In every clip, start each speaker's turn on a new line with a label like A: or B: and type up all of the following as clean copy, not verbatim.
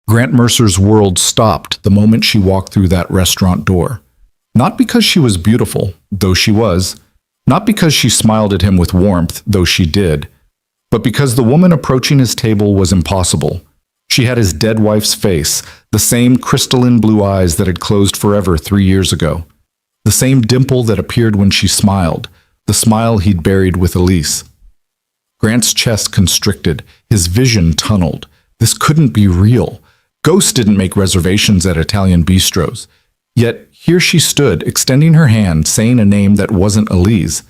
A: Grant Mercer's world stopped the moment she walked through that restaurant door. Not because she was beautiful, though she was, not because she smiled at him with warmth, though she did, but because the woman approaching his table was impossible. She had his dead wife's face, the same crystalline blue eyes that had closed forever 3 years ago, the same dimple that appeared when she smiled, the smile he'd buried with Elise. Grant's chest constricted, his vision tunneled. This couldn't be real. Ghost didn't make reservations at Italian bistros. Yet here she stood, extending her hand, saying a name that wasn't Elise.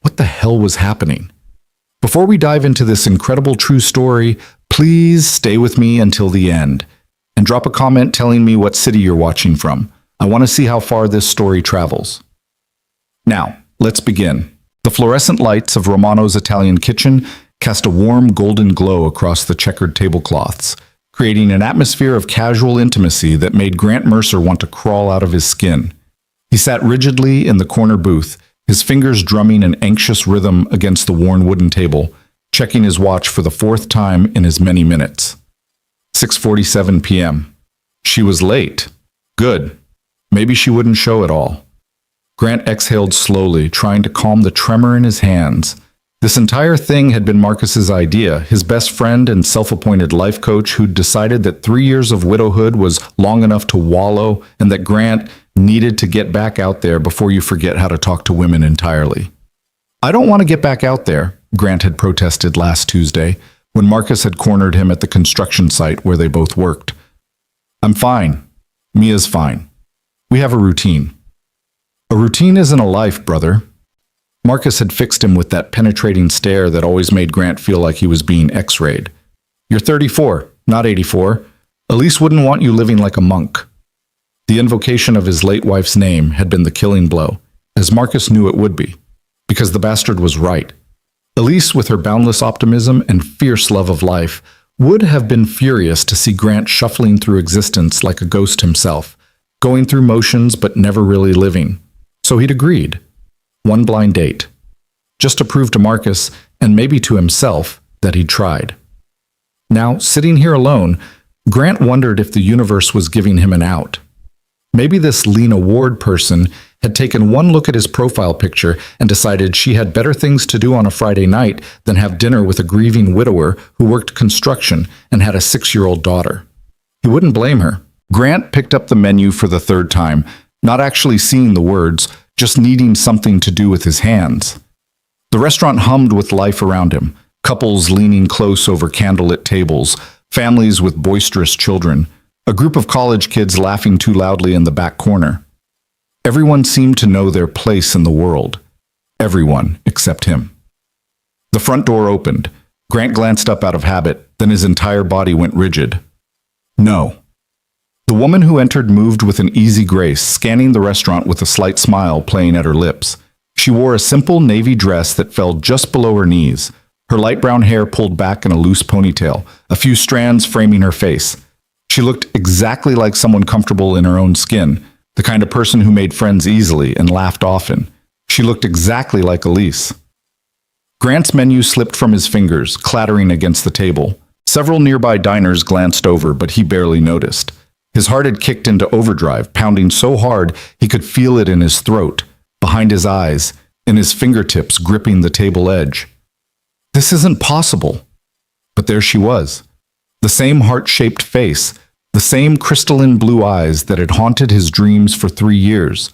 A: What the hell was happening? Before we dive into this incredible true story, please stay with me until the end and drop a comment telling me what city you're watching from. I want to see how far this story travels. Now, let's begin. The fluorescent lights of Romano's Italian kitchen cast a warm golden glow across the checkered tablecloths, creating an atmosphere of casual intimacy that made Grant Mercer want to crawl out of his skin. He sat rigidly in the corner booth, his fingers drumming an anxious rhythm against the worn wooden table, checking his watch for the 4th time in as many minutes. 6:47 p.m. She was late. Good. Maybe she wouldn't show at all. Grant exhaled slowly, trying to calm the tremor in his hands. This entire thing had been Marcus's idea, his best friend and self-appointed life coach who'd decided that 3 years of widowhood was long enough to wallow and that Grant needed to get back out there before you forget how to talk to women entirely. I don't want to get back out there, Grant had protested last Tuesday, when Marcus had cornered him at the construction site where they both worked. I'm fine. Mia's fine. We have a routine. A routine isn't a life, brother. Marcus had fixed him with that penetrating stare that always made Grant feel like he was being x-rayed. You're 34, not 84. Elise wouldn't want you living like a monk. The invocation of his late wife's name had been the killing blow, as Marcus knew it would be, because the bastard was right. Elise, with her boundless optimism and fierce love of life, would have been furious to see Grant shuffling through existence like a ghost himself, going through motions but never really living. So he'd agreed. One blind date. Just to prove to Marcus, and maybe to himself, that he'd tried. Now, sitting here alone, Grant wondered if the universe was giving him an out. Maybe this Lena Ward person had taken one look at his profile picture and decided she had better things to do on a Friday night than have dinner with a grieving widower who worked construction and had a 6-year-old daughter. He wouldn't blame her. Grant picked up the menu for the 3rd time, not actually seeing the words, just needing something to do with his hands. The restaurant hummed with life around him, couples leaning close over candlelit tables, families with boisterous children, a group of college kids laughing too loudly in the back corner. Everyone seemed to know their place in the world. Everyone except him. The front door opened. Grant glanced up out of habit, then his entire body went rigid. No. The woman who entered moved with an easy grace, scanning the restaurant with a slight smile playing at her lips. She wore a simple navy dress that fell just below her knees, her light brown hair pulled back in a loose ponytail, a few strands framing her face. She looked exactly like someone comfortable in her own skin, the kind of person who made friends easily and laughed often. She looked exactly like Elise. Grant's menu slipped from his fingers, clattering against the table. Several nearby diners glanced over, but he barely noticed. His heart had kicked into overdrive, pounding so hard he could feel it in his throat, behind his eyes, in his fingertips gripping the table edge. This isn't possible. But there she was. The same heart-shaped face, the same crystalline blue eyes that had haunted his dreams for 3 years,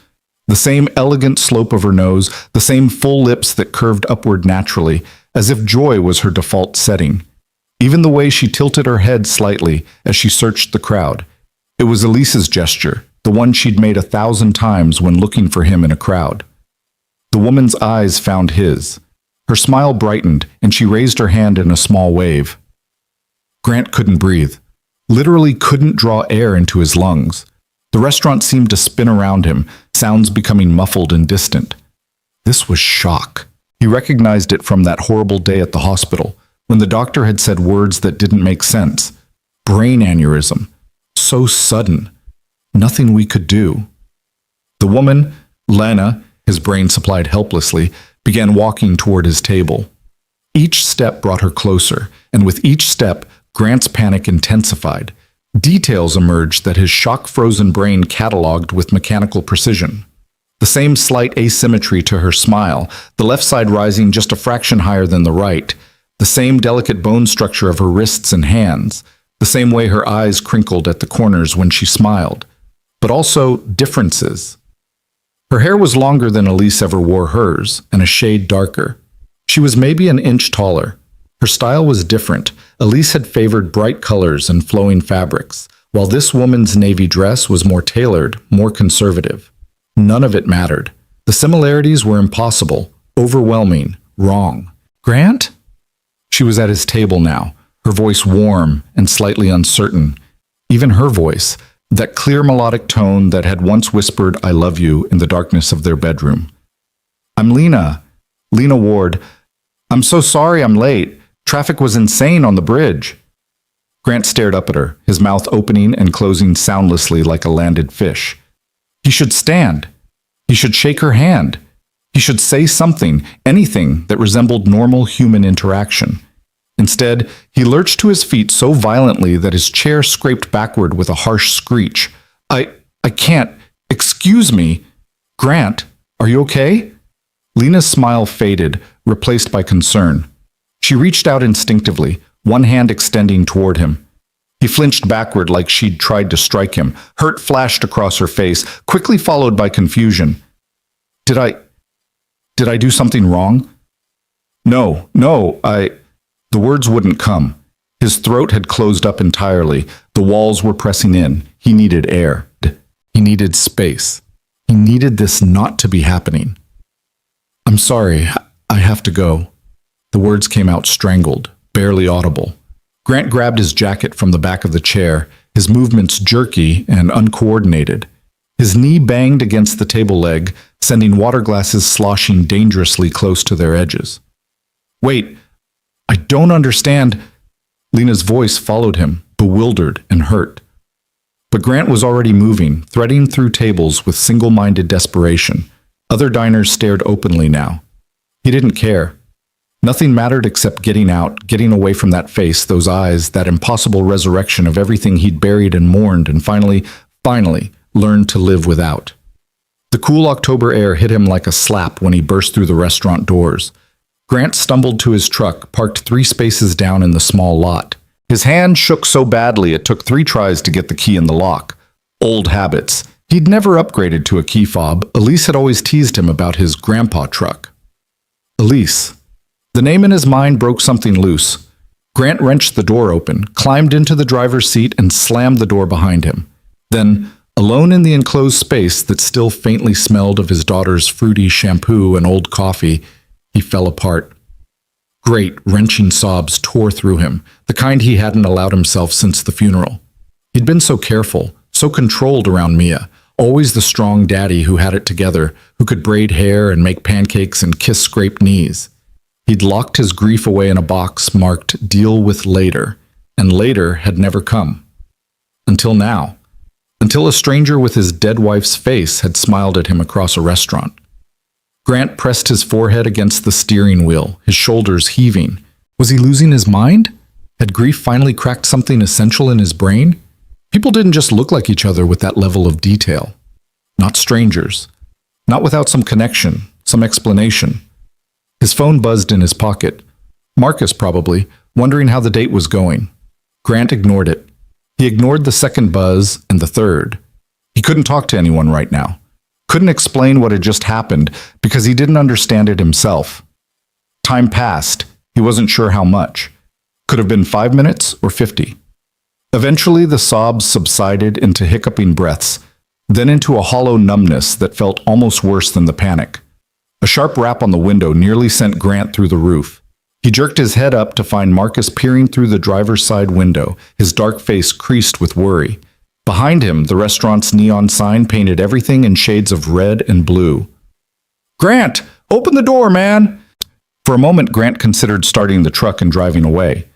A: the same elegant slope of her nose, the same full lips that curved upward naturally, as if joy was her default setting. Even the way she tilted her head slightly as she searched the crowd. It was Elise's gesture, the one she'd made 1,000 times when looking for him in a crowd. The woman's eyes found his. Her smile brightened, and she raised her hand in a small wave. Grant couldn't breathe, literally couldn't draw air into his lungs. The restaurant seemed to spin around him, sounds becoming muffled and distant. This was shock. He recognized it from that horrible day at the hospital, when the doctor had said words that didn't make sense. Brain aneurysm. So sudden. Nothing we could do. The woman, Lena, his brain supplied helplessly, began walking toward his table. Each step brought her closer, and with each step, Grant's panic intensified. Details emerged that his shock-frozen brain cataloged with mechanical precision. The same slight asymmetry to her smile, the left side rising just a fraction higher than the right, the same delicate bone structure of her wrists and hands, the same way her eyes crinkled at the corners when she smiled, but also differences. Her hair was longer than Elise ever wore hers, and a shade darker. She was maybe an inch taller. Her style was different. Elise had favored bright colors and flowing fabrics, while this woman's navy dress was more tailored, more conservative. None of it mattered. The similarities were impossible, overwhelming, wrong. "Grant?" She was at his table now, her voice warm and slightly uncertain. Even her voice, that clear melodic tone that had once whispered "I love you" in the darkness of their bedroom. "I'm Lena Ward. I'm so sorry I'm late. Traffic was insane on the bridge." Grant stared up at her, his mouth opening and closing soundlessly like a landed fish. He should stand. He should shake her hand. He should say something, anything that resembled normal human interaction. Instead, he lurched to his feet so violently that his chair scraped backward with a harsh screech. I can't. Excuse me. Grant, are you okay?" Lena's smile faded, replaced by concern. She reached out instinctively, one hand extending toward him. He flinched backward like she'd tried to strike him. Hurt flashed across her face, quickly followed by confusion. Did I do something wrong?" No, The words wouldn't come. His throat had closed up entirely. The walls were pressing in. He needed air. He needed space. He needed this not to be happening. "I'm sorry. I have to go." The words came out strangled, barely audible. Grant grabbed his jacket from the back of the chair, his movements jerky and uncoordinated. His knee banged against the table leg, sending water glasses sloshing dangerously close to their edges. "Wait, I don't understand." Lena's voice followed him, bewildered and hurt. But Grant was already moving, threading through tables with single-minded desperation. Other diners stared openly now. He didn't care. Nothing mattered except getting out, getting away from that face, those eyes, that impossible resurrection of everything he'd buried and mourned and finally learned to live without. The cool October air hit him like a slap when he burst through the restaurant doors. Grant stumbled to his truck, parked 3 spaces down in the small lot. His hand shook so badly it took 3 tries to get the key in the lock. Old habits. He'd never upgraded to a key fob. Elise had always teased him about his grandpa truck. Elise. The name in his mind broke something loose. Grant wrenched the door open, climbed into the driver's seat, and slammed the door behind him. Then, alone in the enclosed space that still faintly smelled of his daughter's fruity shampoo and old coffee, he fell apart. Great, wrenching sobs tore through him, the kind he hadn't allowed himself since the funeral. He'd been so careful, so controlled around Mia, always the strong daddy who had it together, who could braid hair and make pancakes and kiss scraped knees. He'd locked his grief away in a box marked "Deal with Later," and later had never come. Until now. Until a stranger with his dead wife's face had smiled at him across a restaurant. Grant pressed his forehead against the steering wheel, his shoulders heaving. Was he losing his mind? Had grief finally cracked something essential in his brain? People didn't just look like each other with that level of detail. Not strangers. Not without some connection, some explanation. His phone buzzed in his pocket. Marcus, probably, wondering how the date was going. Grant ignored it. He ignored the second buzz and the third. He couldn't talk to anyone right now. Couldn't explain what had just happened because he didn't understand it himself. Time passed. He wasn't sure how much. Could have been 5 minutes or 50. Eventually, the sobs subsided into hiccuping breaths, then into a hollow numbness that felt almost worse than the panic. A sharp rap on the window nearly sent Grant through the roof. He jerked his head up to find Marcus peering through the driver's side window, his dark face creased with worry. Behind him, the restaurant's neon sign painted everything in shades of red and blue. "Grant, open the door, man!" For a moment, Grant considered starting the truck and driving away.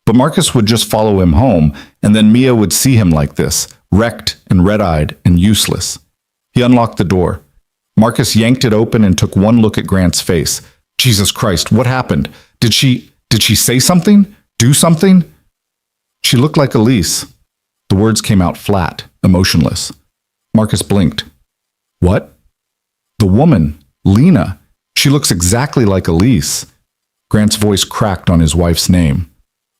A: But Marcus would just follow him home, and then Mia would see him like this, wrecked and red-eyed and useless. He unlocked the door. Marcus yanked it open and took one look at Grant's face. Jesus Christ, what happened? Did she say something? Do something? She looked like Elise. The words came out flat, emotionless. Marcus blinked. What? The woman, Lena. She looks exactly like Elise. Grant's voice cracked on his wife's name.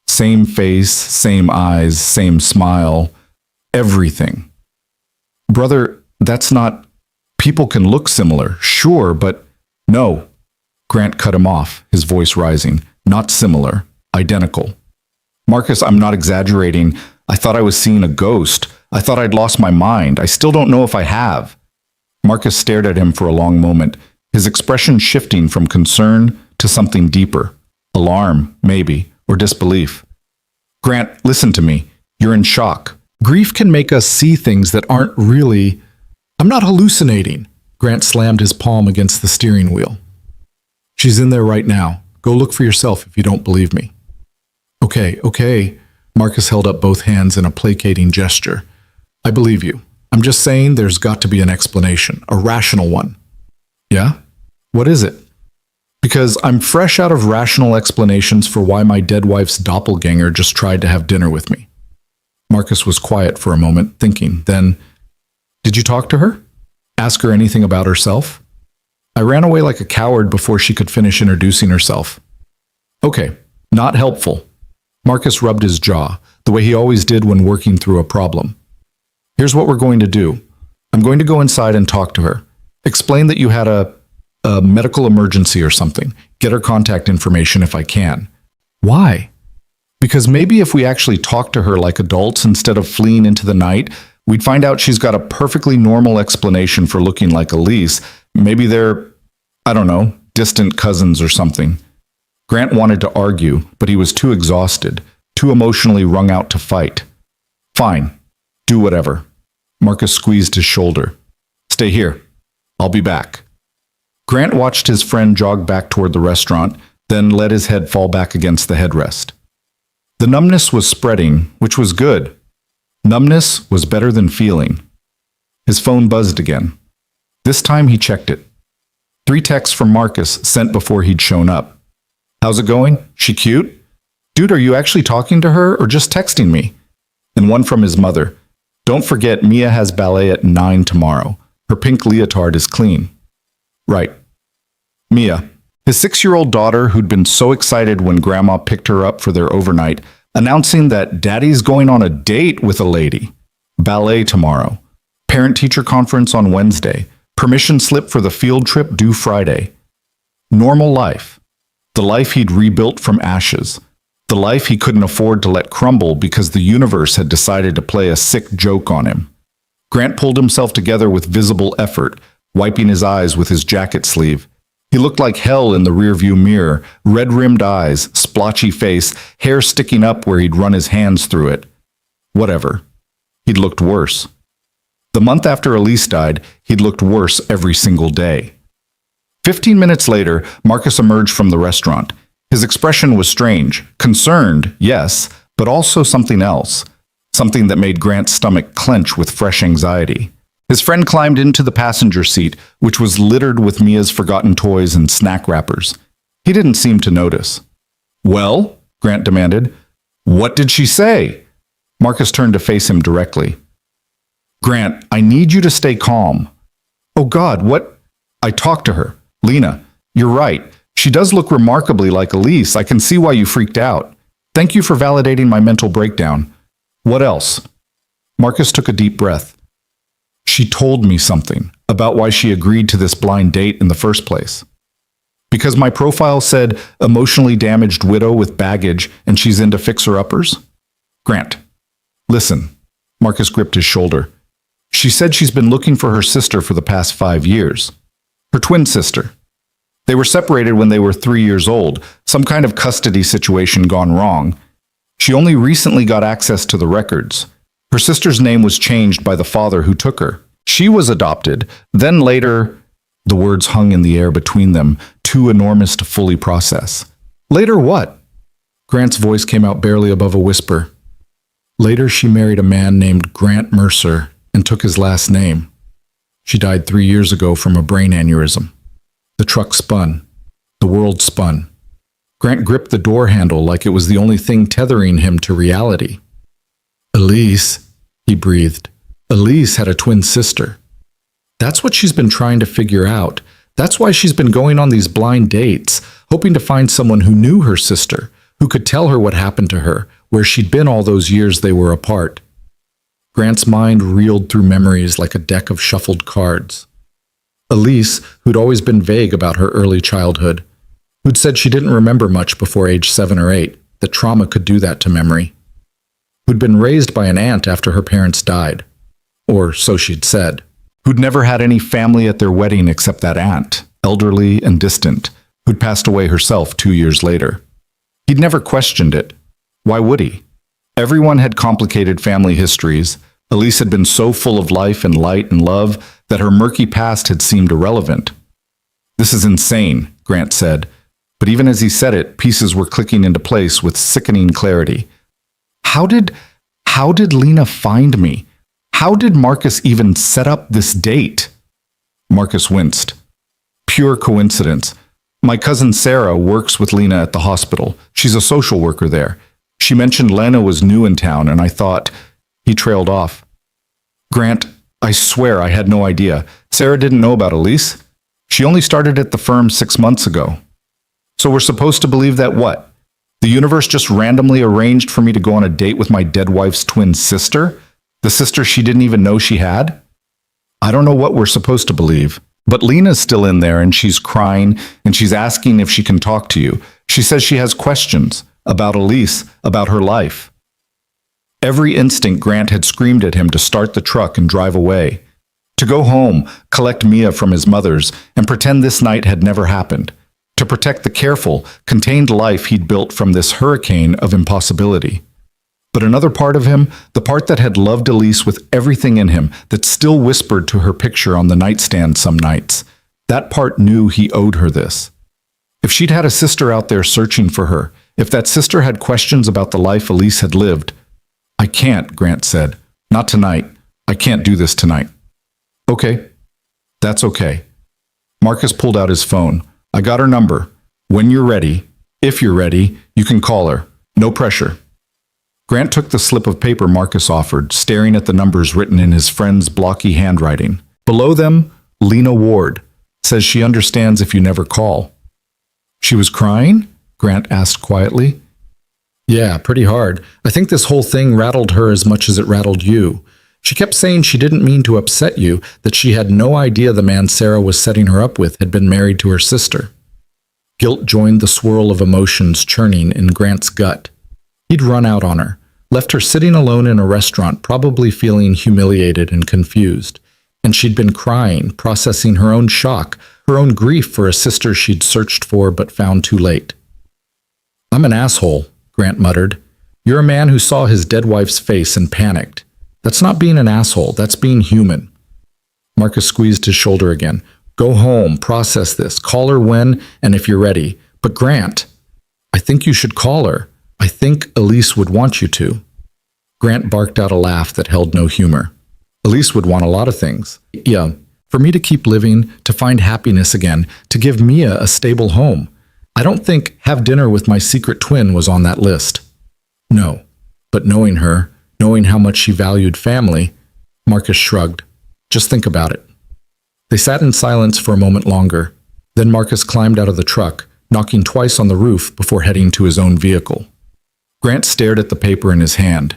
A: Same face, same eyes, same smile. Everything. Brother, that's not... People can look similar, sure, but... No. Grant cut him off, his voice rising. Not similar. Identical. Marcus, I'm not exaggerating. I thought I was seeing a ghost. I thought I'd lost my mind. I still don't know if I have. Marcus stared at him for a long moment, his expression shifting from concern to something deeper. Alarm, maybe, or disbelief. Grant, listen to me. You're in shock. Grief can make us see things that aren't really... I'm not hallucinating. Grant slammed his palm against the steering wheel. She's in there right now. Go look for yourself if you don't believe me. Okay. Marcus held up both hands in a placating gesture. I believe you. I'm just saying there's got to be an explanation, a rational one. Yeah? What is it? Because I'm fresh out of rational explanations for why my dead wife's doppelganger just tried to have dinner with me. Marcus was quiet for a moment, thinking. Then, did you talk to her? Ask her anything about herself? I ran away like a coward before she could finish introducing herself. Okay, not helpful. Marcus rubbed his jaw, the way he always did when working through a problem. Here's what we're going to do. I'm going to go inside and talk to her. Explain that you had a medical emergency or something. Get her contact information if I can. Why? Because maybe if we actually talk to her like adults instead of fleeing into the night, we'd find out she's got a perfectly normal explanation for looking like Elise. Maybe they're, I don't know, distant cousins or something. Grant wanted to argue, but he was too exhausted, too emotionally wrung out to fight. Fine. Do whatever. Marcus squeezed his shoulder. Stay here. I'll be back. Grant watched his friend jog back toward the restaurant, then let his head fall back against the headrest. The numbness was spreading, which was good. Numbness was better than feeling. His phone buzzed again. This time he checked it. 3 texts from Marcus sent before he'd shown up. How's it going? She cute? Dude, are you actually talking to her or just texting me? And one from his mother. Don't forget, Mia has ballet at 9 tomorrow. Her pink leotard is clean. Right. Mia, his 6-year-old daughter who'd been so excited when Grandma picked her up for their overnight, announcing that Daddy's going on a date with a lady. Ballet tomorrow. Parent-teacher conference on Wednesday. Permission slip for the field trip due Friday. Normal life. The life he'd rebuilt from ashes. The life he couldn't afford to let crumble because the universe had decided to play a sick joke on him. Grant pulled himself together with visible effort, wiping his eyes with his jacket sleeve. He looked like hell in the rearview mirror, red-rimmed eyes, splotchy face, hair sticking up where he'd run his hands through it. Whatever. He'd looked worse. The month after Elise died, he'd looked worse every single day. 15 minutes later, Marcus emerged from the restaurant. His expression was strange. Concerned, yes, but also something else. Something that made Grant's stomach clench with fresh anxiety. His friend climbed into the passenger seat, which was littered with Mia's forgotten toys and snack wrappers. He didn't seem to notice. Well, Grant demanded. What did she say? Marcus turned to face him directly. Grant, I need you to stay calm. Oh God, what? I talked to her. Lena, you're right. She does look remarkably like Elise. I can see why you freaked out. Thank you for validating my mental breakdown. What else? Marcus took a deep breath. She told me something about why she agreed to this blind date in the first place. Because my profile said emotionally damaged widow with baggage and she's into fixer-uppers? Grant, listen. Marcus gripped his shoulder. She said she's been looking for her sister for the past 5 years. Her twin sister. They were separated when they were 3 years old, some kind of custody situation gone wrong. She only recently got access to the records. Her sister's name was changed by the father who took her. She was adopted. Then later, the words hung in the air between them, too enormous to fully process. Later what? Grant's voice came out barely above a whisper. Later, she married a man named Grant Mercer and took his last name. She died 3 years ago from a brain aneurysm. The truck spun. The world spun. Grant gripped the door handle like it was the only thing tethering him to reality. Elise, he breathed. Elise had a twin sister. That's what she's been trying to figure out. That's why she's been going on these blind dates, hoping to find someone who knew her sister, who could tell her what happened to her, where she'd been all those years they were apart. Grant's mind reeled through memories like a deck of shuffled cards. Elise, who'd always been vague about her early childhood, who'd said she didn't remember much before age 7 or 8, that trauma could do that to memory. Who'd been raised by an aunt after her parents died, or so she'd said. Who'd never had any family at their wedding except that aunt, elderly and distant, who'd passed away herself 2 years later. He'd never questioned it. Why would he? Everyone had complicated family histories. Elise had been so full of life and light and love that her murky past had seemed irrelevant. This is insane, Grant said, but even as he said it, pieces were clicking into place with sickening clarity. How did Lena find me? How did Marcus even set up this date? Marcus winced. Pure coincidence. My cousin Sarah works with Lena at the hospital. She's a social worker there. She mentioned Lena was new in town, and I thought... He trailed off. Grant, I swear I had no idea. Sarah didn't know about Elise. She only started at the firm 6 months ago. So we're supposed to believe that what? The universe just randomly arranged for me to go on a date with my dead wife's twin sister? The sister she didn't even know she had? I don't know what we're supposed to believe. But Lena's still in there and she's crying and she's asking if she can talk to you. She says she has questions about Elise, about her life. Every instinct Grant had screamed at him to start the truck and drive away. To go home, collect Mia from his mother's, and pretend this night had never happened. To protect the careful, contained life he'd built from this hurricane of impossibility. But another part of him, the part that had loved Elise with everything in him, that still whispered to her picture on the nightstand some nights, that part knew he owed her this. If she'd had a sister out there searching for her, if that sister had questions about the life Elise had lived, I can't, Grant said. Not tonight. I can't do this tonight. Okay. That's okay. Marcus pulled out his phone. I got her number. When you're ready, if you're ready, you can call her. No pressure. Grant took the slip of paper Marcus offered, staring at the numbers written in his friend's blocky handwriting. Below them, Lena Ward. Says she understands if you never call. She was crying? Grant asked quietly. Yeah, pretty hard. I think this whole thing rattled her as much as it rattled you. She kept saying she didn't mean to upset you, that she had no idea the man Sarah was setting her up with had been married to her sister. Guilt joined the swirl of emotions churning in Grant's gut. He'd run out on her, left her sitting alone in a restaurant, probably feeling humiliated and confused. And she'd been crying, processing her own shock, her own grief for a sister she'd searched for but found too late. I'm an asshole, Grant muttered. You're a man who saw his dead wife's face and panicked. That's not being an asshole, that's being human. Marcus squeezed his shoulder again. Go home, process this, call her when and if you're ready. But Grant, I think you should call her. I think Elise would want you to. Grant barked out a laugh that held no humor. Elise would want a lot of things. Yeah, for me to keep living, to find happiness again, to give Mia a stable home. I don't think have dinner with my secret twin was on that list. No, but knowing her, knowing how much she valued family, Marcus shrugged. Just think about it. They sat in silence for a moment longer. Then Marcus climbed out of the truck, knocking twice on the roof before heading to his own vehicle. Grant stared at the paper in his hand.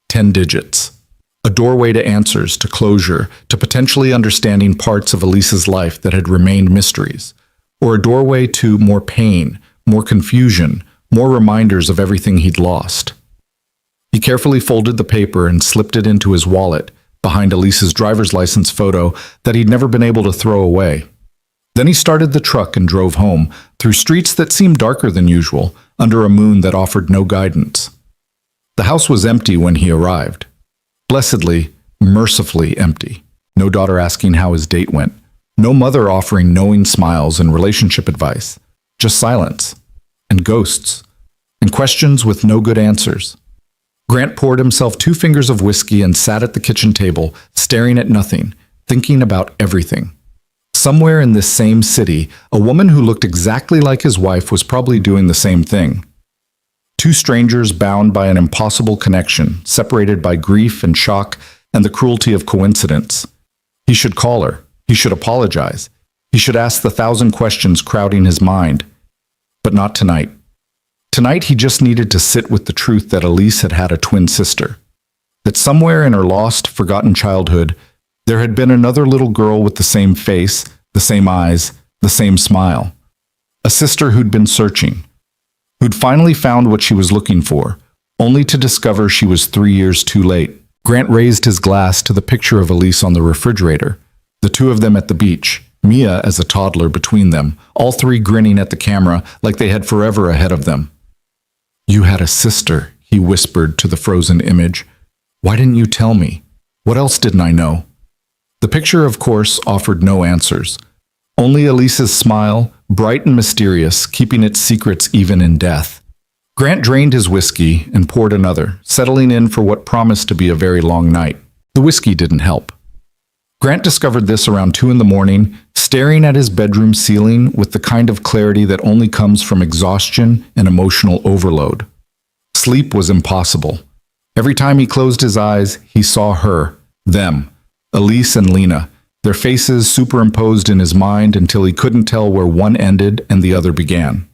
A: 10 digits. A doorway to answers, to closure, to potentially understanding parts of Elise's life that had remained mysteries. Or a doorway to more pain, more confusion, more reminders of everything he'd lost. He carefully folded the paper and slipped it into his wallet, behind Elise's driver's license photo that he'd never been able to throw away. Then he started the truck and drove home, through streets that seemed darker than usual, under a moon that offered no guidance. The house was empty when he arrived. Blessedly, mercifully empty. No daughter asking how his date went. No mother offering knowing smiles and relationship advice. Just silence. And ghosts. And questions with no good answers. Grant poured himself 2 fingers of whiskey and sat at the kitchen table, staring at nothing, thinking about everything. Somewhere in this same city, a woman who looked exactly like his wife was probably doing the same thing. Two strangers bound by an impossible connection, separated by grief and shock and the cruelty of coincidence. He should call her. He should apologize. He should ask the thousand questions crowding his mind. But not tonight. Tonight he just needed to sit with the truth that Elise had had a twin sister. That somewhere in her lost, forgotten childhood, there had been another little girl with the same face, the same eyes, the same smile. A sister who'd been searching, who'd finally found what she was looking for, only to discover she was 3 years too late. Grant raised his glass to the picture of Elise on the refrigerator, the two of them at the beach, Mia as a toddler between them, all three grinning at the camera like they had forever ahead of them. "You had a sister," he whispered to the frozen image. "Why didn't you tell me? What else didn't I know?" The picture, of course, offered no answers. Only Elise's smile, bright and mysterious, keeping its secrets even in death. Grant drained his whiskey and poured another, settling in for what promised to be a very long night. The whiskey didn't help. Grant discovered this around 2 in the morning, staring at his bedroom ceiling with the kind of clarity that only comes from exhaustion and emotional overload. Sleep was impossible. Every time he closed his eyes, he saw her, them, Elise and Lena, their faces superimposed in his mind until he couldn't tell where one ended and the other began.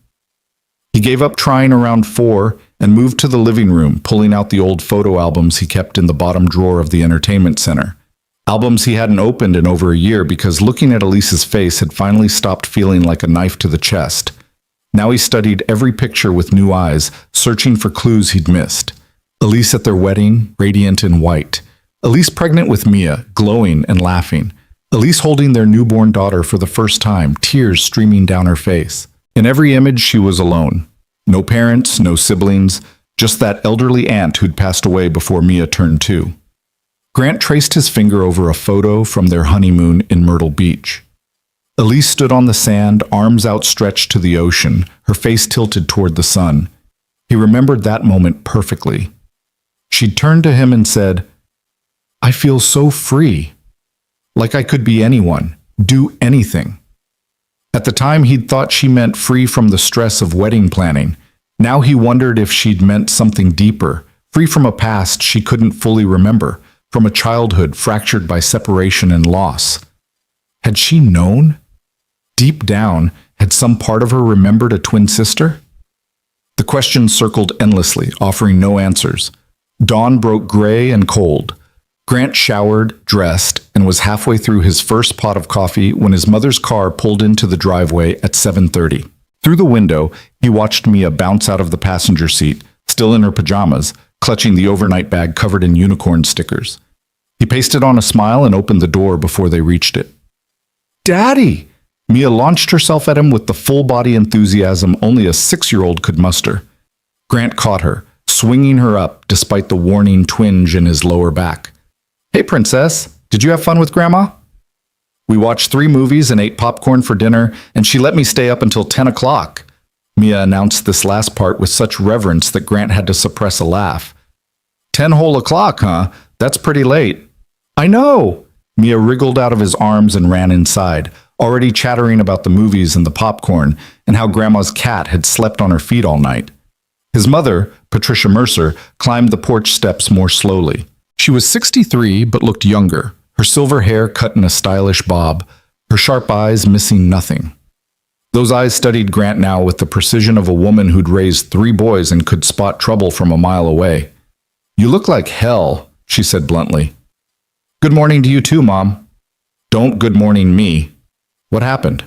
A: He gave up trying around 4 and moved to the living room, pulling out the old photo albums he kept in the bottom drawer of the entertainment center. Albums he hadn't opened in over a year because looking at Elise's face had finally stopped feeling like a knife to the chest. Now he studied every picture with new eyes, searching for clues he'd missed. Elise at their wedding, radiant in white. Elise pregnant with Mia, glowing and laughing. Elise holding their newborn daughter for the first time, tears streaming down her face. In every image, she was alone. No parents, no siblings, just that elderly aunt who'd passed away before Mia turned 2. Grant traced his finger over a photo from their honeymoon in Myrtle Beach. Elise stood on the sand, arms outstretched to the ocean, her face tilted toward the sun. He remembered that moment perfectly. She'd turned to him and said, "I feel so free. Like I could be anyone, do anything." At the time, he'd thought she meant free from the stress of wedding planning. Now he wondered if she'd meant something deeper, free from a past she couldn't fully remember, from a childhood fractured by separation and loss. Had she known? Deep down, had some part of her remembered a twin sister? The questions circled endlessly, offering no answers. Dawn broke gray and cold. Grant showered, dressed, and was halfway through his first pot of coffee when his mother's car pulled into the driveway at 7:30. Through the window, he watched Mia bounce out of the passenger seat, still in her pajamas, clutching the overnight bag covered in unicorn stickers. He pasted on a smile and opened the door before they reached it. "Daddy!" Mia launched herself at him with the full-body enthusiasm only a 6-year-old could muster. Grant caught her, swinging her up despite the warning twinge in his lower back. "Hey, princess, did you have fun with Grandma?" "We watched 3 movies and ate popcorn for dinner, and she let me stay up until 10 o'clock. Mia announced this last part with such reverence that Grant had to suppress a laugh. 10 whole o'clock, huh? That's pretty late." "I know!" Mia wriggled out of his arms and ran inside, already chattering about the movies and the popcorn, and how Grandma's cat had slept on her feet all night. His mother, Patricia Mercer, climbed the porch steps more slowly. She was 63 but looked younger, her silver hair cut in a stylish bob, her sharp eyes missing nothing. Those eyes studied Grant now with the precision of a woman who'd raised 3 boys and could spot trouble from a mile away. "You look like hell," she said bluntly. "Good morning to you too, Mom." "Don't good morning me. What happened?"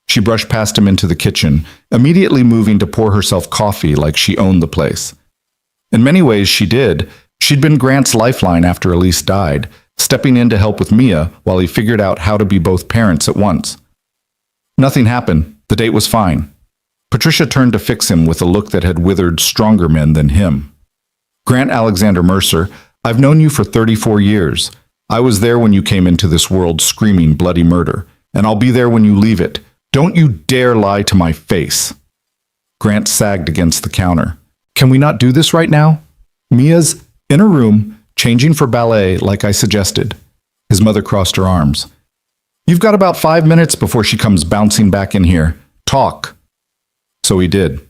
A: She brushed past him into the kitchen, immediately moving to pour herself coffee like she owned the place. In many ways she did. She'd been Grant's lifeline after Elise died, stepping in to help with Mia while he figured out how to be both parents at once. Nothing happened. The date was fine. Patricia turned to fix him with a look that had withered stronger men than him. "Grant Alexander Mercer, I've known you for 34 years. I was there when you came into this world screaming bloody murder, and I'll be there when you leave it. Don't you dare lie to my face." Grant sagged against the counter. "Can we not do this right now? Mia's in her room, changing for ballet like I suggested." His mother crossed her arms. "You've got about 5 minutes before she comes bouncing back in here. Talk." So he did.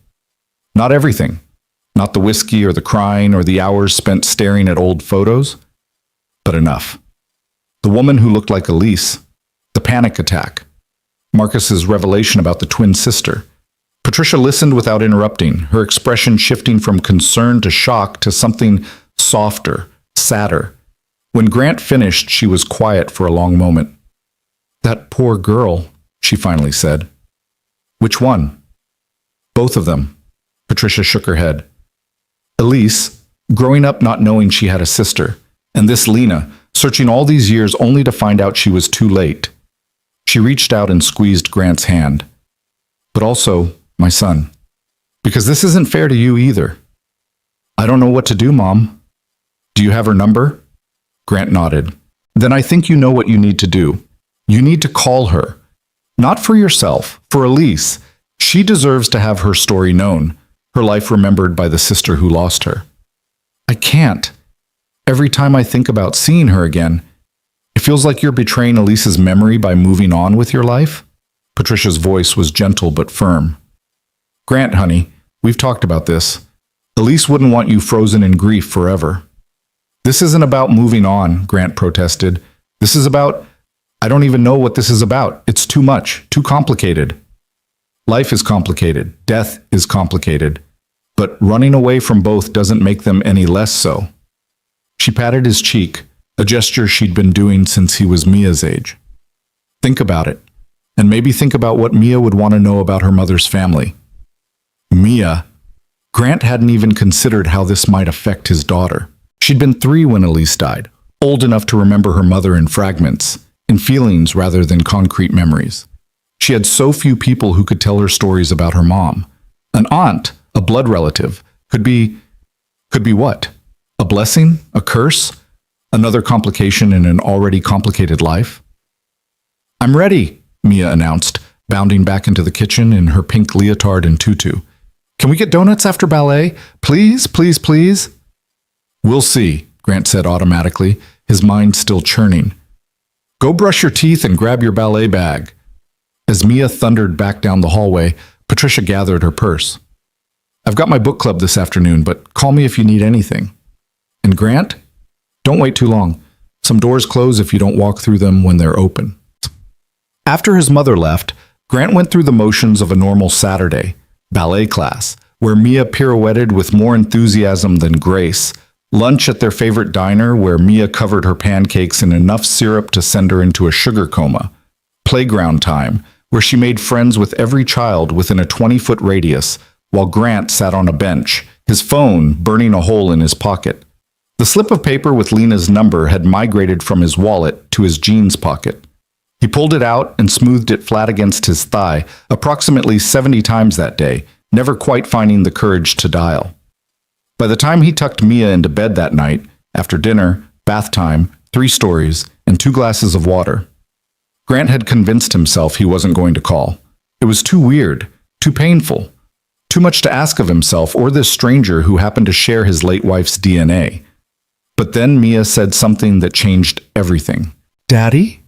A: Not everything. Not the whiskey or the crying or the hours spent staring at old photos. But enough. The woman who looked like Elise, the panic attack, Marcus's revelation about the twin sister. Patricia listened without interrupting, her expression shifting from concern to shock to something softer, sadder. When Grant finished, she was quiet for a long moment. "That poor girl," she finally said. "Which one?" "Both of them." Patricia shook her head. Elise, growing up not knowing she had a sister, and this Lena, searching all these years only to find out she was too late. She reached out and squeezed Grant's hand. "But also, my son, because this isn't fair to you either." "I don't know what to do, Mom." "Do you have her number?" Grant nodded. "Then I think you know what you need to do. You need to call her. Not for yourself, for Elise. She deserves to have her story known, her life remembered by the sister who lost her." "I can't. Every time I think about seeing her again, it feels like you're betraying Elise's memory by moving on with your life." Patricia's voice was gentle but firm. "Grant, honey, we've talked about this. Elise wouldn't want you frozen in grief forever." "This isn't about moving on," Grant protested. "This is about... I don't even know what this is about. It's too much, too complicated." "Life is complicated. Death is complicated. But running away from both doesn't make them any less so." She patted his cheek, a gesture she'd been doing since he was Mia's age. "Think about it. And maybe think about what Mia would want to know about her mother's family." Mia. Grant hadn't even considered how this might affect his daughter. She'd been 3 when Elise died, old enough to remember her mother in fragments, in feelings rather than concrete memories. She had so few people who could tell her stories about her mom. An aunt, a blood relative, could be what? A blessing? A curse? Another complication in an already complicated life? "I'm ready," Mia announced, bounding back into the kitchen in her pink leotard and tutu. "Can we get donuts after ballet? Please, please, please?" "We'll see," Grant said automatically, his mind still churning. "Go brush your teeth and grab your ballet bag." As Mia thundered back down the hallway, Patricia gathered her purse. "I've got my book club this afternoon, but call me if you need anything." "And Grant? Don't wait too long. Some doors close if you don't walk through them when they're open." After his mother left, Grant went through the motions of a normal Saturday, ballet class, where Mia pirouetted with more enthusiasm than grace, lunch at their favorite diner where Mia covered her pancakes in enough syrup to send her into a sugar coma, playground time, where she made friends with every child within a 20-foot radius, while Grant sat on a bench, his phone burning a hole in his pocket. The slip of paper with Lena's number had migrated from his wallet to his jeans pocket. He pulled it out and smoothed it flat against his thigh approximately 70 times that day, never quite finding the courage to dial. By the time he tucked Mia into bed that night, after dinner, bath time, 3 stories, and 2 glasses of water, Grant had convinced himself he wasn't going to call. It was too weird, too painful, too much to ask of himself or this stranger who happened to share his late wife's DNA. But then Mia said something that changed everything. "Daddy?"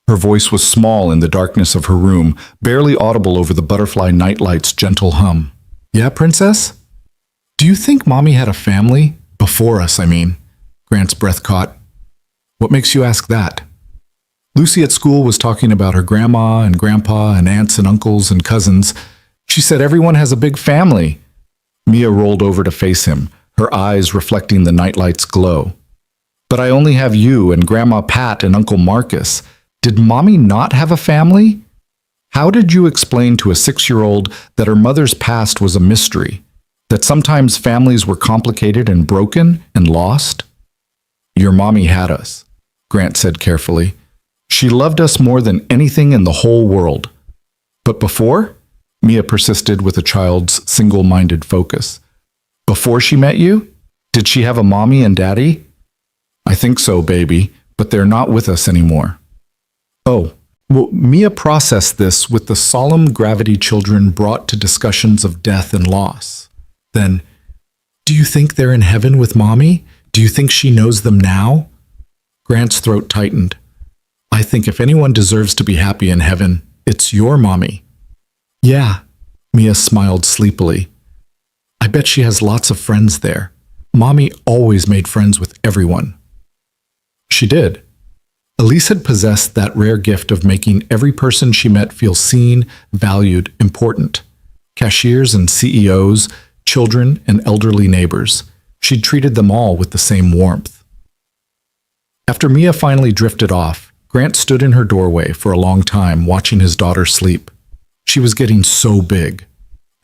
A: Her voice was small in the darkness of her room, barely audible over the butterfly nightlight's gentle hum. "Yeah, Princess? Do you think Mommy had a family? Before us, I mean." Grant's breath caught. "What makes you ask that?" "Lucy at school was talking about her grandma and grandpa and aunts and uncles and cousins. She said everyone has a big family." Mia rolled over to face him, her eyes reflecting the nightlight's glow. "But I only have you and Grandma Pat and Uncle Marcus. Did Mommy not have a family? How did you explain to a 6-year-old that her mother's past was a mystery? That sometimes families were complicated and broken and lost?" "Your mommy had us," Grant said carefully. "She loved us more than anything in the whole world." "But before?" Mia persisted with a child's single-minded focus. "Before she met you? Did she have a mommy and daddy?" "I think so, baby, but they're not with us anymore." "Oh." Well, Mia processed this with the solemn gravity children brought to discussions of death and loss. Then, "Do you think they're in heaven with Mommy? Do you think she knows them now?" Grant's throat tightened. "I think if anyone deserves to be happy in heaven, it's your Mommy." "Yeah," Mia smiled sleepily. I bet she has lots of friends there. Mommy always made friends with everyone. She did. Elise had possessed that rare gift of making every person she met feel seen, valued, important. Cashiers and CEOs, children and elderly neighbors. She'd treated them all with the same warmth. After Mia finally drifted off, Grant stood in her doorway for a long time watching his daughter sleep. She was getting so big.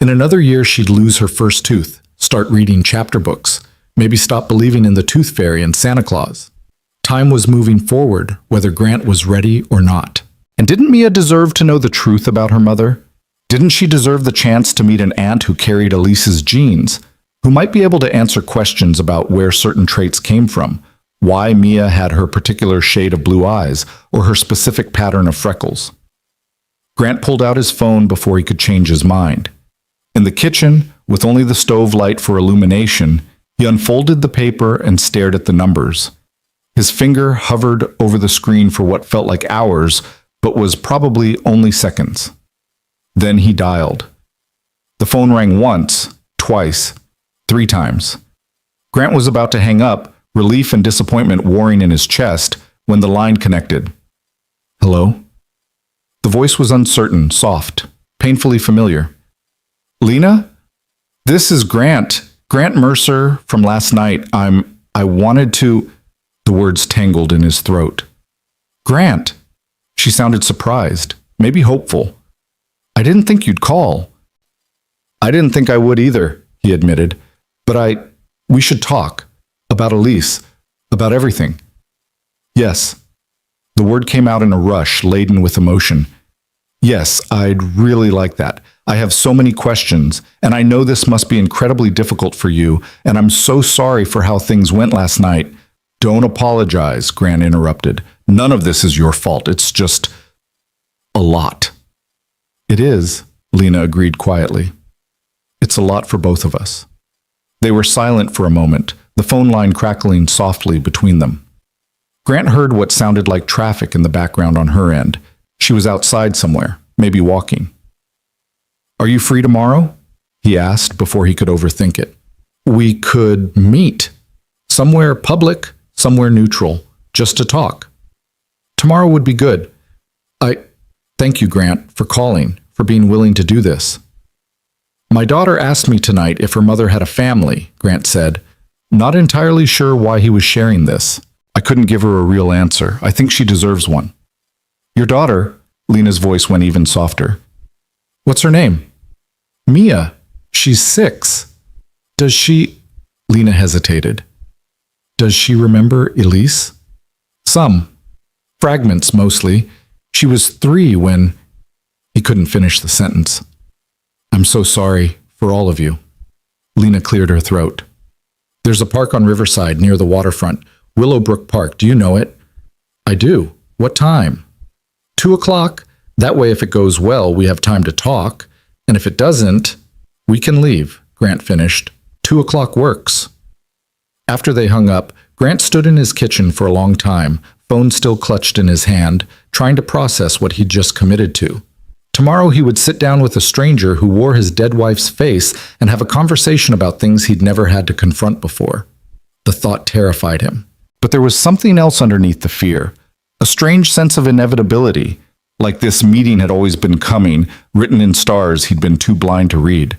A: In another year, she'd lose her first tooth, start reading chapter books, maybe stop believing in the tooth fairy and Santa Claus. Time was moving forward, whether Grant was ready or not. And didn't Mia deserve to know the truth about her mother? Didn't she deserve the chance to meet an aunt who carried Elise's genes, who might be able to answer questions about where certain traits came from, why Mia had her particular shade of blue eyes, or her specific pattern of freckles? Grant pulled out his phone before he could change his mind. In the kitchen, with only the stove light for illumination, he unfolded the paper and stared at the numbers. His finger hovered over the screen for what felt like hours, but was probably only seconds. Then he dialed. The phone rang once, twice, 3 times. Grant was about to hang up, relief and disappointment warring in his chest, when the line connected. Hello? The voice was uncertain, soft, painfully familiar. Lena? This is Grant. Grant Mercer from last night. I wanted to... The words tangled in his throat. Grant! She sounded surprised, maybe hopeful. I didn't think you'd call. I didn't think I would either, he admitted. But we should talk. About Elise. About everything. Yes. The word came out in a rush, laden with emotion. Yes, I'd really like that. I have so many questions, and I know this must be incredibly difficult for you, and I'm so sorry for how things went last night. Don't apologize, Grant interrupted. None of this is your fault. It's just a lot. It is, Lena agreed quietly. It's a lot for both of us. They were silent for a moment, the phone line crackling softly between them. Grant heard what sounded like traffic in the background on her end. She was outside somewhere, maybe walking. Are you free tomorrow? He asked before he could overthink it. We could meet. Somewhere public, somewhere neutral, just to talk. Tomorrow would be good. Thank you, Grant, for calling, for being willing to do this. My daughter asked me tonight if her mother had a family, Grant said, not entirely sure why he was sharing this. I couldn't give her a real answer. I think she deserves one. Your daughter, Lena's voice went even softer. What's her name? Mia. She's 6. Does she... Lena hesitated. Does she remember Elise? Some. Fragments, mostly. She was 3 when... He couldn't finish the sentence. I'm so sorry for all of you. Lena cleared her throat. There's a park on Riverside near the waterfront. Willowbrook Park. Do you know it? I do. What time? 2 o'clock. That way, if it goes well, we have time to talk. And if it doesn't, we can leave, Grant finished. 2 o'clock works. After they hung up, Grant stood in his kitchen for a long time, phone still clutched in his hand, trying to process what he'd just committed to. Tomorrow he would sit down with a stranger who wore his dead wife's face and have a conversation about things he'd never had to confront before. The thought terrified him. But there was something else underneath the fear, a strange sense of inevitability, like this meeting had always been coming, written in stars he'd been too blind to read.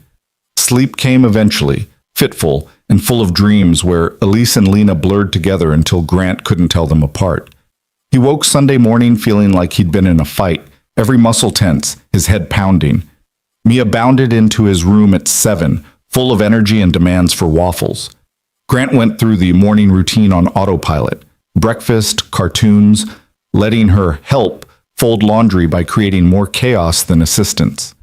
A: Sleep came eventually, fitful and full of dreams where Elise and Lena blurred together until Grant couldn't tell them apart. He woke Sunday morning feeling like he'd been in a fight, every muscle tense, his head pounding. Mia bounded into his room at 7, full of energy and demands for waffles. Grant went through the morning routine on autopilot, breakfast, cartoons, letting her help fold laundry by creating more chaos than assistance.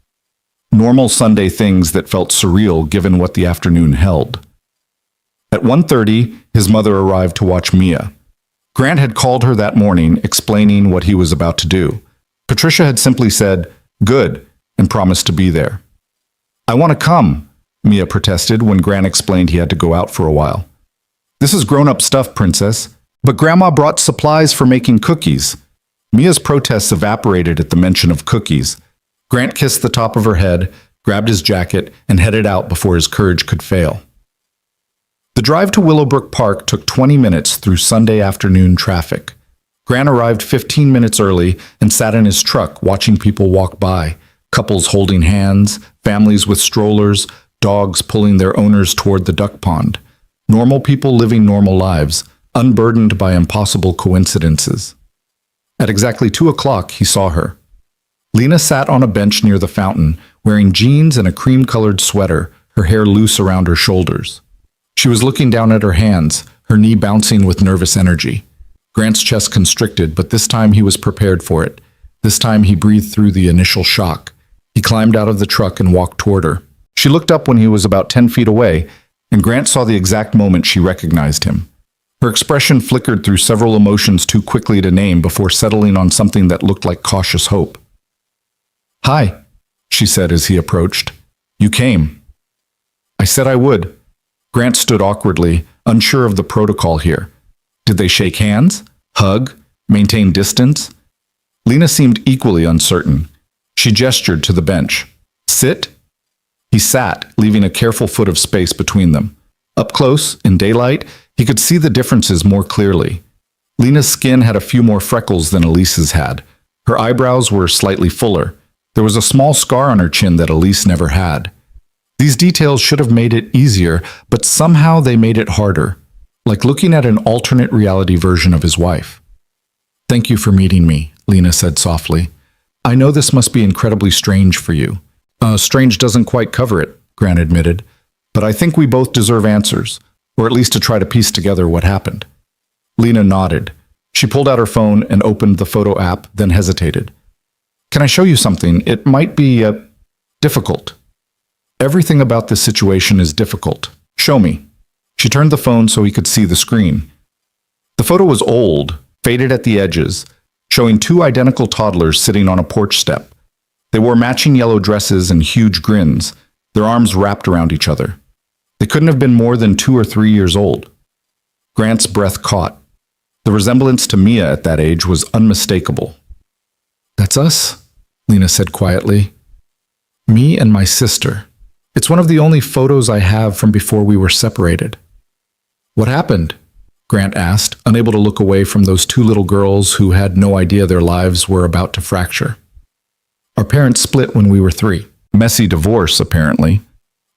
A: Normal Sunday things that felt surreal given what the afternoon held. At 1:30, his mother arrived to watch Mia. Grant had called her that morning, explaining what he was about to do. Patricia had simply said, "Good," and promised to be there. "I want to come," Mia protested when Grant explained he had to go out for a while. "This is grown-up stuff, Princess, but Grandma brought supplies for making cookies." Mia's protests evaporated at the mention of cookies. Grant kissed the top of her head, grabbed his jacket, and headed out before his courage could fail. The drive to Willowbrook Park took 20 minutes through Sunday afternoon traffic. Grant arrived 15 minutes early and sat in his truck watching people walk by, couples holding hands, families with strollers, dogs pulling their owners toward the duck pond. Normal people living normal lives, unburdened by impossible coincidences. At exactly 2 o'clock, he saw her. Lena sat on a bench near the fountain, wearing jeans and a cream-colored sweater, her hair loose around her shoulders. She was looking down at her hands, her knee bouncing with nervous energy. Grant's chest constricted, but this time he was prepared for it. This time he breathed through the initial shock. He climbed out of the truck and walked toward her. She looked up when he was about 10 feet away, and Grant saw the exact moment she recognized him. Her expression flickered through several emotions too quickly to name before settling on something that looked like cautious hope. "Hi," she said as he approached. "You came." "I said I would." Grant stood awkwardly, unsure of the protocol here. Did they shake hands? Hug? Maintain distance? Lena seemed equally uncertain. She gestured to the bench. "Sit?" He sat, leaving a careful foot of space between them. Up close, in daylight, he could see the differences more clearly. Lena's skin had a few more freckles than Elise's had. Her eyebrows were slightly fuller. There was a small scar on her chin that Elise never had. These details should have made it easier, but somehow they made it harder, like looking at an alternate reality version of his wife. "Thank you for meeting me," Lena said softly. "I know this must be incredibly strange for you." Strange doesn't quite cover it," Grant admitted, "but I think we both deserve answers, or at least to try to piece together what happened." Lena nodded. She pulled out her phone and opened the photo app, then hesitated. "Can I show you something? It might be, difficult." "Everything about this situation is difficult. Show me." She turned the phone so he could see the screen. The photo was old, faded at the edges, showing two identical toddlers sitting on a porch step. They wore matching yellow dresses and huge grins, their arms wrapped around each other. They couldn't have been more than 2 or 3 years old. Grant's breath caught. The resemblance to Mia at that age was unmistakable. "That's us," Lena said quietly. "Me and my sister. It's one of the only photos I have from before we were separated." "What happened?" Grant asked, unable to look away from those two little girls who had no idea their lives were about to fracture. "Our parents split when we were 3. Messy divorce, apparently.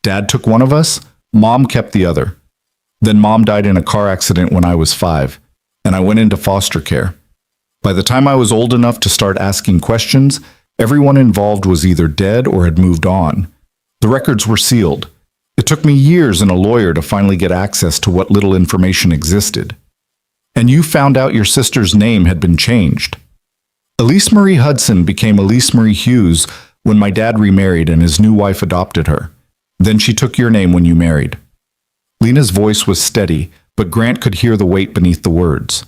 A: Dad took one of us, Mom kept the other. Then Mom died in a car accident when I was 5, and I went into foster care. By the time I was old enough to start asking questions, everyone involved was either dead or had moved on. The records were sealed. It took me years and a lawyer to finally get access to what little information existed. And you found out your sister's name had been changed. Elise Marie Hudson became Elise Marie Hughes when my dad remarried and his new wife adopted her. Then she took your name when you married." Lena's voice was steady, but Grant could hear the weight beneath the words.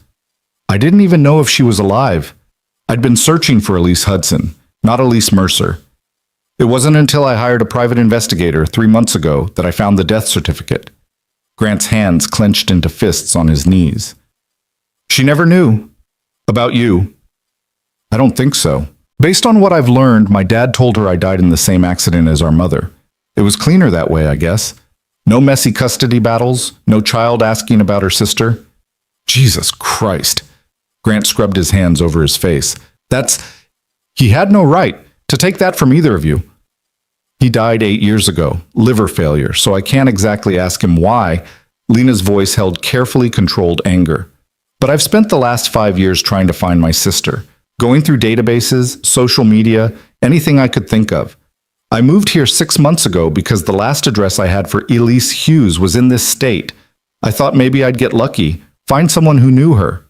A: "I didn't even know if she was alive. I'd been searching for Elise Hudson, not Elise Mercer. It wasn't until I hired a private investigator 3 months ago that I found the death certificate." Grant's hands clenched into fists on his knees. "She never knew. About you." "I don't think so. Based on what I've learned, my dad told her I died in the same accident as our mother. It was cleaner that way, I guess. No messy custody battles, no child asking about her sister." "Jesus Christ." Grant scrubbed his hands over his face. He had no right to take that from either of you. He died 8 years ago, liver failure, so I can't exactly ask him why." Lena's voice held carefully controlled anger. "But I've spent the last 5 years trying to find my sister, going through databases, social media, anything I could think of. I moved here 6 months ago because the last address I had for Elise Hughes was in this state. I thought maybe I'd get lucky, find someone who knew her.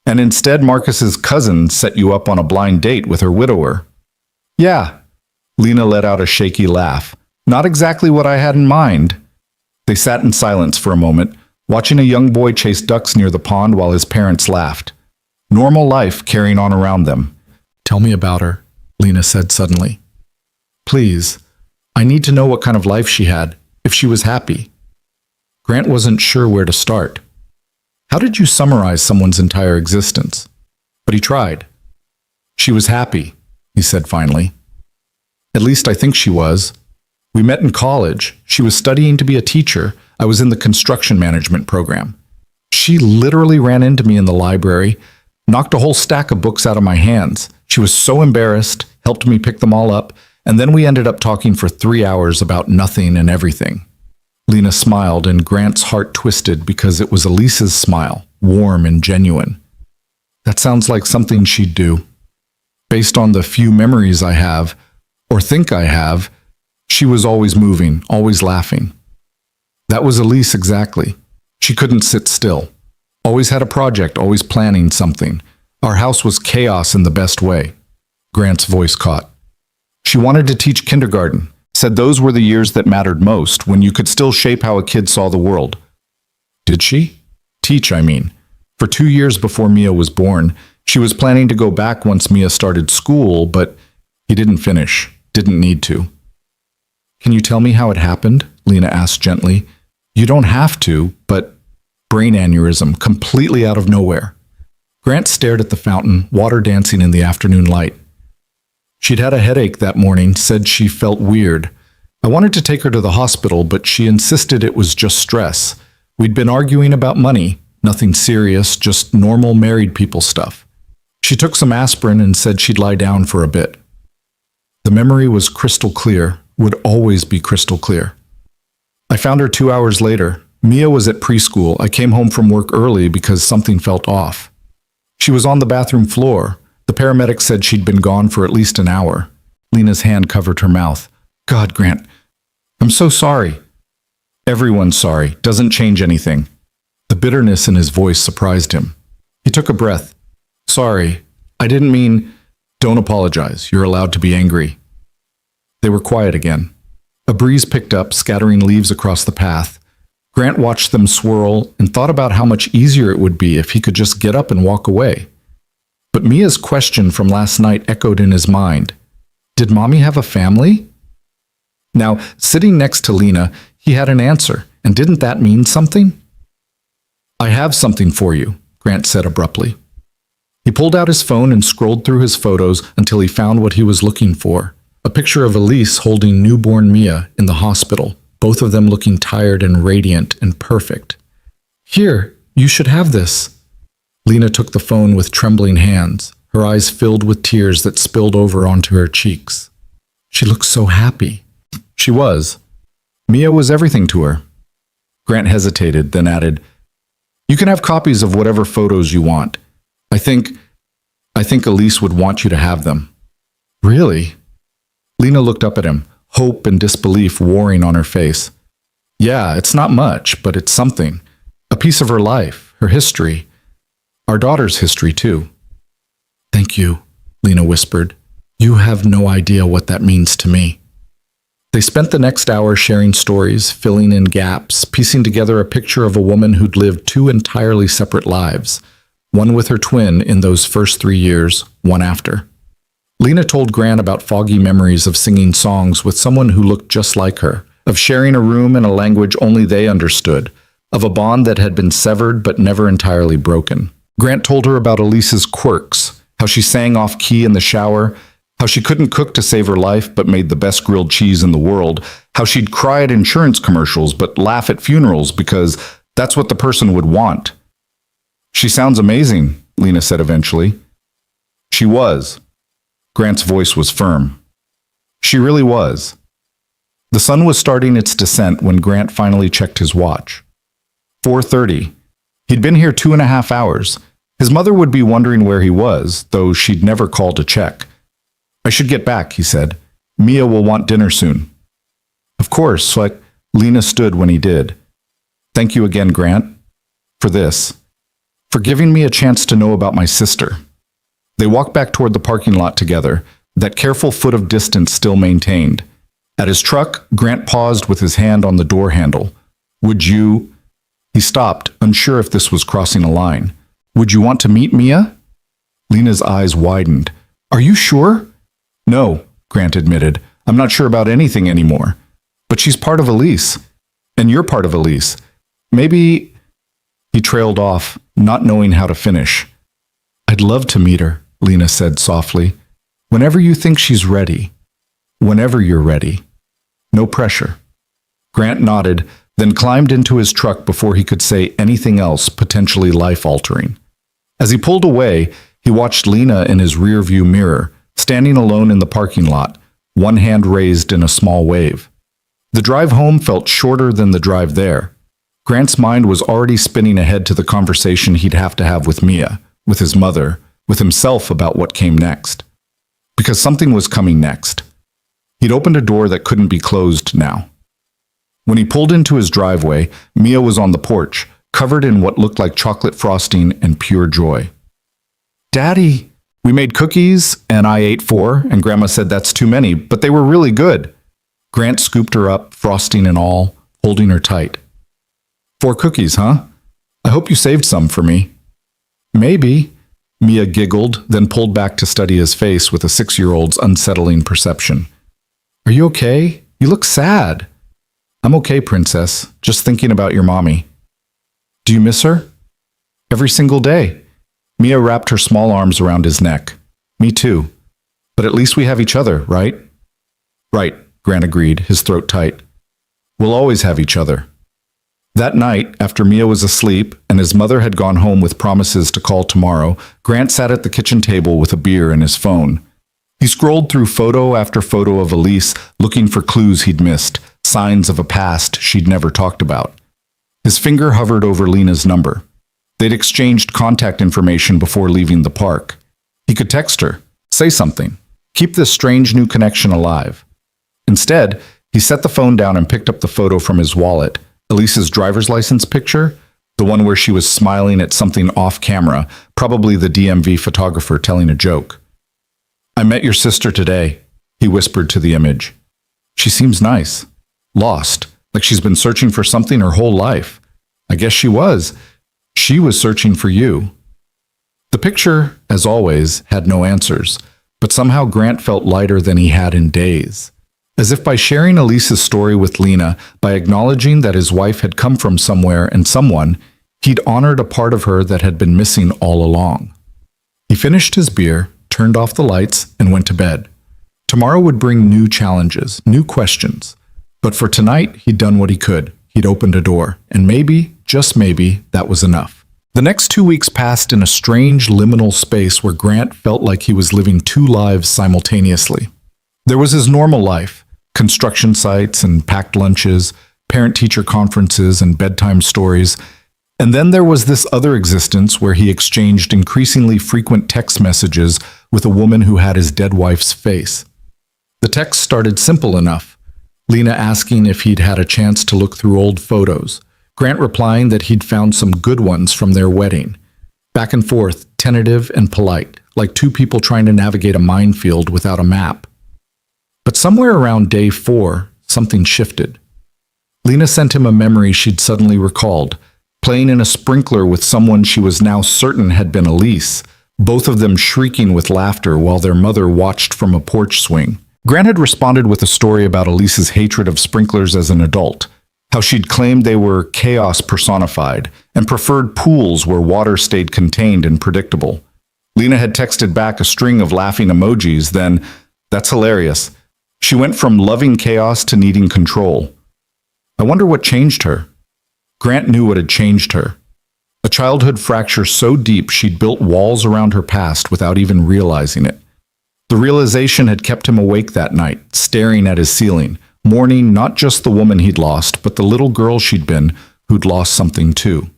A: And instead Marcus's cousin set you up on a blind date with her widower." "Yeah." Lena let out a shaky laugh. "Not exactly what I had in mind." They sat in silence for a moment, watching a young boy chase ducks near the pond while his parents laughed. Normal life carrying on around them. "Tell me about her," Lena said suddenly. "Please. I need to know what kind of life she had, if she was happy." Grant wasn't sure where to start. How did you summarize someone's entire existence? But he tried. "She was happy," he said finally. "At least I think she was. We met in college. She was studying to be a teacher. I was in the construction management program. She literally ran into me in the library, knocked a whole stack of books out of my hands. She was so embarrassed, helped me pick them all up, and then we ended up talking for 3 hours about nothing and everything. Lena smiled, and Grant's heart twisted because it was Elise's smile, warm and genuine. That sounds like something she'd do. Based on the few memories I have, or think I have, she was always moving, always laughing. That was Elise exactly. She couldn't sit still. Always had a project, always planning something. Our house was chaos in the best way. Grant's voice caught. She wanted to teach kindergarten, said those were the years that mattered most, when you could still shape how a kid saw the world. Did she? Teach, I mean. For 2 years before Mia was born, she was planning to go back once Mia started school, but he didn't finish, didn't need to. Can you tell me how it happened? Lena asked gently. You don't have to, but brain aneurysm, completely out of nowhere. Grant stared at the fountain, water dancing in the afternoon light. She'd had a headache that morning, said she felt weird. I wanted to take her to the hospital, but she insisted it was just stress. We'd been arguing about money, nothing serious, just normal married people stuff. She took some aspirin and said she'd lie down for a bit. The memory was crystal clear, would always be crystal clear. I found her 2 hours later. Mia was at preschool. I came home from work early because something felt off. She was on the bathroom floor. The paramedic said she'd been gone for at least an hour. Lena's hand covered her mouth. God, Grant, I'm so sorry. Everyone's sorry. Doesn't change anything. The bitterness in his voice surprised him. He took a breath. Sorry. I didn't mean... Don't apologize. You're allowed to be angry. They were quiet again. A breeze picked up, scattering leaves across the path. Grant watched them swirl and thought about how much easier it would be if he could just get up and walk away. But Mia's question from last night echoed in his mind. Did Mommy have a family? Now, sitting next to Lena, he had an answer, and didn't that mean something? I have something for you, Grant said abruptly. He pulled out his phone and scrolled through his photos until he found what he was looking for. A picture of Elise holding newborn Mia in the hospital, both of them looking tired and radiant and perfect. Here, you should have this. Lena took the phone with trembling hands, her eyes filled with tears that spilled over onto her cheeks. She looked so happy. She was. Mia was everything to her. Grant hesitated, then added, You can have copies of whatever photos you want. I think Elise would want you to have them. Really? Lena looked up at him, hope and disbelief warring on her face. Yeah, it's not much, but it's something. A piece of her life, her history. Our daughter's history, too. Thank you, Lena whispered. You have no idea what that means to me. They spent the next hour sharing stories, filling in gaps, piecing together a picture of a woman who'd lived 2 entirely separate lives. One with her twin in those first 3 years, one after. Lena told Grant about foggy memories of singing songs with someone who looked just like her, of sharing a room in a language only they understood, of a bond that had been severed but never entirely broken. Grant told her about Elise's quirks, how she sang off key in the shower, how she couldn't cook to save her life but made the best grilled cheese in the world, how she'd cry at insurance commercials but laugh at funerals because that's what the person would want. She sounds amazing, Lena said eventually. She was. Grant's voice was firm. She really was. The sun was starting its descent when Grant finally checked his watch. 4:30. He'd been here 2.5 hours. His mother would be wondering where he was, though she'd never call to check. I should get back, he said. Mia will want dinner soon. Of course, Lena stood when he did. Thank you again, Grant, for this. For giving me a chance to know about my sister. They walked back toward the parking lot together, that careful foot of distance still maintained. At his truck, Grant paused with his hand on the door handle. Would you... He stopped, unsure if this was crossing a line. Would you want to meet Mia? Lena's eyes widened. Are you sure? No, Grant admitted. I'm not sure about anything anymore. But she's part of Elise. And you're part of Elise. Maybe... He trailed off, not knowing how to finish. I'd love to meet her, Lena said softly. Whenever you think she's ready. Whenever you're ready. No pressure. Grant nodded, then climbed into his truck before he could say anything else potentially life-altering. As he pulled away, he watched Lena in his rearview mirror, standing alone in the parking lot, one hand raised in a small wave. The drive home felt shorter than the drive there. Grant's mind was already spinning ahead to the conversation he'd have to have with Mia, with his mother, with himself about what came next. Because something was coming next. He'd opened a door that couldn't be closed now. When he pulled into his driveway, Mia was on the porch, covered in what looked like chocolate frosting and pure joy. "Daddy, we made cookies, and I ate 4, and Grandma said that's too many, but they were really good." Grant scooped her up, frosting and all, holding her tight. "4 cookies, huh? I hope you saved some for me." "Maybe," Mia giggled, then pulled back to study his face with a 6-year-old's unsettling perception. "Are you okay? You look sad." "I'm okay, Princess. Just thinking about your mommy." "Do you miss her?" "Every single day." Mia wrapped her small arms around his neck. "Me too. But at least we have each other, right?" "Right," Grant agreed, his throat tight. "We'll always have each other." That night, after Mia was asleep and his mother had gone home with promises to call tomorrow, Grant sat at the kitchen table with a beer and his phone. He scrolled through photo after photo of Elise, looking for clues he'd missed, signs of a past she'd never talked about. His finger hovered over Lena's number. They'd exchanged contact information before leaving the park. He could text her, say something, keep this strange new connection alive. Instead, he set the phone down and picked up the photo from his wallet, Elise's driver's license picture, the one where she was smiling at something off camera, probably the DMV photographer telling a joke. "I met your sister today," he whispered to the image. "She seems nice. Lost, like she's been searching for something her whole life. I guess she was. She was searching for you." The picture, as always, had no answers, but somehow Grant felt lighter than he had in days. As if by sharing Elise's story with Lena, by acknowledging that his wife had come from somewhere and someone, he'd honored a part of her that had been missing all along. He finished his beer, turned off the lights, and went to bed. Tomorrow would bring new challenges, new questions. But for tonight, he'd done what he could. He'd opened a door, and maybe, just maybe, that was enough. The next 2 weeks passed in a strange liminal space where Grant felt like he was living 2 lives simultaneously. There was his normal life, construction sites and packed lunches, parent-teacher conferences and bedtime stories, and then there was this other existence where he exchanged increasingly frequent text messages with a woman who had his dead wife's face. The text started simple enough. Lena asking if he'd had a chance to look through old photos, Grant replying that he'd found some good ones from their wedding. Back and forth, tentative and polite, like 2 people trying to navigate a minefield without a map. But somewhere around day 4, something shifted. Lena sent him a memory she'd suddenly recalled, playing in a sprinkler with someone she was now certain had been Elise, both of them shrieking with laughter while their mother watched from a porch swing. Grant had responded with a story about Elise's hatred of sprinklers as an adult, how she'd claimed they were chaos personified and preferred pools where water stayed contained and predictable. Lena had texted back a string of laughing emojis, then, "That's hilarious." She went from loving chaos to needing control. I wonder what changed her. Grant knew what had changed her. A childhood fracture so deep she'd built walls around her past without even realizing it. The realization had kept him awake that night, staring at his ceiling, mourning not just the woman he'd lost, but the little girl she'd been, who'd lost something too.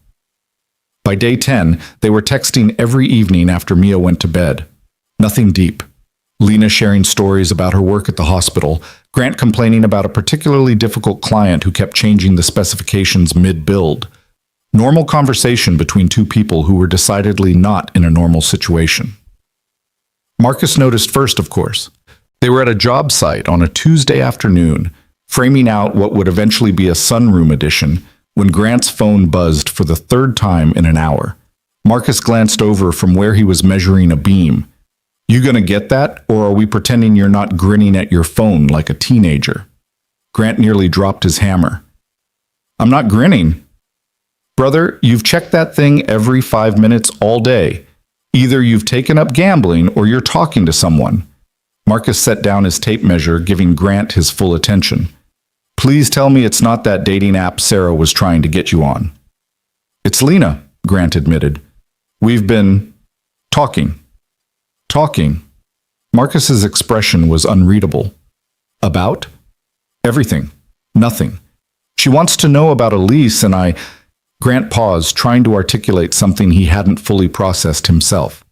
A: By day 10, they were texting every evening after Mia went to bed. Nothing deep. Lena sharing stories about her work at the hospital, Grant complaining about a particularly difficult client who kept changing the specifications mid-build. Normal conversation between 2 people who were decidedly not in a normal situation. Marcus noticed first, of course. They were at a job site on a Tuesday afternoon, framing out what would eventually be a sunroom edition, when Grant's phone buzzed for the 3rd time in an hour. Marcus glanced over from where he was measuring a beam. "You gonna get that, or are we pretending you're not grinning at your phone like a teenager?" Grant nearly dropped his hammer. "I'm not grinning." "Brother, you've checked that thing every 5 minutes all day. Either you've taken up gambling or you're talking to someone." Marcus set down his tape measure, giving Grant his full attention. Please tell me it's not that dating app Sarah was trying to get you on. It's Lena, Grant admitted. We've been talking. Talking. Marcus's expression was unreadable. About? Everything. Nothing. She wants to know about Elise and I... Grant paused, trying to articulate something he hadn't fully processed himself.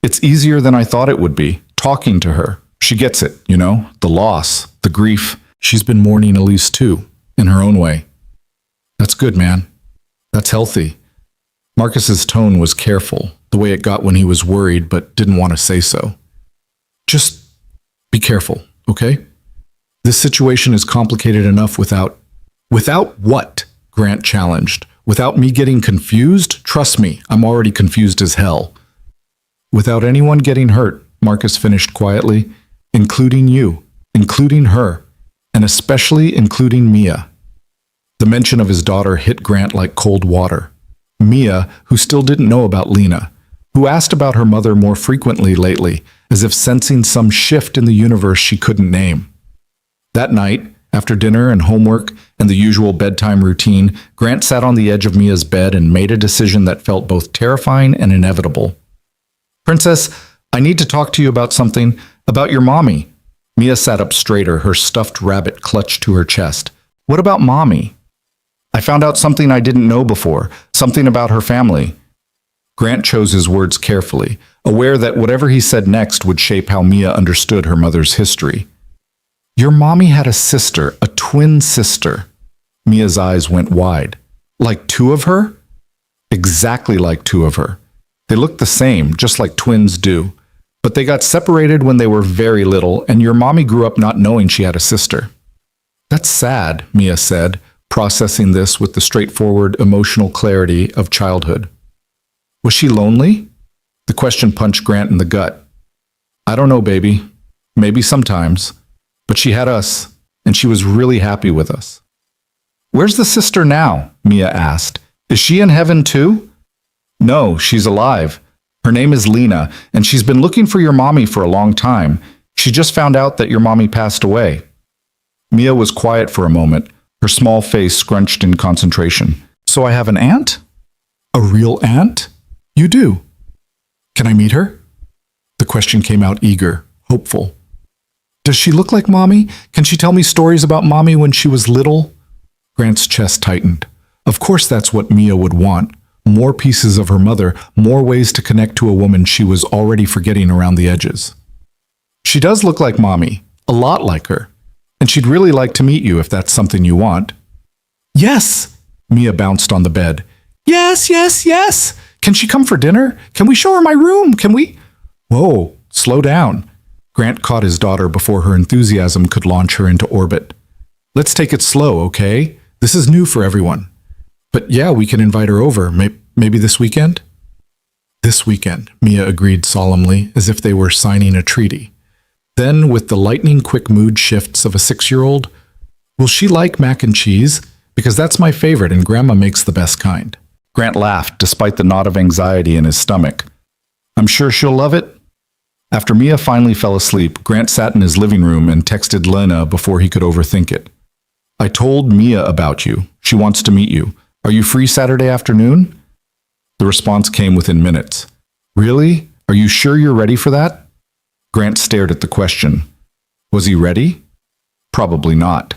A: It's easier than I thought it would be, talking to her. She gets it, you know, the loss, the grief. She's been mourning Elise too, in her own way. That's good, man. That's healthy. Marcus's tone was careful, the way it got when he was worried but didn't want to say so. Just be careful, okay? This situation is complicated enough without... Without what? Grant challenged. Without me getting confused? Trust me, I'm already confused as hell. Without anyone getting hurt, Marcus finished quietly, including you, including her, and especially including Mia. The mention of his daughter hit Grant like cold water. Mia, who still didn't know about Lena, who asked about her mother more frequently lately, as if sensing some shift in the universe she couldn't name. That night, after dinner and homework and the usual bedtime routine, Grant sat on the edge of Mia's bed and made a decision that felt both terrifying and inevitable. Princess, I need to talk to you about something, about your mommy. Mia sat up straighter, her stuffed rabbit clutched to her chest. What about mommy? I found out something I didn't know before, something about her family. Grant chose his words carefully, aware that whatever he said next would shape how Mia understood her mother's history. Your mommy had a sister, a twin sister. Mia's eyes went wide. Like two of her? Exactly like two of her. They looked the same, just like twins do. But they got separated when they were very little, and your mommy grew up not knowing she had a sister. That's sad, Mia said, processing this with the straightforward emotional clarity of childhood. Was she lonely? The question punched Grant in the gut. I don't know, baby. Maybe sometimes. But she had us, and she was really happy with us. Where's the sister now? Mia asked. Is she in heaven too? No, she's alive. Her name is Lena, and she's been looking for your mommy for a long time. She just found out that your mommy passed away. Mia was quiet for a moment, her small face scrunched in concentration. So I have an aunt? A real aunt? You do. Can I meet her? The question came out eager, hopeful. Does she look like mommy? Can she tell me stories about mommy when she was little? Grant's chest tightened. Of course that's what Mia would want. More pieces of her mother, more ways to connect to a woman she was already forgetting around the edges. She does look like mommy, a lot like her. And she'd really like to meet you if that's something you want. Yes! Mia bounced on the bed. Yes, yes, yes! Can she come for dinner? Can we show her my room? Can we... Whoa, slow down. Grant caught his daughter before her enthusiasm could launch her into orbit. Let's take it slow, okay? This is new for everyone. But yeah, we can invite her over. Maybe this weekend? This weekend, Mia agreed solemnly, as if they were signing a treaty. Then, with the lightning-quick mood shifts of a 6-year-old, will she like mac and cheese? Because that's my favorite and Grandma makes the best kind. Grant laughed, despite the knot of anxiety in his stomach. I'm sure she'll love it. After Mia finally fell asleep, Grant sat in his living room and texted Lena before he could overthink it. I told Mia about you. She wants to meet you. Are you free Saturday afternoon? The response came within minutes. Really? Are you sure you're ready for that? Grant stared at the question. Was he ready? Probably not.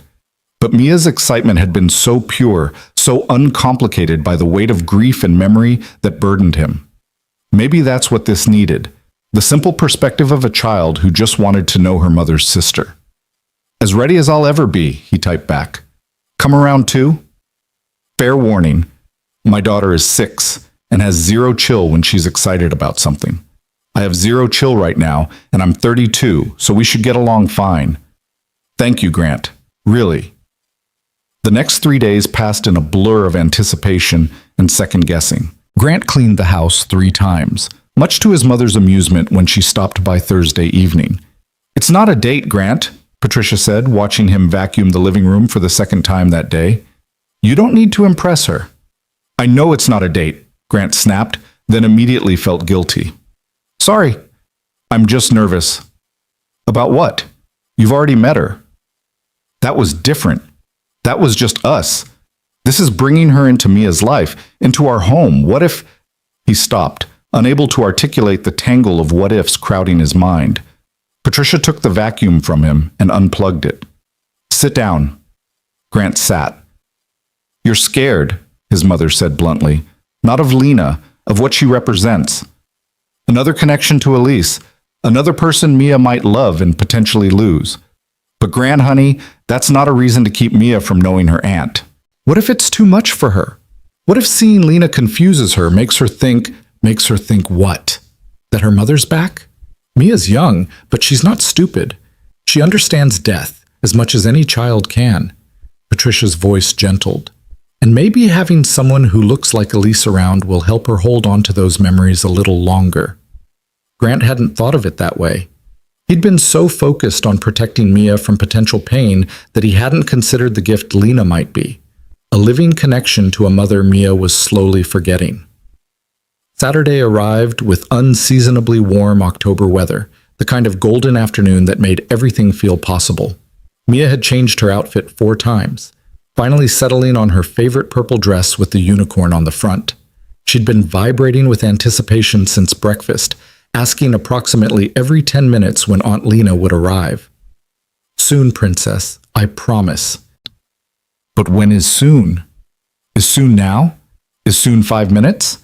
A: But Mia's excitement had been so pure, so uncomplicated by the weight of grief and memory that burdened him. Maybe that's what this needed. The simple perspective of a child who just wanted to know her mother's sister. As ready as I'll ever be, he typed back. Come around too? Fair warning, my daughter is 6 and has zero chill when she's excited about something. I have zero chill right now, and I'm 32, so we should get along fine. Thank you, Grant. Really. The next 3 days passed in a blur of anticipation and second-guessing. Grant cleaned the house 3 times, much to his mother's amusement when she stopped by Thursday evening. It's not a date, Grant, Patricia said, watching him vacuum the living room for the second time that day. You don't need to impress her. I know it's not a date, Grant snapped, then immediately felt guilty. Sorry, I'm just nervous. About what? You've already met her. That was different. That was just us. This is bringing her into Mia's life, into our home. What if... He stopped, unable to articulate the tangle of what-ifs crowding his mind. Patricia took the vacuum from him and unplugged it. Sit down. Grant sat. You're scared, his mother said bluntly. Not of Lena, of what she represents. Another connection to Elise, another person Mia might love and potentially lose. But Grant, honey, that's not a reason to keep Mia from knowing her aunt. What if it's too much for her? What if seeing Lena confuses her, makes her think what? That her mother's back? Mia's young, but she's not stupid. She understands death as much as any child can. Patricia's voice gentled. And maybe having someone who looks like Elise around will help her hold on to those memories a little longer. Grant hadn't thought of it that way. He'd been so focused on protecting Mia from potential pain that he hadn't considered the gift Lena might be. A living connection to a mother Mia was slowly forgetting. Saturday arrived with unseasonably warm October weather, the kind of golden afternoon that made everything feel possible. Mia had changed her outfit 4 times, finally settling on her favorite purple dress with the unicorn on the front. She'd been vibrating with anticipation since breakfast, asking approximately every 10 minutes when Aunt Lena would arrive. Soon, princess, I promise. But when is soon? Is soon now? Is soon 5 minutes?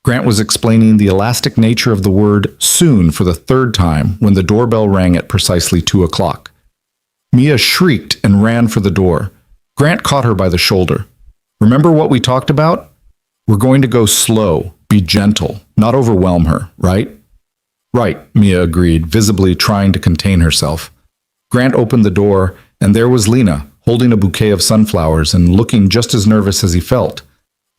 A: Grant was explaining the elastic nature of the word soon for the 3rd time when the doorbell rang at precisely 2 o'clock. Mia shrieked and ran for the door. Grant caught her by the shoulder. Remember what we talked about? We're going to go slow, be gentle, not overwhelm her, right? Right, Mia agreed, visibly trying to contain herself. Grant opened the door, and there was Lena, holding a bouquet of sunflowers and looking just as nervous as he felt.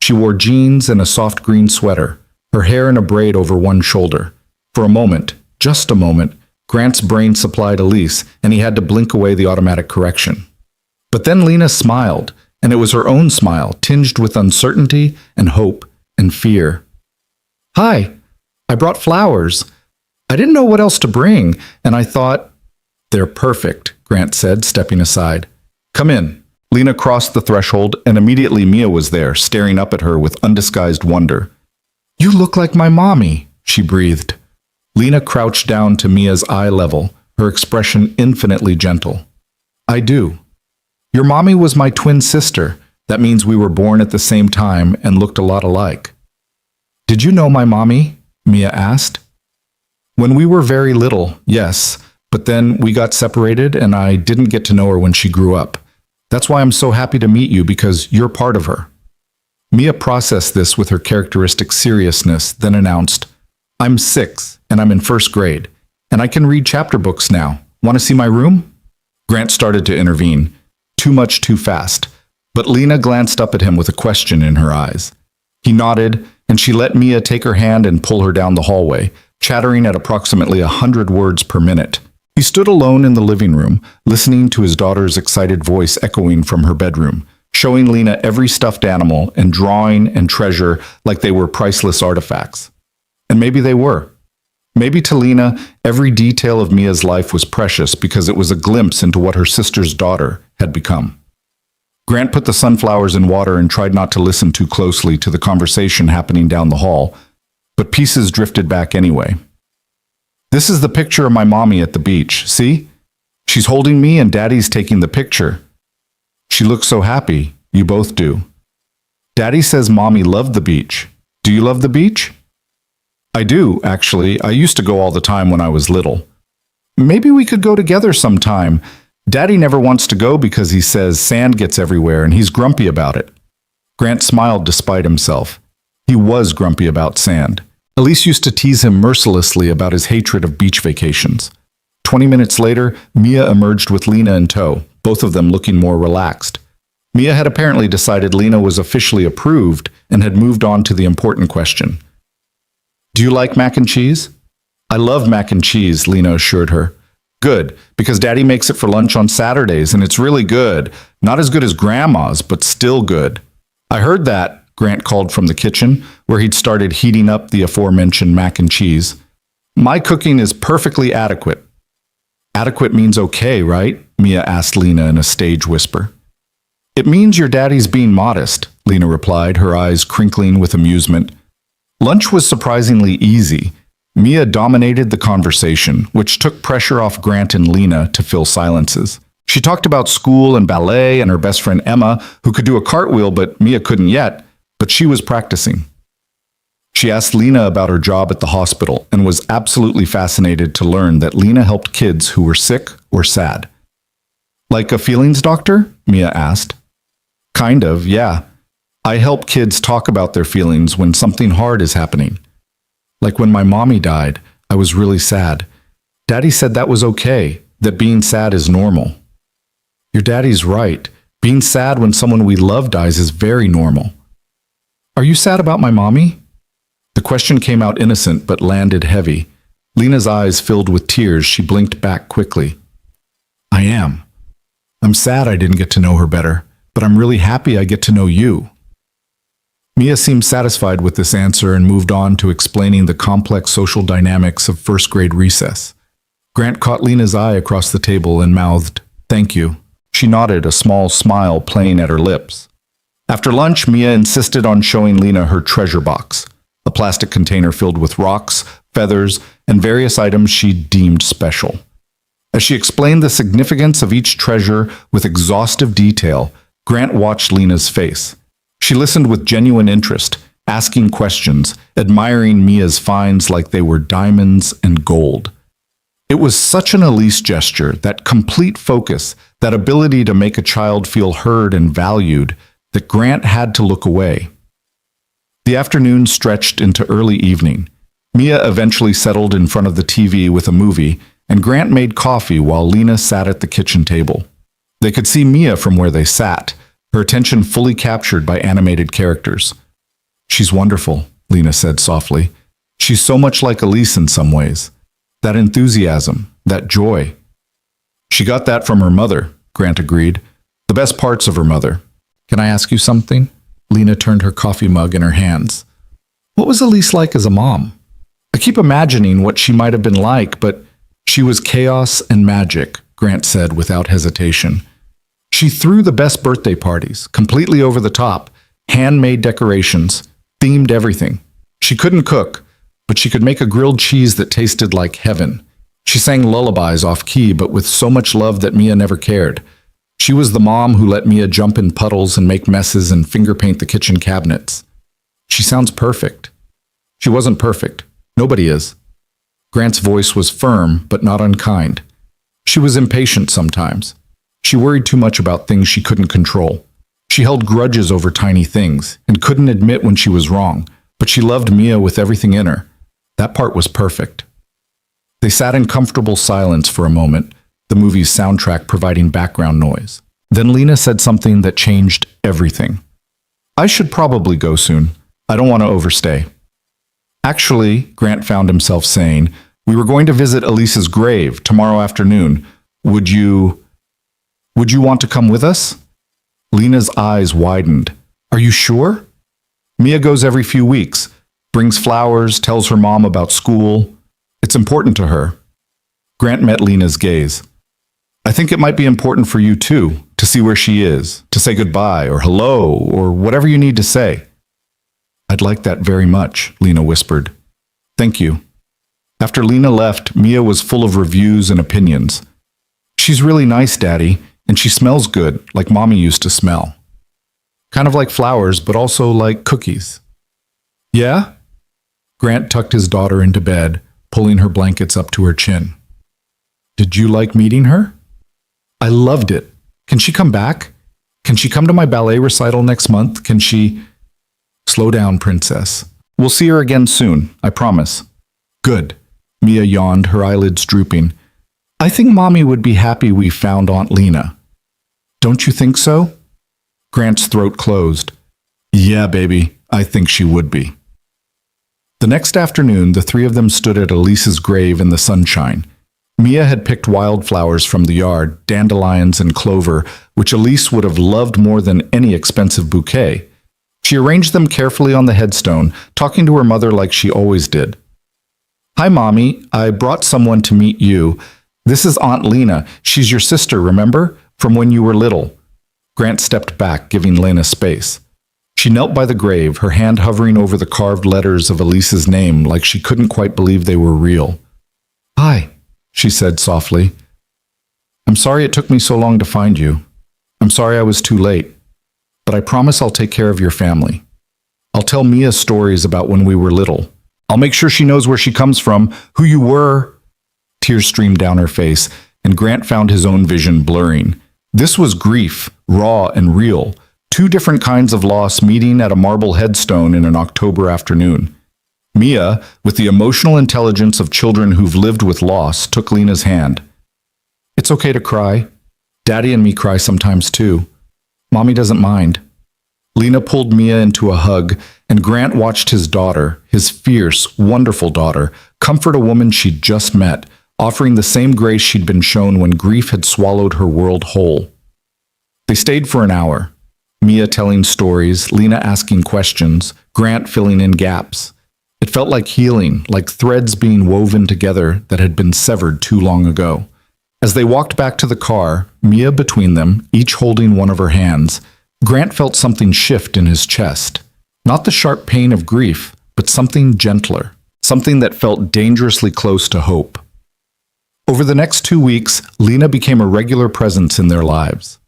A: She wore jeans and a soft green sweater, her hair in a braid over one shoulder. For a moment, just a moment, Grant's brain supplied Elise, and he had to blink away the automatic correction. But then Lena smiled, and it was her own smile, tinged with uncertainty and hope and fear. Hi, I brought flowers. I didn't know what else to bring, and I thought, they're perfect, Grant said, stepping aside. Come in. Lena crossed the threshold, and immediately Mia was there, staring up at her with undisguised wonder. You look like my mommy, she breathed. Lena crouched down to Mia's eye level, her expression infinitely gentle. I do. Your mommy was my twin sister. That means we were born at the same time and looked a lot alike. Did you know my mommy? Mia asked. When we were very little, yes, but then we got separated and I didn't get to know her when she grew up. That's why I'm so happy to meet you, because you're part of her. Mia processed this with her characteristic seriousness, then announced, I'm 6, and I'm in 1st grade, and I can read chapter books now. Want to see my room? Grant started to intervene. Too much too fast. But Lena glanced up at him with a question in her eyes. He nodded, and she let Mia take her hand and pull her down the hallway, chattering at approximately 100 words per minute. He stood alone in the living room, listening to his daughter's excited voice echoing from her bedroom, showing Lena every stuffed animal and drawing and treasure like they were priceless artifacts. And maybe they were. Maybe to Lena, every detail of Mia's life was precious because it was a glimpse into what her sister's daughter had become. Grant put the sunflowers in water and tried not to listen too closely to the conversation happening down the hall, but pieces drifted back anyway. This is the picture of my mommy at the beach, see? She's holding me and Daddy's taking the picture. She looks so happy, you both do. Daddy says Mommy loved the beach. Do you love the beach? I do, actually. I used to go all the time when I was little. Maybe we could go together sometime. Daddy never wants to go because he says sand gets everywhere and he's grumpy about it. Grant smiled despite himself. He was grumpy about sand. Elise used to tease him mercilessly about his hatred of beach vacations. 20 minutes later, Mia emerged with Lena in tow, both of them looking more relaxed. Mia had apparently decided Lena was officially approved and had moved on to the important question. Do you like mac and cheese? I love mac and cheese, Lena assured her. Good, because Daddy makes it for lunch on Saturdays and it's really good. Not as good as Grandma's, but still good. I heard that, Grant called from the kitchen, where he'd started heating up the aforementioned mac and cheese. My cooking is perfectly adequate. Adequate means okay, right? Mia asked Lena in a stage whisper. It means your daddy's being modest, Lena replied, her eyes crinkling with amusement. Lunch was surprisingly easy. Mia dominated the conversation, which took pressure off Grant and Lena to fill silences. She talked about school and ballet and her best friend Emma, who could do a cartwheel, but Mia couldn't yet, but she was practicing. She asked Lena about her job at the hospital and was absolutely fascinated to learn that Lena helped kids who were sick or sad. Like a feelings doctor? Mia asked. Kind of, yeah. I help kids talk about their feelings when something hard is happening. Like when my mommy died, I was really sad. Daddy said that was okay, that being sad is normal. Your daddy's right. Being sad when someone we love dies is very normal. Are you sad about my mommy? The question came out innocent but landed heavy. Lena's eyes filled with tears. She blinked back quickly. I am. I'm sad I didn't get to know her better, but I'm really happy I get to know you. Mia seemed satisfied with this answer and moved on to explaining the complex social dynamics of first-grade recess. Grant caught Lena's eye across the table and mouthed, "Thank you." She nodded, a small smile playing at her lips. After lunch, Mia insisted on showing Lena her treasure box, a plastic container filled with rocks, feathers, and various items she deemed special. As she explained the significance of each treasure with exhaustive detail, Grant watched Lena's face. She listened with genuine interest, asking questions, admiring Mia's finds like they were diamonds and gold. It was such an Elise gesture, that complete focus, that ability to make a child feel heard and valued, that Grant had to look away. The afternoon stretched into early evening. Mia eventually settled in front of the TV with a movie, and Grant made coffee while Lena sat at the kitchen table. They could see Mia from where they sat, her attention fully captured by animated characters. She's wonderful, Lena said softly. She's so much like Elise in some ways. That enthusiasm, that joy. She got that from her mother, Grant agreed. The best parts of her mother. Can I ask you something? Lena turned her coffee mug in her hands. What was Elise like as a mom? I keep imagining what she might have been like, but she was chaos and magic, Grant said without hesitation. She threw the best birthday parties, completely over the top, handmade decorations, themed everything. She couldn't cook, but she could make a grilled cheese that tasted like heaven. She sang lullabies off key, but with so much love that Mia never cared. She was the mom who let Mia jump in puddles and make messes and finger paint the kitchen cabinets. She sounds perfect. She wasn't perfect. Nobody is. Grant's voice was firm, but not unkind. She was impatient sometimes. She worried too much about things she couldn't control. She held grudges over tiny things and couldn't admit when she was wrong, but she loved Mia with everything in her. That part was perfect. They sat in comfortable silence for a moment, the movie's soundtrack providing background noise. Then Lena said something that changed everything. I should probably go soon. I don't want to overstay. Actually, Grant found himself saying, we were going to visit Elise's grave tomorrow afternoon. Would you want to come with us? Lena's eyes widened. Are you sure? Mia goes every few weeks, brings flowers, tells her mom about school. It's important to her. Grant met Lena's gaze. I think it might be important for you too, to see where she is, to say goodbye or hello or whatever you need to say. I'd like that very much, Lena whispered. Thank you. After Lena left, Mia was full of reviews and opinions. She's really nice, Daddy, and she smells good, like Mommy used to smell. Kind of like flowers, but also like cookies. Yeah? Grant tucked his daughter into bed, pulling her blankets up to her chin. Did you like meeting her? I loved it. Can she come back? Can she come to my ballet recital next month? Can she... Slow down, princess. We'll see her again soon, I promise. Good. Mia yawned, her eyelids drooping. I think Mommy would be happy we found Aunt Lena. Don't you think so? Grant's throat closed. Yeah, baby, I think she would be. The next afternoon, the three of them stood at Elise's grave in the sunshine. Mia had picked wildflowers from the yard, dandelions and clover, which Elise would have loved more than any expensive bouquet. She arranged them carefully on the headstone, talking to her mother like she always did. Hi, Mommy. I brought someone to meet you. This is Aunt Lena. She's your sister, remember? From when you were little. Grant stepped back, giving Lena space. She knelt by the grave, her hand hovering over the carved letters of Elise's name like she couldn't quite believe they were real. "Hi," she said softly. "I'm sorry it took me so long to find you. I'm sorry I was too late. But I promise I'll take care of your family. I'll tell Mia stories about when we were little. I'll make sure she knows where she comes from, who you were." Tears streamed down her face, and Grant found his own vision blurring. This was grief, raw and real, two different kinds of loss meeting at a marble headstone in an October afternoon. Mia, with the emotional intelligence of children who've lived with loss, took Lena's hand. "It's okay to cry. Daddy and me cry sometimes too. Mommy doesn't mind." Lena pulled Mia into a hug, and Grant watched his daughter, his fierce, wonderful daughter, comfort a woman she'd just met, offering the same grace she'd been shown when grief had swallowed her world whole. They stayed for an hour, Mia telling stories, Lena asking questions, Grant filling in gaps. It felt like healing, like threads being woven together that had been severed too long ago. As they walked back to the car, Mia between them, each holding one of her hands, Grant felt something shift in his chest. Not the sharp pain of grief, but something gentler, something that felt dangerously close to hope. Over the next 2 weeks, Lena became a regular presence in their lives.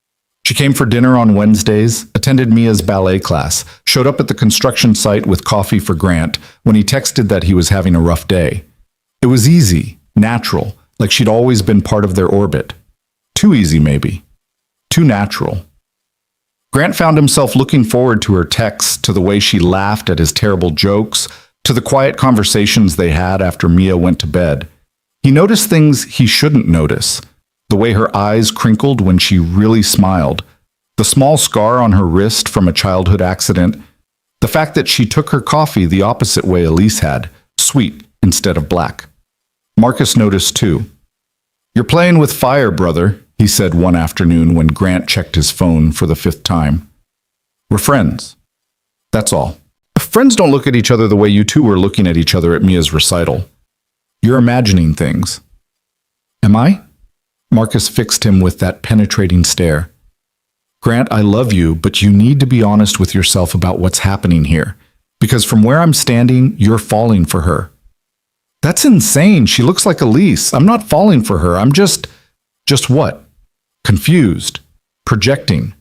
A: She came for dinner on Wednesdays, attended Mia's ballet class, showed up at the construction site with coffee for Grant when he texted that he was having a rough day. It was easy, natural, like she'd always been part of their orbit. Too easy, maybe. Too natural. Grant found himself looking forward to her texts, to the way she laughed at his terrible jokes, to the quiet conversations they had after Mia went to bed. He noticed things he shouldn't notice. The way her eyes crinkled when she really smiled. The small scar on her wrist from a childhood accident. The fact that she took her coffee the opposite way Elise had, sweet instead of black. Marcus noticed too. "You're playing with fire, brother," he said one afternoon when Grant checked his phone for the 5th time. "We're friends. That's all. Friends don't look at each other the way you two were looking at each other at Mia's recital. You're imagining things." "Am I?" Marcus fixed him with that penetrating stare. "Grant, I love you, but you need to be honest with yourself about what's happening here. Because from where I'm standing, you're falling for her." "That's insane. She looks like Elise. I'm not falling for her. I'm just what? Confused. Projecting.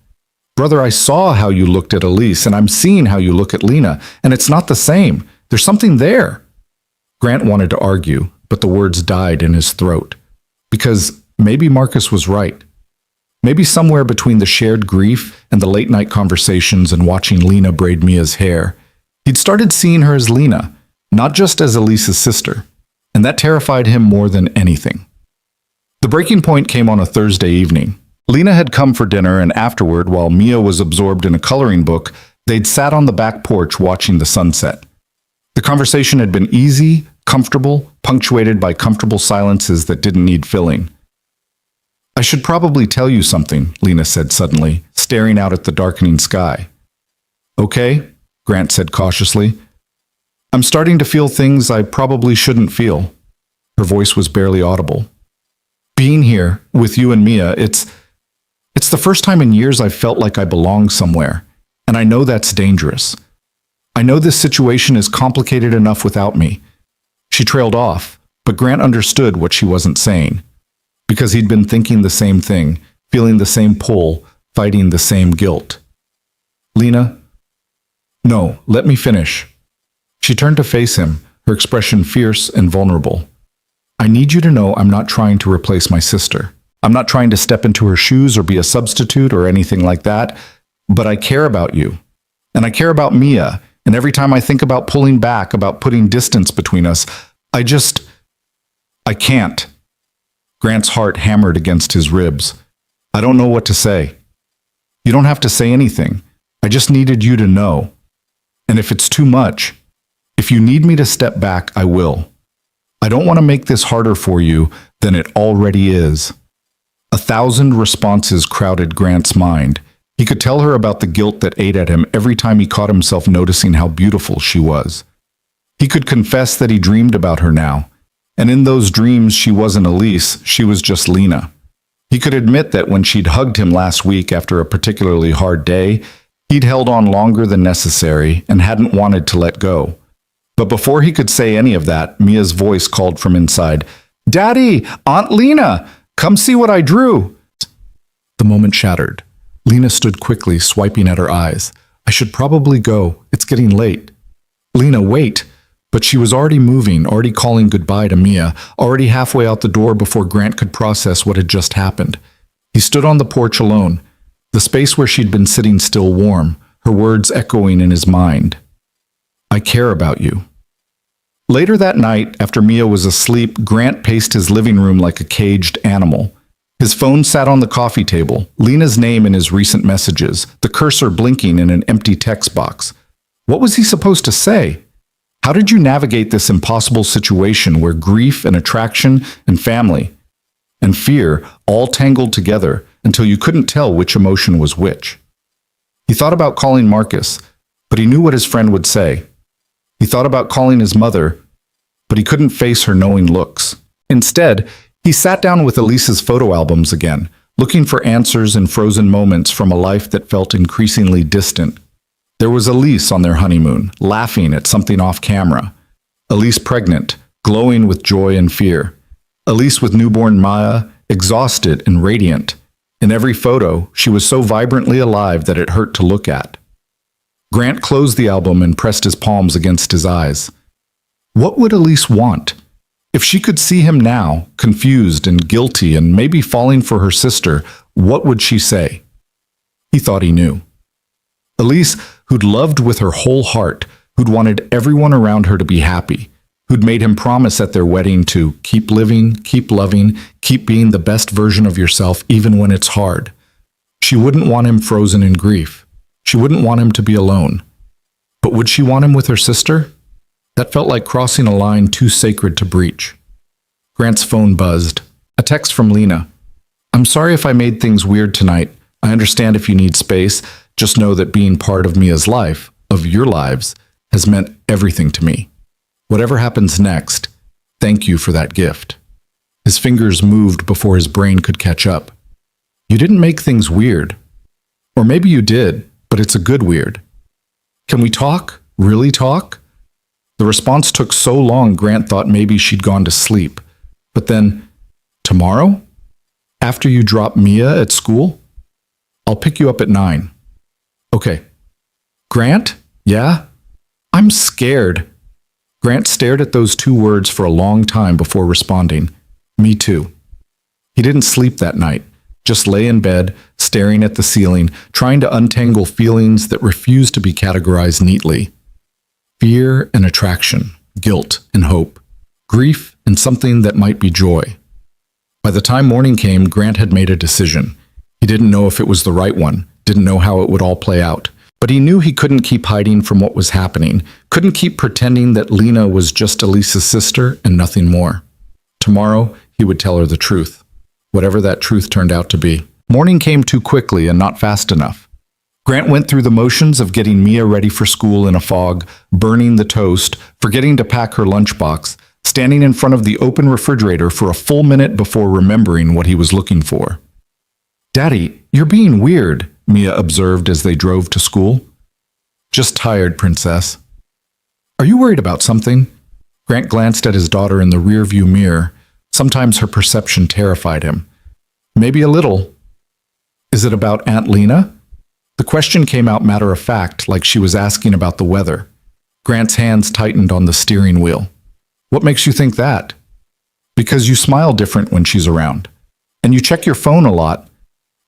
A: Brother, I saw how you looked at Elise, and I'm seeing how you look at Lena, and it's not the same. There's something there." Grant wanted to argue, but the words died in his throat. Because maybe Marcus was right. Maybe somewhere between the shared grief and the late-night conversations and watching Lena braid Mia's hair, he'd started seeing her as Lena, not just as Elise's sister, and that terrified him more than anything. The breaking point came on a Thursday evening. Lena had come for dinner, and afterward, while Mia was absorbed in a coloring book, they'd sat on the back porch watching the sunset. The conversation had been easy, comfortable, punctuated by comfortable silences that didn't need filling. "I should probably tell you something," Lena said suddenly, staring out at the darkening sky. "Okay," Grant said cautiously. "I'm starting to feel things I probably shouldn't feel." Her voice was barely audible. "Being here, with you and Mia, it's the first time in years I've felt like I belong somewhere, and I know that's dangerous. I know this situation is complicated enough without me." She trailed off, but Grant understood what she wasn't saying. Because he'd been thinking the same thing, feeling the same pull, fighting the same guilt. "Lena?" "No, let me finish." She turned to face him, her expression fierce and vulnerable. "I need you to know I'm not trying to replace my sister. I'm not trying to step into her shoes or be a substitute or anything like that, but I care about you. And I care about Mia, and every time I think about pulling back, about putting distance between us, I can't." Grant's heart hammered against his ribs. "I don't know what to say." "You don't have to say anything. I just needed you to know. And if it's too much, if you need me to step back, I will. I don't want to make this harder for you than it already is." 1,000 responses crowded Grant's mind. He could tell her about the guilt that ate at him every time he caught himself noticing how beautiful she was. He could confess that he dreamed about her now, and in those dreams she wasn't Elise, she was just Lena. He could admit that when she'd hugged him last week after a particularly hard day, he'd held on longer than necessary and hadn't wanted to let go. But before he could say any of that, Mia's voice called from inside, "Daddy! Aunt Lena! Come see what I drew!" The moment shattered. Lena stood quickly, swiping at her eyes. "I should probably go. It's getting late." "Lena, wait!" But she was already moving, already calling goodbye to Mia, already halfway out the door before Grant could process what had just happened. He stood on the porch alone, the space where she'd been sitting still warm, her words echoing in his mind. "I care about you." Later that night, after Mia was asleep, Grant paced his living room like a caged animal. His phone sat on the coffee table, Lena's name in his recent messages, the cursor blinking in an empty text box. What was he supposed to say? How did you navigate this impossible situation where grief and attraction and family and fear all tangled together until you couldn't tell which emotion was which? He thought about calling Marcus, but he knew what his friend would say. He thought about calling his mother, but he couldn't face her knowing looks. Instead, he sat down with Elise's photo albums again, looking for answers in frozen moments from a life that felt increasingly distant. There was Elise on their honeymoon, laughing at something off camera. Elise pregnant, glowing with joy and fear. Elise with newborn Maya, exhausted and radiant. In every photo, she was so vibrantly alive that it hurt to look at. Grant closed the album and pressed his palms against his eyes. What would Elise want? If she could see him now, confused and guilty and maybe falling for her sister, what would she say? He thought he knew. Elise, who'd loved with her whole heart, who'd wanted everyone around her to be happy, who'd made him promise at their wedding to keep living, keep loving, keep being the best version of yourself even when it's hard. She wouldn't want him frozen in grief. She wouldn't want him to be alone. But would she want him with her sister? That felt like crossing a line too sacred to breach. Grant's phone buzzed. A text from Lena. "I'm sorry if I made things weird tonight. I understand if you need space. Just know that being part of Mia's life, of your lives, has meant everything to me. Whatever happens next, thank you for that gift." His fingers moved before his brain could catch up. "You didn't make things weird. Or maybe you did, but it's a good weird. Can we talk? Really talk?" The response took so long Grant thought maybe she'd gone to sleep. But then, "Tomorrow? After you drop Mia at school? I'll pick you up at 9. "Okay." "Grant? Yeah? I'm scared." Grant stared at those two words for a long time before responding, "Me too." He didn't sleep that night, just lay in bed, staring at the ceiling, trying to untangle feelings that refused to be categorized neatly. Fear and attraction, guilt and hope, grief and something that might be joy. By the time morning came, Grant had made a decision. He didn't know if it was the right one, didn't know how it would all play out. But he knew he couldn't keep hiding from what was happening, couldn't keep pretending that Lena was just Elise's sister and nothing more. Tomorrow, he would tell her the truth, whatever that truth turned out to be. Morning came too quickly and not fast enough. Grant went through the motions of getting Mia ready for school in a fog, burning the toast, forgetting to pack her lunchbox, standing in front of the open refrigerator for a full minute before remembering what he was looking for. "Daddy, you're being weird," Mia observed as they drove to school. "Just tired, princess." "Are you worried about something?" Grant glanced at his daughter in the rearview mirror. Sometimes her perception terrified him. "Maybe a little." "Is it about Aunt Lena?" The question came out matter-of-fact, like she was asking about the weather. Grant's hands tightened on the steering wheel. "What makes you think that?" "Because you smile different when she's around. And you check your phone a lot.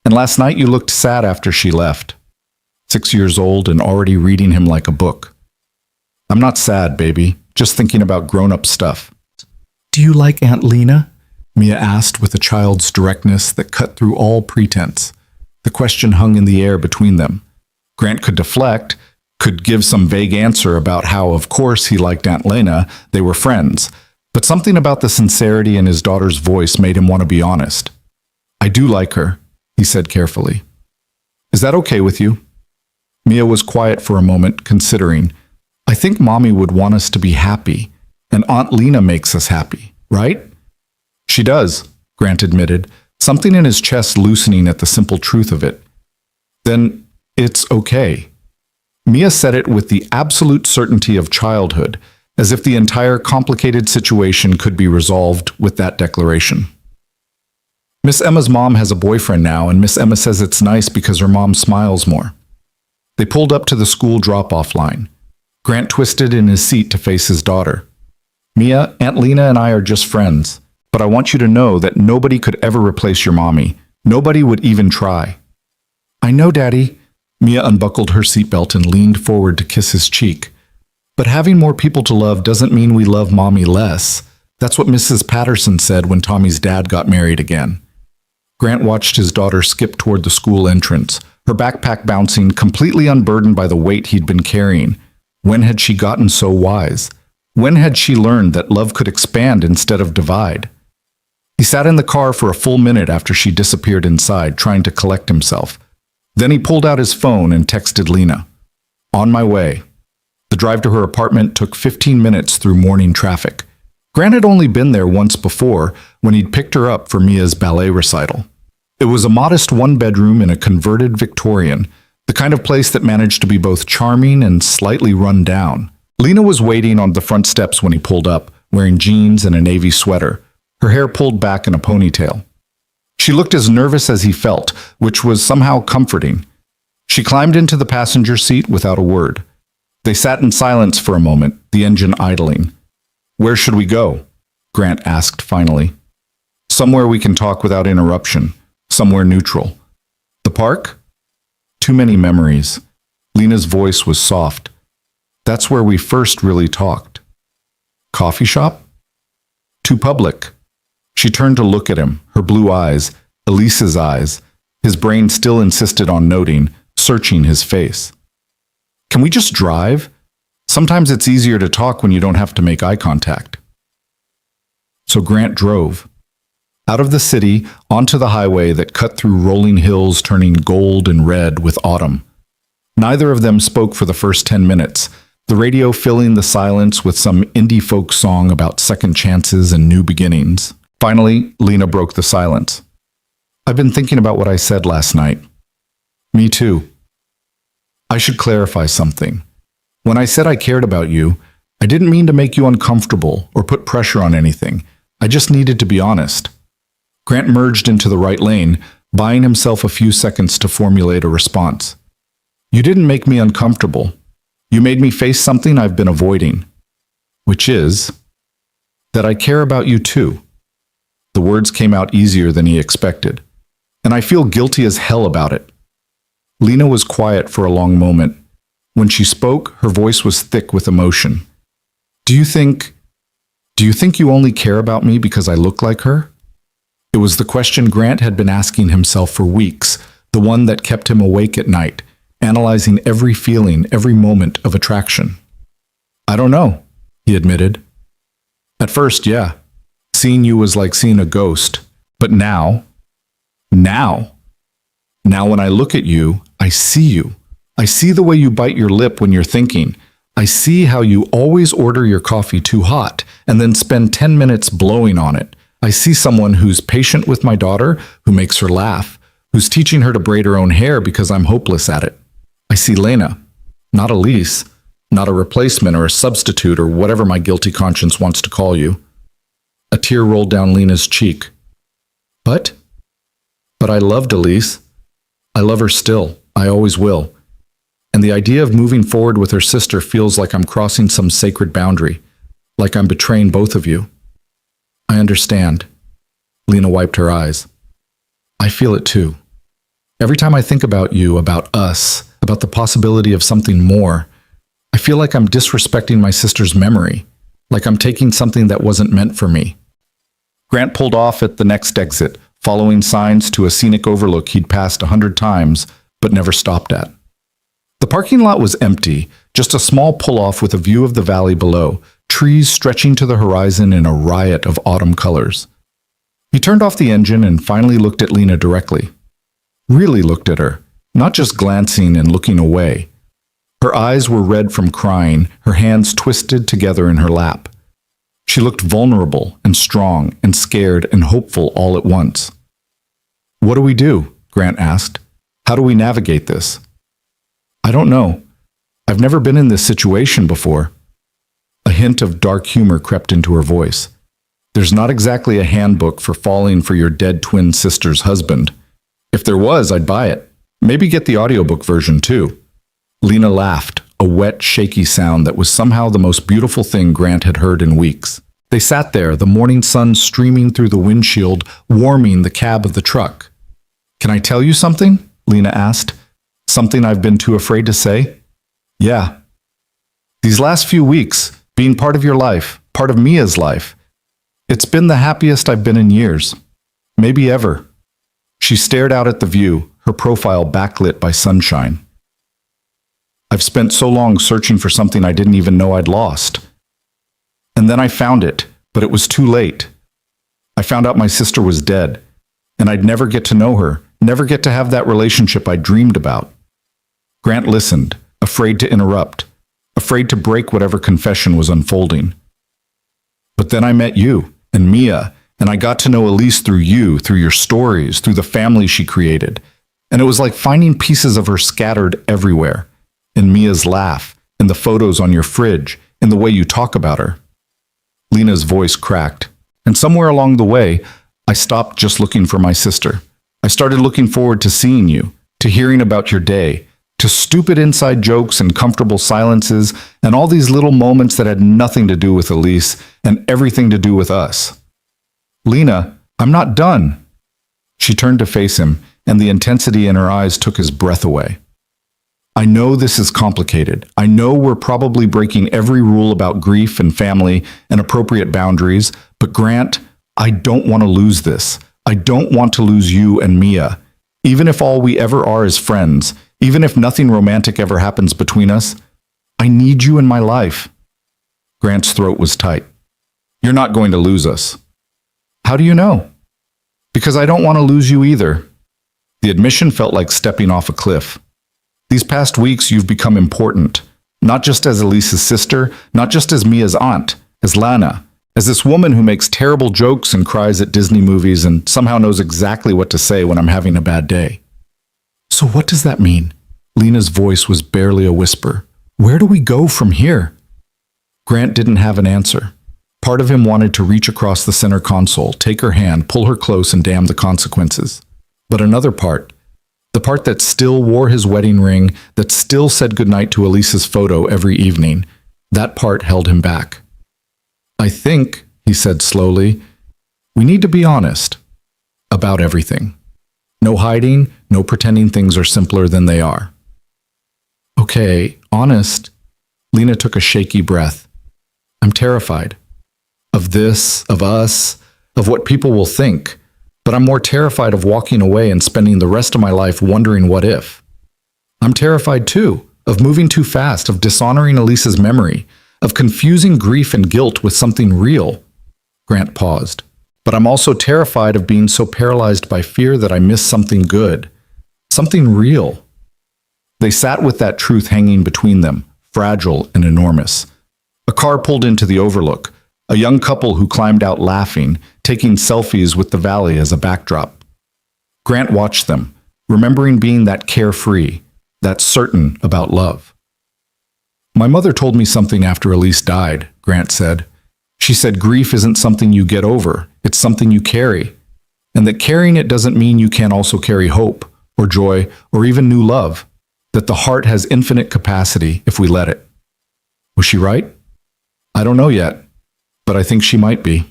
A: And last night you looked sad after she left." 6 years old and already reading him like a book. "I'm not sad, baby. Just thinking about grown-up stuff." "Do you like Aunt Lena?" Mia asked with a child's directness that cut through all pretense. The question hung in the air between them. Grant could deflect, could give some vague answer about how, of course, he liked Aunt Lena, they were friends, but something about the sincerity in his daughter's voice made him want to be honest. "I do like her," he said carefully. "Is that okay with you?" Mia was quiet for a moment, considering. "I think Mommy would want us to be happy, and Aunt Lena makes us happy, right?" "She does," Grant admitted, something in his chest loosening at the simple truth of it. Then it's okay. Mia said it with the absolute certainty of childhood, as if the entire complicated situation could be resolved with that declaration. Miss Emma's mom has a boyfriend now, and Miss Emma says it's nice because her mom smiles more. They pulled up to the school drop-off line. Grant twisted in his seat to face his daughter. Mia, Aunt Lena and I are just friends, but I want you to know that nobody could ever replace your mommy. Nobody would even try. I know, Daddy. Mia unbuckled her seatbelt and leaned forward to kiss his cheek. But having more people to love doesn't mean we love Mommy less. That's what Mrs. Patterson said when Tommy's dad got married again. Grant watched his daughter skip toward the school entrance, her backpack bouncing, completely unburdened by the weight he'd been carrying. When had she gotten so wise? When had she learned that love could expand instead of divide? He sat in the car for a full minute after she disappeared inside, trying to collect himself. Then he pulled out his phone and texted Lena. On my way. The drive to her apartment took 15 minutes through morning traffic. Grant had only been there once before, when he'd picked her up for Mia's ballet recital. It was a modest one-bedroom in a converted Victorian, the kind of place that managed to be both charming and slightly run down. Lena was waiting on the front steps when he pulled up, wearing jeans and a navy sweater, her hair pulled back in a ponytail. She looked as nervous as he felt, which was somehow comforting. She climbed into the passenger seat without a word. They sat in silence for a moment, the engine idling. Where should we go? Grant asked finally. Somewhere we can talk without interruption, somewhere neutral. The park? Too many memories. Lena's voice was soft. That's where we first really talked. Coffee shop? Too public. She turned to look at him, her blue eyes, Elise's eyes. His brain still insisted on noting, searching his face. Can we just drive? Sometimes it's easier to talk when you don't have to make eye contact. So Grant drove. Out of the city, onto the highway that cut through rolling hills turning gold and red with autumn. Neither of them spoke for the first 10 minutes, the radio filling the silence with some indie folk song about second chances and new beginnings. Finally, Lena broke the silence. I've been thinking about what I said last night. Me too. I should clarify something. When I said I cared about you, I didn't mean to make you uncomfortable or put pressure on anything. I just needed to be honest. Grant merged into the right lane, buying himself a few seconds to formulate a response. You didn't make me uncomfortable. You made me face something I've been avoiding, which is that I care about you too. The words came out easier than he expected, and I feel guilty as hell about it. Lena was quiet for a long moment. When she spoke, her voice was thick with emotion. Do you think you only care about me because I look like her? It was the question Grant had been asking himself for weeks, the one that kept him awake at night, analyzing every feeling, every moment of attraction. I don't know, he admitted. At first, yeah. Seeing you was like seeing a ghost. But now when I look at you, I see you. I see the way you bite your lip when you're thinking. I see how you always order your coffee too hot and then spend 10 minutes blowing on it. I see someone who's patient with my daughter, who makes her laugh, who's teaching her to braid her own hair because I'm hopeless at it. I see Lena, not Elise, not a replacement or a substitute or whatever my guilty conscience wants to call you. A tear rolled down Lena's cheek. But I loved Elise. I love her still. I always will. And the idea of moving forward with her sister feels like I'm crossing some sacred boundary, like I'm betraying both of you. I understand. Lena wiped her eyes. I feel it too. Every time I think about you, about us, about the possibility of something more, I feel like I'm disrespecting my sister's memory, like I'm taking something that wasn't meant for me. Grant pulled off at the next exit, following signs to a scenic overlook he'd passed 100 times, but never stopped at. The parking lot was empty, just a small pull-off with a view of the valley below, trees stretching to the horizon in a riot of autumn colors. He turned off the engine and finally looked at Lena directly. Really looked at her, not just glancing and looking away. Her eyes were red from crying, her hands twisted together in her lap. She looked vulnerable and strong and scared and hopeful all at once. What do we do? Grant asked. How do we navigate this? I don't know. I've never been in this situation before. A hint of dark humor crept into her voice. There's not exactly a handbook for falling for your dead twin sister's husband. If there was, I'd buy it. Maybe get the audiobook version too. Lena laughed, a wet, shaky sound that was somehow the most beautiful thing Grant had heard in weeks. They sat there, the morning sun streaming through the windshield, warming the cab of the truck. Can I tell you something? Lena asked. Something I've been too afraid to say? Yeah. These last few weeks, being part of your life, part of Mia's life, it's been the happiest I've been in years. Maybe ever. She stared out at the view, her profile backlit by sunshine. I've spent so long searching for something I didn't even know I'd lost. And then I found it, but it was too late. I found out my sister was dead, and I'd never get to know her, never get to have that relationship I dreamed about. Grant listened, afraid to interrupt, afraid to break whatever confession was unfolding. But then I met you, and Mia, and I got to know Elise through you, through your stories, through the family she created. And it was like finding pieces of her scattered everywhere. In Mia's laugh, in the photos on your fridge, in the way you talk about her. Lena's voice cracked, and somewhere along the way, I stopped just looking for my sister. I started looking forward to seeing you, to hearing about your day, to stupid inside jokes and comfortable silences, and all these little moments that had nothing to do with Elise and everything to do with us. Lena, I'm not done. She turned to face him, and the intensity in her eyes took his breath away. I know this is complicated. I know we're probably breaking every rule about grief and family and appropriate boundaries, but Grant, I don't want to lose this. I don't want to lose you and Mia. Even if all we ever are is friends, even if nothing romantic ever happens between us, I need you in my life. Grant's throat was tight. You're not going to lose us. How do you know? Because I don't want to lose you either. The admission felt like stepping off a cliff. These past weeks, you've become important, not just as Elise's sister, not just as Mia's aunt, as Lana, as this woman who makes terrible jokes and cries at Disney movies and somehow knows exactly what to say when I'm having a bad day. So what does that mean? Lena's voice was barely a whisper. Where do we go from here? Grant didn't have an answer. Part of him wanted to reach across the center console, take her hand, pull her close, and damn the consequences. But another part, the part that still wore his wedding ring, that still said goodnight to Elise's photo every evening, that part held him back. I think, he said slowly, we need to be honest about everything. No hiding, no pretending things are simpler than they are. Okay, honest. Lena took a shaky breath. I'm terrified. Of this, of us, of what people will think. But I'm more terrified of walking away and spending the rest of my life wondering what if. I'm terrified too, of moving too fast, of dishonoring Elise's memory, of confusing grief and guilt with something real. Grant paused. But I'm also terrified of being so paralyzed by fear that I miss something good, something real. They sat with that truth hanging between them, fragile and enormous. A car pulled into the overlook, a young couple who climbed out laughing, taking selfies with the valley as a backdrop. Grant watched them, remembering being that carefree, that certain about love. My mother told me something after Elise died, Grant said. She said grief isn't something you get over, it's something you carry. And that carrying it doesn't mean you can't also carry hope, or joy, or even new love. That the heart has infinite capacity if we let it. Was she right? I don't know yet, but I think she might be.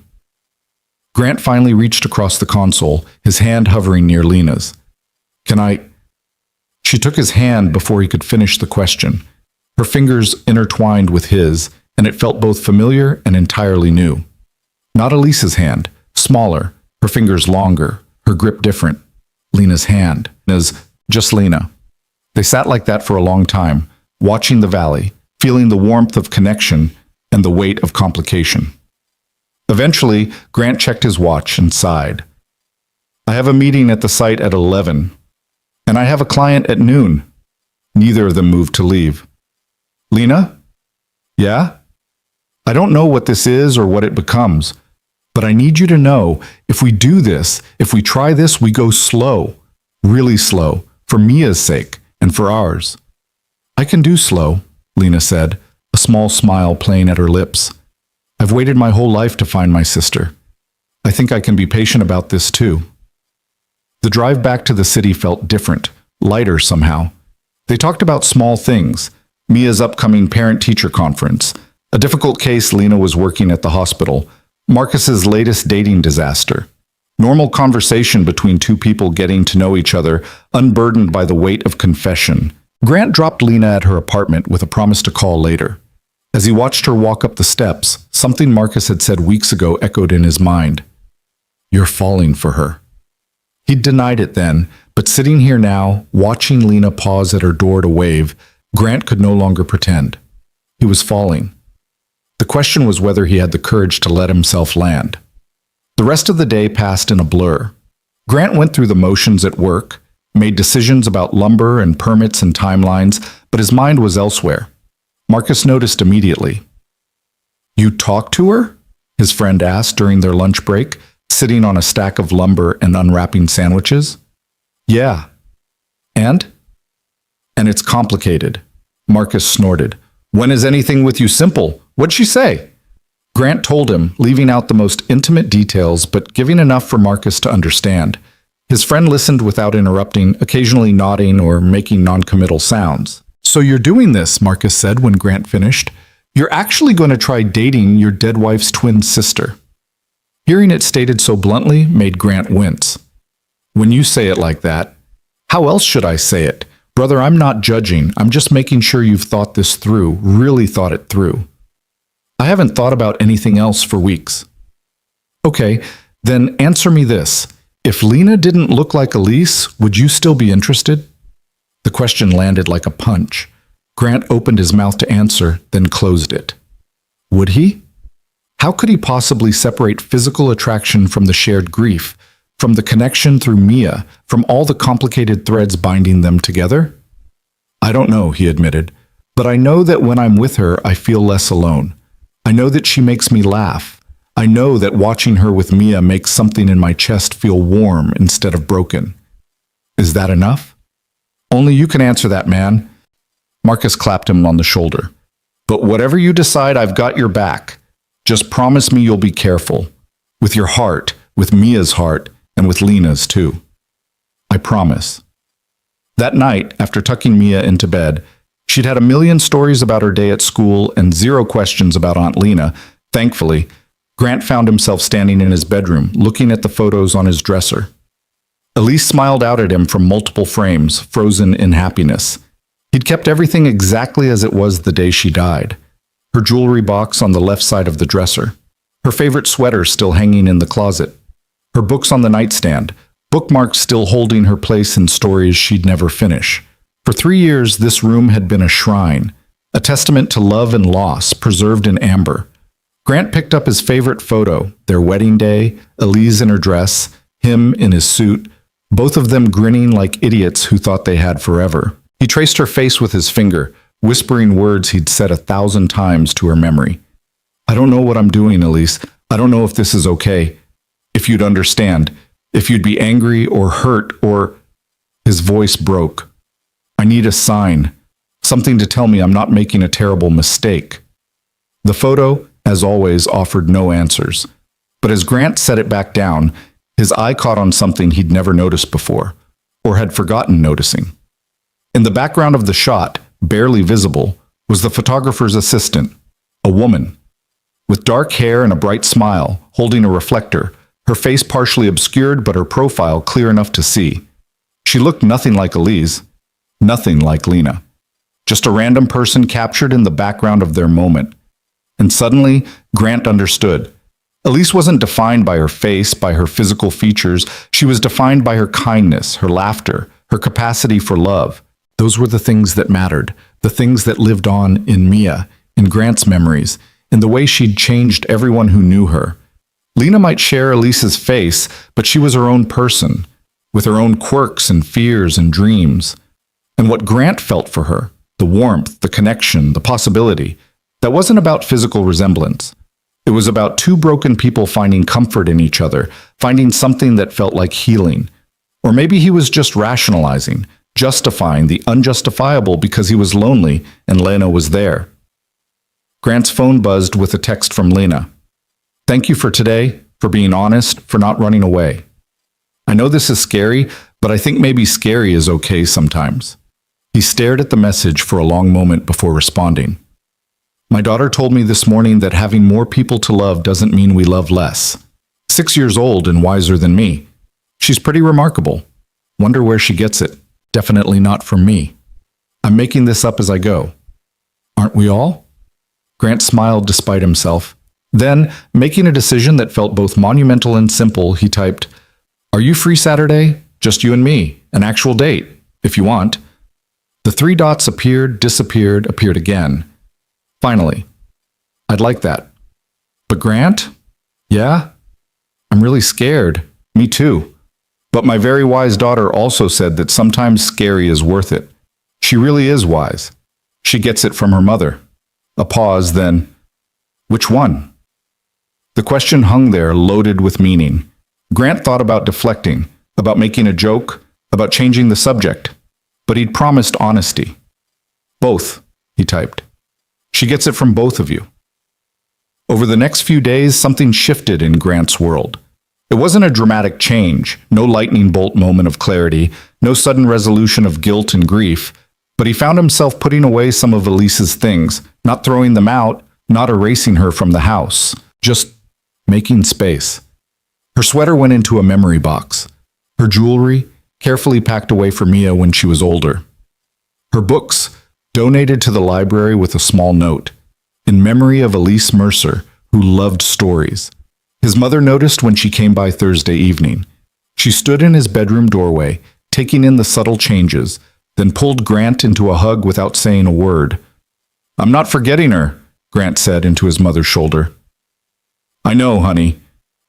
A: Grant finally reached across the console, his hand hovering near Lena's. Can I? She took his hand before he could finish the question. Her fingers intertwined with his, and it felt both familiar and entirely new. Not Elise's hand, smaller, her fingers longer, her grip different. Lena's hand, just Lena. They sat like that for a long time, watching the valley, feeling the warmth of connection and the weight of complication. Eventually, Grant checked his watch and sighed. I have a meeting at the site at 11, and I have a client at noon. Neither of them moved to leave. Lena? Yeah? I don't know what this is or what it becomes, But I need you to know, if we do this, if we try this, we go slow, really slow, for Mia's sake and for ours. I can do slow, Lena said, a small smile playing at her lips. I've waited my whole life to find my sister. I think I can be patient about this too. The drive back to the city felt different, lighter somehow. They talked about small things, Mia's upcoming parent-teacher conference, a difficult case Lena was working at the hospital, Marcus's latest dating disaster. Normal conversation between two people getting to know each other, unburdened by the weight of confession. Grant dropped Lena at her apartment with a promise to call later. As he watched her walk up the steps, something Marcus had said weeks ago echoed in his mind. You're falling for her. He'd denied it then, but sitting here now, watching Lena pause at her door to wave, Grant could no longer pretend. He was falling. The question was whether he had the courage to let himself land. The rest of the day passed in a blur. Grant went through the motions at work, made decisions about lumber and permits and timelines, but his mind was elsewhere. Marcus noticed immediately. You talked to her? His friend asked during their lunch break, sitting on a stack of lumber and unwrapping sandwiches. Yeah. And? And it's complicated. Marcus snorted. When is anything with you simple? What'd she say? Grant told him, leaving out the most intimate details, but giving enough for Marcus to understand. His friend listened without interrupting, occasionally nodding or making noncommittal sounds. So you're doing this, Marcus said when Grant finished. You're actually going to try dating your dead wife's twin sister. Hearing it stated so bluntly made Grant wince. When you say it like that, how else should I say it? Brother, I'm not judging. I'm just making sure you've thought this through, really thought it through. I haven't thought about anything else for weeks. Okay, then answer me this. If Lena didn't look like Elise, would you still be interested? The question landed like a punch. Grant opened his mouth to answer, then closed it. Would he? How could he possibly separate physical attraction from the shared grief, from the connection through Mia, from all the complicated threads binding them together? I don't know, he admitted, but I know that when I'm with her, I feel less alone. I know that she makes me laugh. I know that watching her with Mia makes something in my chest feel warm instead of broken. Is that enough? Only you can answer that, man. Marcus clapped him on the shoulder. But whatever you decide, I've got your back. Just promise me you'll be careful. With your heart, with Mia's heart, and with Lena's too. I promise. That night, after tucking Mia into bed, she'd had a million stories about her day at school and 0 questions about Aunt Lena. Thankfully, Grant found himself standing in his bedroom, looking at the photos on his dresser. Elise smiled out at him from multiple frames, frozen in happiness. He'd kept everything exactly as it was the day she died. Her jewelry box on the left side of the dresser. Her favorite sweater still hanging in the closet. Her books on the nightstand, bookmarks still holding her place in stories she'd never finish. For 3 years, this room had been a shrine, a testament to love and loss preserved in amber. Grant picked up his favorite photo, their wedding day, Elise in her dress, him in his suit, both of them grinning like idiots who thought they had forever. He traced her face with his finger, whispering words he'd said 1,000 times to her memory. I don't know what I'm doing, Elise. I don't know if this is okay. If you'd understand. If you'd be angry or hurt or... His voice broke. I need a sign. Something to tell me I'm not making a terrible mistake. The photo, as always, offered no answers. But as Grant set it back down, his eye caught on something he'd never noticed before, or had forgotten noticing. In the background of the shot, barely visible, was the photographer's assistant, a woman. With dark hair and a bright smile, holding a reflector, her face partially obscured but her profile clear enough to see. She looked nothing like Elise, nothing like Lena. Just a random person captured in the background of their moment. And suddenly, Grant understood. Elise wasn't defined by her face, by her physical features. She was defined by her kindness, her laughter, her capacity for love. Those were the things that mattered, the things that lived on in Mia, in Grant's memories, in the way she'd changed everyone who knew her. Lena might share Elise's face, but she was her own person, with her own quirks and fears and dreams. And what Grant felt for her, the warmth, the connection, the possibility, that wasn't about physical resemblance. It was about two broken people finding comfort in each other, finding something that felt like healing. Or maybe he was just rationalizing, justifying the unjustifiable because he was lonely and Lena was there. Grant's phone buzzed with a text from Lena. "Thank you for today, for being honest, for not running away. I know this is scary, but I think maybe scary is okay sometimes." He stared at the message for a long moment before responding. "My daughter told me this morning that having more people to love doesn't mean we love less. 6 years old and wiser than me. She's pretty remarkable. Wonder where she gets it. Definitely not from me. I'm making this up as I go. Aren't we all?" Grant smiled despite himself. Then, making a decision that felt both monumental and simple, he typed, "Are you free Saturday? Just you and me. An actual date, if you want." The three dots appeared, disappeared, appeared again. Finally, "I'd like that." "But Grant?" "Yeah? I'm really scared." "Me too. But my very wise daughter also said that sometimes scary is worth it. She really is wise. She gets it from her mother." A pause, then, "Which one?" The question hung there, loaded with meaning. Grant thought about deflecting, about making a joke, about changing the subject. But he'd promised honesty. "Both," he typed. "She gets it from both of you." Over the next few days, something shifted in Grant's world. It wasn't a dramatic change, no lightning bolt moment of clarity, no sudden resolution of guilt and grief, but he found himself putting away some of Elise's things, not throwing them out, not erasing her from the house, just making space. Her sweater went into a memory box. Her jewelry, carefully packed away for Mia when she was older. Her books, donated to the library with a small note, in memory of Elise Mercer, who loved stories. His mother noticed when she came by Thursday evening. She stood in his bedroom doorway, taking in the subtle changes, then pulled Grant into a hug without saying a word. "I'm not forgetting her," Grant said into his mother's shoulder. "I know, honey.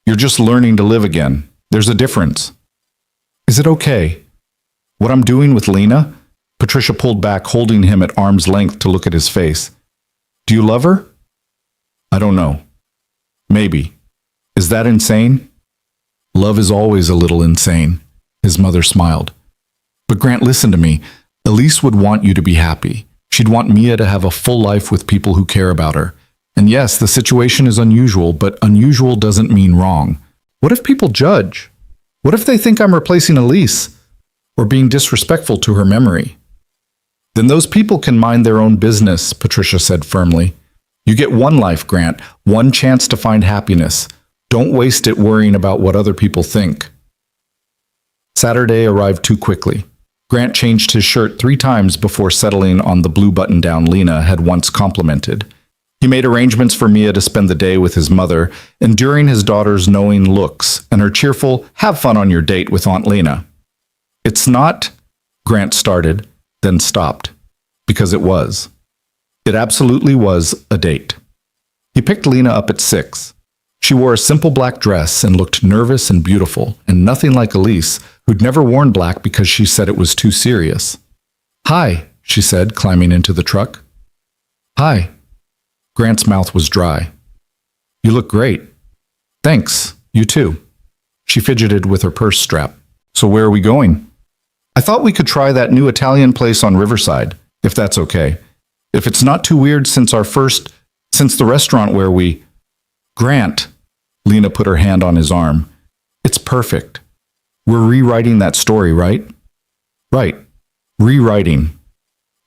A: You're just learning to live again. There's a difference." "Is it okay? What I'm doing with Lena?" Patricia pulled back, holding him at arm's length to look at his face. "Do you love her?" "I don't know. Maybe. Is that insane?" "Love is always a little insane," his mother smiled. "But Grant, listen to me. Elise would want you to be happy. She'd want Mia to have a full life with people who care about her. And yes, the situation is unusual, but unusual doesn't mean wrong. What if people judge? What if they think I'm replacing Elise or being disrespectful to her memory?" "Then those people can mind their own business," Patricia said firmly. "You get one life, Grant, one chance to find happiness. Don't waste it worrying about what other people think." Saturday arrived too quickly. Grant changed his shirt 3 times before settling on the blue button-down Lena had once complimented. He made arrangements for Mia to spend the day with his mother, enduring his daughter's knowing looks and her cheerful, "Have fun on your date with Aunt Lena." "It's not," Grant started, then stopped, because it was. It absolutely was a date. He picked Lena up at 6. She wore a simple black dress and looked nervous and beautiful, and nothing like Elise, who'd never worn black because she said it was too serious. "Hi," she said, climbing into the truck. "Hi." Grant's mouth was dry. "You look great." "Thanks, you too." She fidgeted with her purse strap. "So where are we going?" "I thought we could try that new Italian place on Riverside, if that's okay. If it's not too weird since the restaurant where we—" "Grant," Lena put her hand on his arm. "It's perfect. We're rewriting that story, right?" "Right. Rewriting."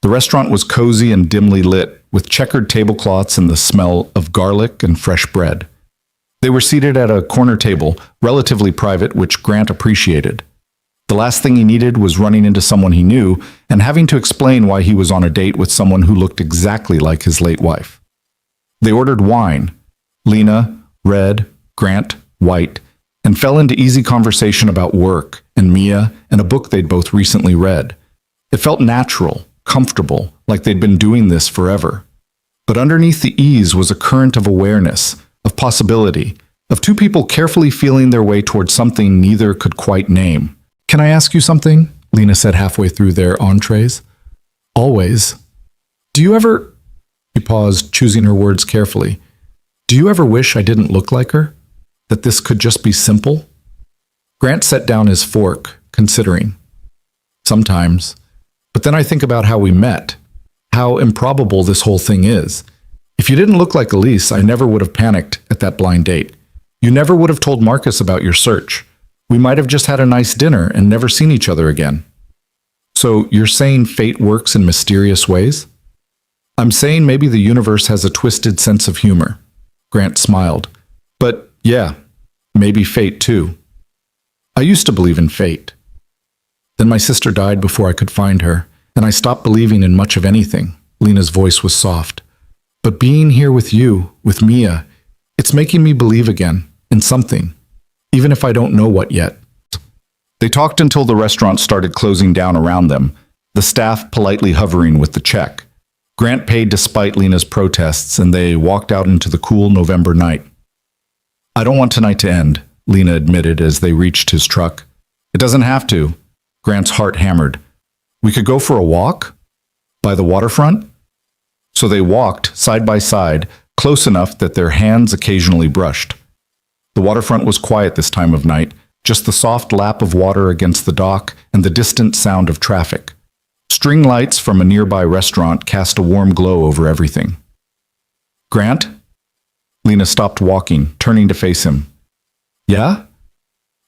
A: The restaurant was cozy and dimly lit, with checkered tablecloths and the smell of garlic and fresh bread. They were seated at a corner table, relatively private, which Grant appreciated. The last thing he needed was running into someone he knew and having to explain why he was on a date with someone who looked exactly like his late wife. They ordered wine. Lena, red, Grant, white, and fell into easy conversation about work and Mia and a book they'd both recently read. It felt natural, comfortable, like they'd been doing this forever. But underneath the ease was a current of awareness, of possibility, of two people carefully feeling their way towards something neither could quite name. "Can I ask you something?" Lena said halfway through their entrees. "Always." "Do you ever—" She paused, choosing her words carefully. Do you ever wish I didn't look like her? That this could just be simple? Grant set down his fork, considering. Sometimes. But then I think about how we met, how improbable this whole thing is. If you didn't look like Elise, I never would have panicked at that blind date. You never would have told Marcus about your search. We might have just had a nice dinner and never seen each other again. So you're saying fate works in mysterious ways? I'm saying maybe the universe has a twisted sense of humor. Grant smiled. But yeah, maybe fate too. I used to believe in fate. Then my sister died before I could find her, and I stopped believing in much of anything. Lena's voice was soft. But being here with you, with Mia, it's making me believe again, in something, even if I don't know what yet. They talked until the restaurant started closing down around them, the staff politely hovering with the check. Grant paid despite Lena's protests, and they walked out into the cool November night. I don't want tonight to end, Lena admitted as they reached his truck. It doesn't have to. Grant's heart hammered. We could go for a walk? By the waterfront? So they walked, side by side, close enough that their hands occasionally brushed. The waterfront was quiet this time of night, just the soft lap of water against the dock and the distant sound of traffic. String lights from a nearby restaurant cast a warm glow over everything. Grant? Lena stopped walking, turning to face him. Yeah?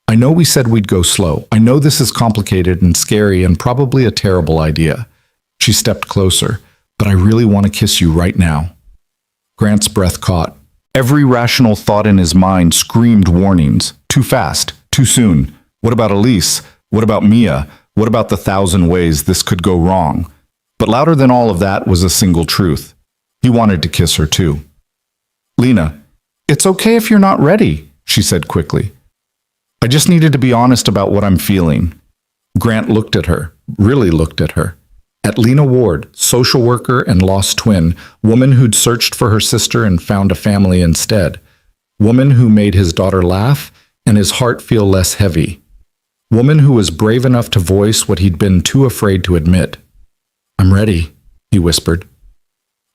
A: I know we said we'd go slow. I know this is complicated and scary and probably a terrible idea. She stepped closer. But I really want to kiss you right now. Grant's breath caught. Every rational thought in his mind screamed warnings. Too fast, too soon. What about Elise? What about Mia? What about the 1,000 ways this could go wrong? But louder than all of that was a single truth. He wanted to kiss her too. Lena, it's okay if you're not ready, she said quickly. I just needed to be honest about what I'm feeling. Grant looked at her, really looked at her. At Lena Ward, social worker and lost twin, woman who'd searched for her sister and found a family instead. Woman who made his daughter laugh and his heart feel less heavy. Woman who was brave enough to voice what he'd been too afraid to admit. I'm ready, he whispered.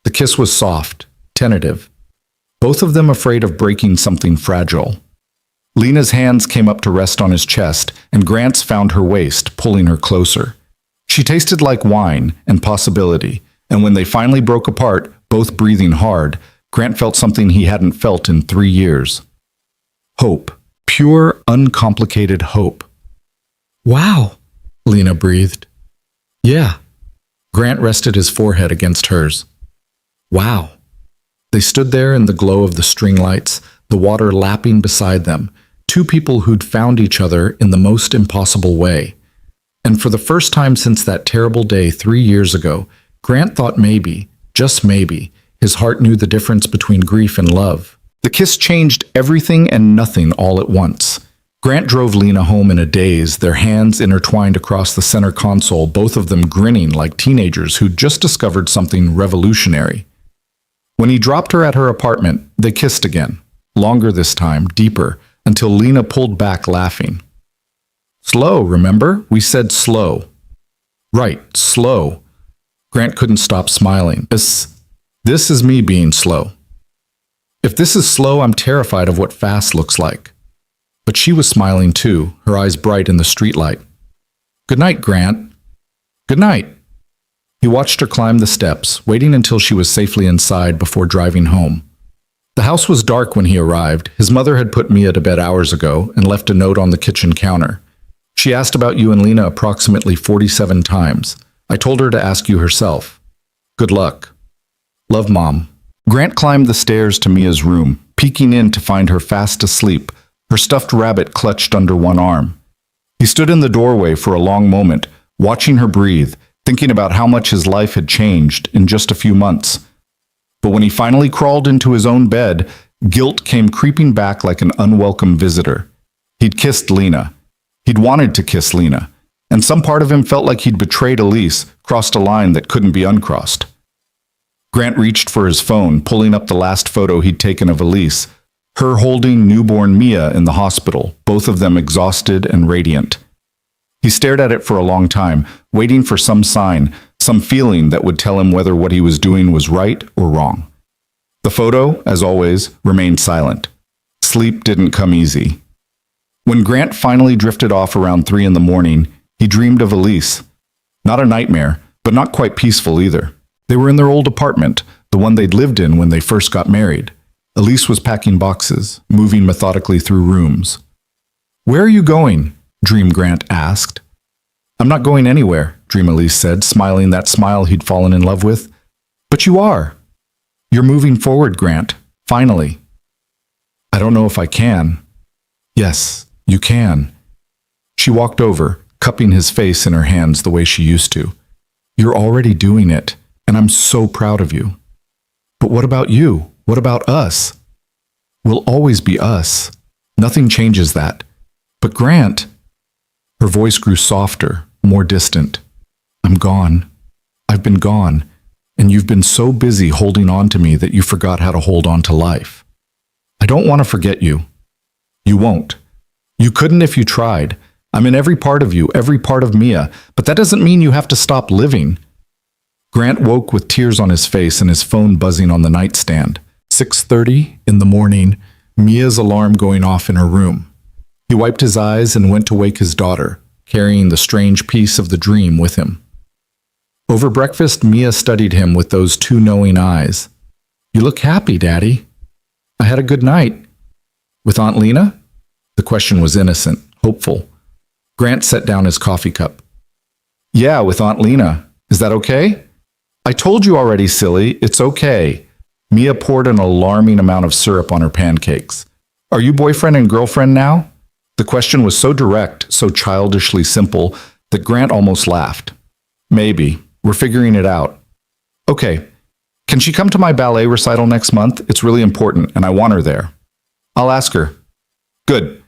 A: The kiss was soft, tentative. Both of them afraid of breaking something fragile. Lena's hands came up to rest on his chest, and Grant's found her waist, pulling her closer. She tasted like wine and possibility, and when they finally broke apart, both breathing hard, Grant felt something he hadn't felt in 3 years. Hope. Pure, uncomplicated hope. Wow, Lena breathed. Yeah. Grant rested his forehead against hers. Wow. They stood there in the glow of the string lights, the water lapping beside them, two people who'd found each other in the most impossible way. And for the first time since that terrible day 3 years ago, Grant thought maybe, just maybe, his heart knew the difference between grief and love. The kiss changed everything and nothing all at once. Grant drove Lena home in a daze, their hands intertwined across the center console, both of them grinning like teenagers who'd just discovered something revolutionary. When he dropped her at her apartment, they kissed again, longer this time, deeper, until Lena pulled back laughing. Slow, remember? We said slow. Right, slow. Grant couldn't stop smiling. This is me being slow. If this is slow, I'm terrified of what fast looks like. But she was smiling too, her eyes bright in the streetlight. Good night, Grant. Good night. He watched her climb the steps, waiting until she was safely inside before driving home. The house was dark when he arrived. His mother had put Mia to bed hours ago and left a note on the kitchen counter. She asked about you and Lena approximately 47 times. I told her to ask you herself. Good luck. Love, Mom. Grant climbed the stairs to Mia's room, peeking in to find her fast asleep, her stuffed rabbit clutched under one arm. He stood in the doorway for a long moment, watching her breathe, thinking about how much his life had changed in just a few months. But when he finally crawled into his own bed, guilt came creeping back like an unwelcome visitor. He'd kissed Lena. He'd wanted to kiss Lena, and some part of him felt like he'd betrayed Elise, crossed a line that couldn't be uncrossed. Grant reached for his phone, pulling up the last photo he'd taken of Elise, her holding newborn Mia in the hospital, both of them exhausted and radiant. He stared at it for a long time, waiting for some sign, some feeling that would tell him whether what he was doing was right or wrong. The photo, as always, remained silent. Sleep didn't come easy. When Grant finally drifted off around 3 in the morning, he dreamed of Elise. Not a nightmare, but not quite peaceful either. They were in their old apartment, the one they'd lived in when they first got married. Elise was packing boxes, moving methodically through rooms. "Where are you going?" Dream Grant asked. "I'm not going anywhere," Dream Elise said, smiling that smile he'd fallen in love with. "But you are. You're moving forward, Grant. Finally." "I don't know if I can." "Yes, you can." She walked over, cupping his face in her hands the way she used to. "You're already doing it, and I'm so proud of you." "But what about you? What about us?" "We'll always be us. Nothing changes that. But Grant..." Her voice grew softer, more distant. "I'm gone. I've been gone, and you've been so busy holding on to me that you forgot how to hold on to life. I don't want to forget you. You won't. You couldn't if you tried. I'm in every part of you, every part of Mia, but that doesn't mean you have to stop living." Grant woke with tears on his face and his phone buzzing on the nightstand. 6:30 in the morning, Mia's alarm going off in her room. He wiped his eyes and went to wake his daughter, carrying the strange piece of the dream with him. Over breakfast, Mia studied him with those two knowing eyes. "You look happy, Daddy." "I had a good night." "With Aunt Lena?" The question was innocent, hopeful. Grant set down his coffee cup. "Yeah, with Aunt Lena. Is that okay?" "I told you already, silly. It's okay." Mia poured an alarming amount of syrup on her pancakes. "Are you boyfriend and girlfriend now?" The question was so direct, so childishly simple, that Grant almost laughed. "Maybe. We're figuring it out." "Okay. Can she come to my ballet recital next month? It's really important, and I want her there." "I'll ask her." "Good."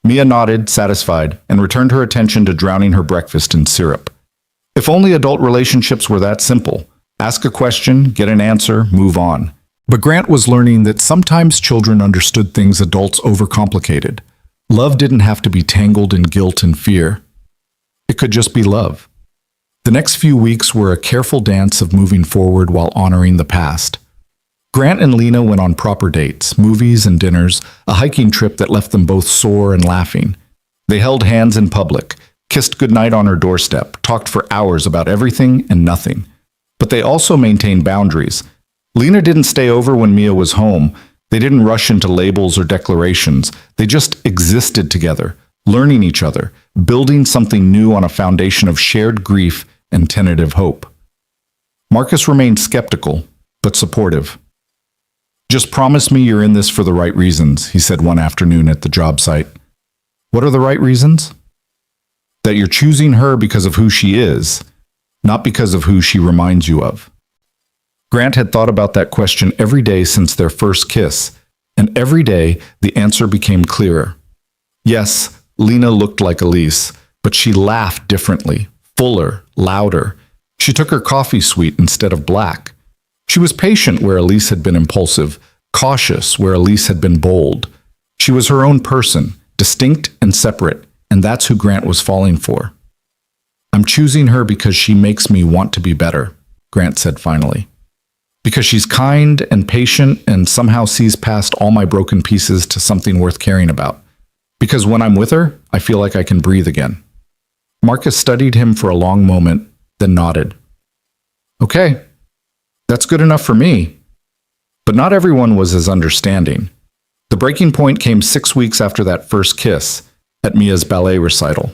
A: Mia nodded, satisfied, and returned her attention to drowning her breakfast in syrup. If only adult relationships were that simple. Ask a question, get an answer, move on. But Grant was learning that sometimes children understood things adults overcomplicated. Love didn't have to be tangled in guilt and fear. It could just be love. The next few weeks were a careful dance of moving forward while honoring the past. Grant and Lena went on proper dates, movies and dinners, a hiking trip that left them both sore and laughing. They held hands in public, kissed goodnight on her doorstep, talked for hours about everything and nothing. But they also maintained boundaries. Lena didn't stay over when Mia was home. They didn't rush into labels or declarations. They just existed together, learning each other, building something new on a foundation of shared grief and tentative hope. Marcus remained skeptical, but supportive. "Just promise me you're in this for the right reasons," he said one afternoon at the job site. "What are the right reasons?" "That you're choosing her because of who she is, not because of who she reminds you of." Grant had thought about that question every day since their first kiss, and every day the answer became clearer. Yes, Lena looked like Elise, but she laughed differently, fuller, louder. She took her coffee sweet instead of black. She was patient where Elise had been impulsive, cautious where Elise had been bold. She was her own person, distinct and separate, and that's who Grant was falling for. "I'm choosing her because she makes me want to be better," Grant said finally. "Because she's kind and patient and somehow sees past all my broken pieces to something worth caring about. Because when I'm with her, I feel like I can breathe again." Marcus studied him for a long moment, then nodded. "Okay, that's good enough for me." But not everyone was as understanding. The breaking point came 6 weeks after that first kiss, at Mia's ballet recital.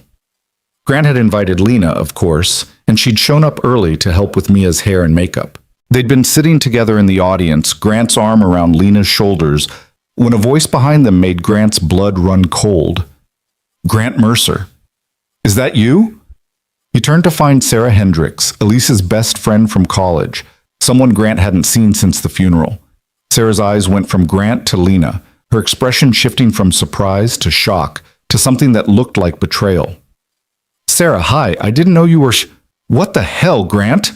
A: Grant had invited Lena, of course, and she'd shown up early to help with Mia's hair and makeup. They'd been sitting together in the audience, Grant's arm around Lena's shoulders, when a voice behind them made Grant's blood run cold. "Grant Mercer. Is that you?" He turned to find Sarah Hendricks, Elise's best friend from college, someone Grant hadn't seen since the funeral. Sarah's eyes went from Grant to Lena, her expression shifting from surprise to shock to something that looked like betrayal. "Sarah, hi, I didn't know you were What the hell, Grant?"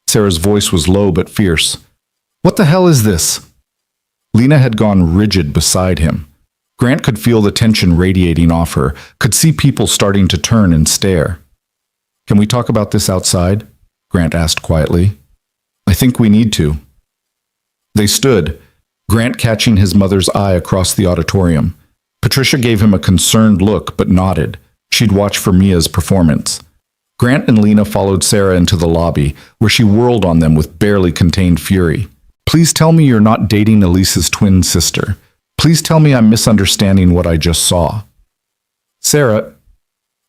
A: Sarah's voice was low but fierce. "What the hell is this?" Lena had gone rigid beside him. Grant could feel the tension radiating off her, could see people starting to turn and stare. "Can we talk about this outside?" Grant asked quietly. "I think we need to." They stood, Grant catching his mother's eye across the auditorium. Patricia gave him a concerned look but nodded. She'd watch for Mia's performance. Grant and Lena followed Sarah into the lobby, where she whirled on them with barely contained fury. Please tell me you're not dating Elise's twin sister. Please tell me I'm misunderstanding what I just saw. Sarah,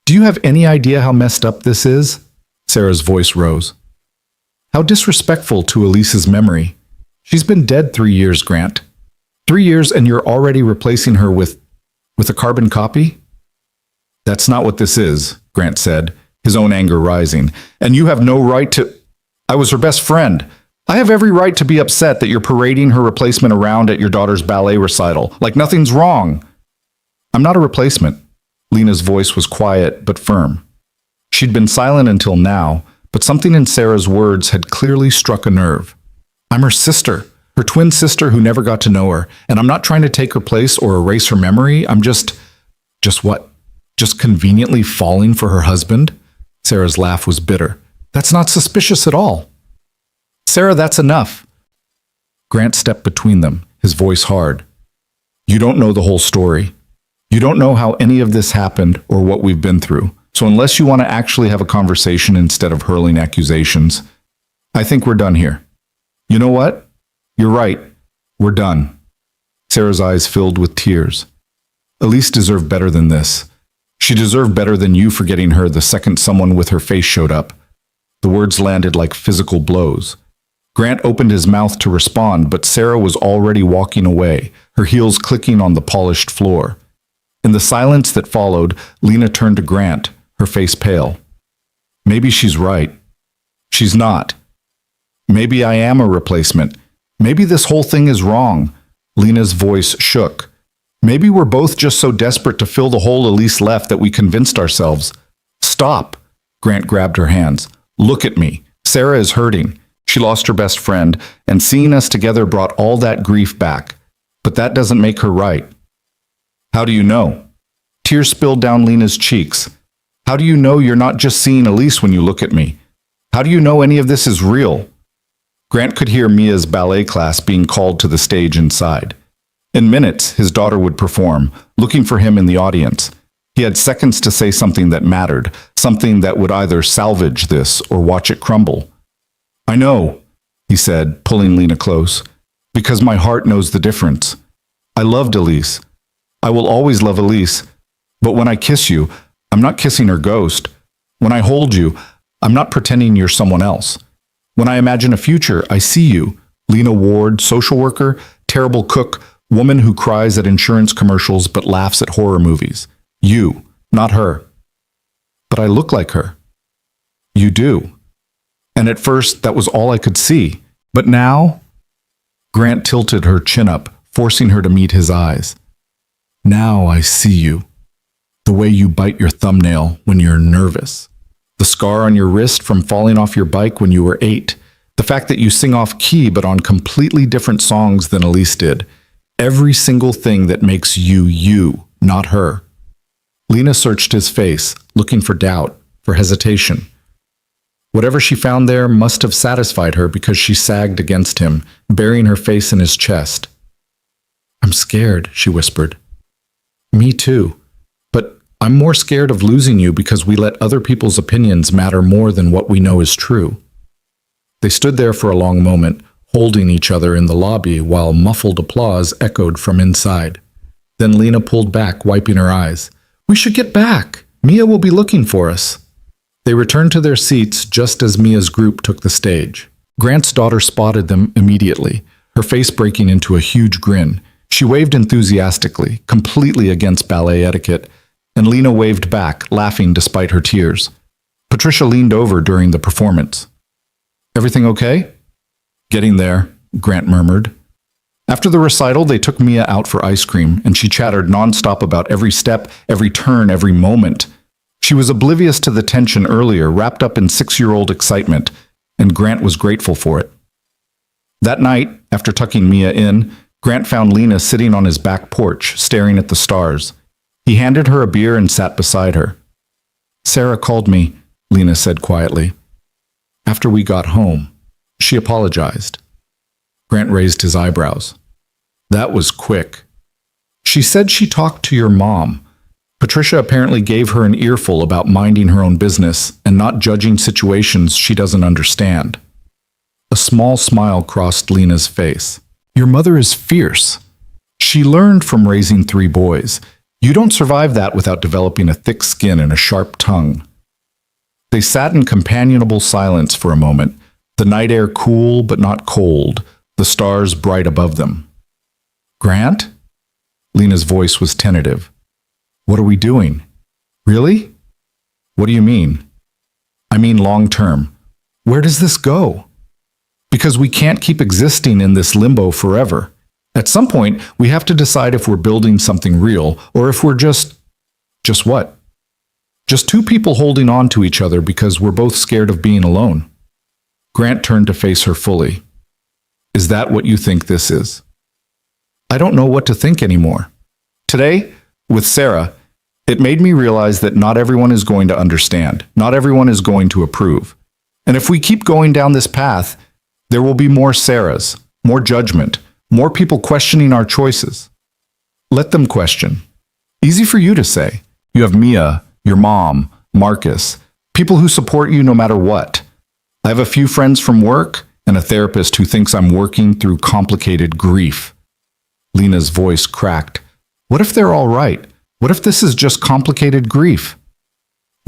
A: do you have any idea how messed up this is? Sarah's voice rose. How disrespectful to Elise's memory. She's been dead 3 years, Grant. 3 years and you're already replacing her with a carbon copy? That's not what this is, Grant said, his own anger rising. And you have no right to... I was her best friend. I have every right to be upset that you're parading her replacement around at your daughter's ballet recital, like nothing's wrong. I'm not a replacement. Lena's voice was quiet but firm. She'd been silent until now, but something in Sarah's words had clearly struck a nerve. I'm her sister, her twin sister who never got to know her, and I'm not trying to take her place or erase her memory. I'm just what? Just conveniently falling for her husband? Sarah's laugh was bitter. That's not suspicious at all. Sarah, that's enough. Grant stepped between them, his voice hard. You don't know the whole story. You don't know how any of this happened or what we've been through. So unless you want to actually have a conversation instead of hurling accusations, I think we're done here. You know what? You're right. We're done. Sarah's eyes filled with tears. Elise deserved better than this. She deserved better than you forgetting her the second someone with her face showed up. The words landed like physical blows. Grant opened his mouth to respond, but Sarah was already walking away, her heels clicking on the polished floor. In the silence that followed, Lena turned to Grant, her face pale. Maybe she's right. She's not. Maybe I am a replacement. Maybe this whole thing is wrong. Lena's voice shook. Maybe we're both just so desperate to fill the hole Elise left that we convinced ourselves. Stop. Grant grabbed her hands. Look at me. Sarah is hurting. She lost her best friend, and seeing us together brought all that grief back. But that doesn't make her right. How do you know? Tears spilled down Lena's cheeks. How do you know you're not just seeing Elise when you look at me? How do you know any of this is real? Grant could hear Mia's ballet class being called to the stage inside. In minutes, his daughter would perform, looking for him in the audience. He had seconds to say something that mattered, something that would either salvage this or watch it crumble. I know, he said, pulling Lena close, because my heart knows the difference. I loved Elise. I will always love Elise. But when I kiss you, I'm not kissing her ghost. When I hold you, I'm not pretending you're someone else. When I imagine a future, I see you, Lena Ward, social worker, terrible cook, woman who cries at insurance commercials but laughs at horror movies. You, not her. But I look like her. You do. And at first, that was all I could see. But now... Grant tilted her chin up, forcing her to meet his eyes. Now I see you. The way you bite your thumbnail when you're nervous. The scar on your wrist from falling off your bike when you were 8. The fact that you sing off key but on completely different songs than Elise did. Every single thing that makes you you, not her. Lena searched his face, looking for doubt, for hesitation. Whatever she found there must have satisfied her because she sagged against him, burying her face in his chest. I'm scared, she whispered. Me too. But I'm more scared of losing you because we let other people's opinions matter more than what we know is true. They stood there for a long moment, holding each other in the lobby while muffled applause echoed from inside. Then Lena pulled back, wiping her eyes. We should get back. Mia will be looking for us. They returned to their seats just as Mia's group took the stage. Grant's daughter spotted them immediately, her face breaking into a huge grin. She waved enthusiastically, completely against ballet etiquette, and Lena waved back, laughing despite her tears. Patricia leaned over during the performance. Everything okay? Getting there, Grant murmured. After the recital, they took Mia out for ice cream, and she chattered nonstop about every step, every turn, every moment. She was oblivious to the tension earlier, wrapped up in 6-year-old excitement, and Grant was grateful for it. That night, after tucking Mia in, Grant found Lena sitting on his back porch, staring at the stars. He handed her a beer and sat beside her. Sarah called me, Lena said quietly. After we got home, she apologized. Grant raised his eyebrows. That was quick. She said she talked to your mom. Patricia apparently gave her an earful about minding her own business and not judging situations she doesn't understand. A small smile crossed Lena's face. Your mother is fierce. She learned from raising 3 boys. You don't survive that without developing a thick skin and a sharp tongue. They sat in companionable silence for a moment, the night air cool but not cold, the stars bright above them. Grant? Lena's voice was tentative. What are we doing? Really? What do you mean? I mean long term. Where does this go? Because we can't keep existing in this limbo forever. At some point, we have to decide if we're building something real or if we're just what? Just 2 people holding on to each other because we're both scared of being alone. Grant turned to face her fully. Is that what you think this is? I don't know what to think anymore. Today, with Sarah, it made me realize that not everyone is going to understand. Not everyone is going to approve. And if we keep going down this path, there will be more Sarahs, more judgment, more people questioning our choices. Let them question. Easy for you to say. You have Mia, your mom, Marcus, people who support you no matter what. I have a few friends from work and a therapist who thinks I'm working through complicated grief. Lena's voice cracked. What if they're all right? What if this is just complicated grief?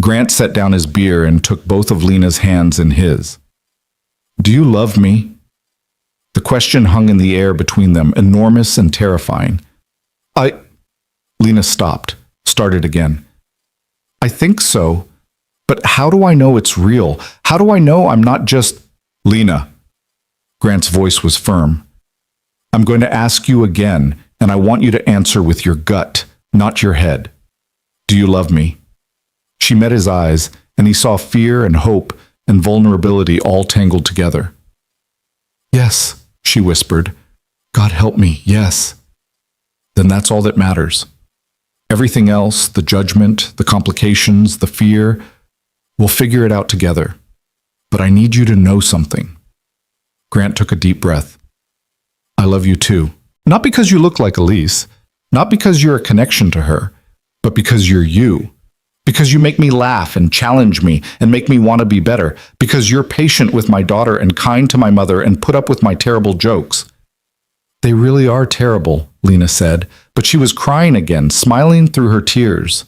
A: Grant set down his beer and took both of Lena's hands in his. Do you love me? The question hung in the air between them, enormous and terrifying. Lena stopped, started again. I think so, but how do I know it's real? How do I know I'm not just... Lena. Grant's voice was firm. I'm going to ask you again, and I want you to answer with your gut, not your head. Do you love me? She met his eyes, and he saw fear and hope and vulnerability all tangled together. Yes, she whispered. God help me, yes. Then that's all that matters. Everything else, the judgment, the complications, the fear, we'll figure it out together. But I need you to know something. Grant took a deep breath. I love you too. Not because you look like Elise, not because you're a connection to her, but because you're you. Because you make me laugh and challenge me and make me want to be better. Because you're patient with my daughter and kind to my mother and put up with my terrible jokes. They really are terrible, Lena said, but she was crying again, smiling through her tears.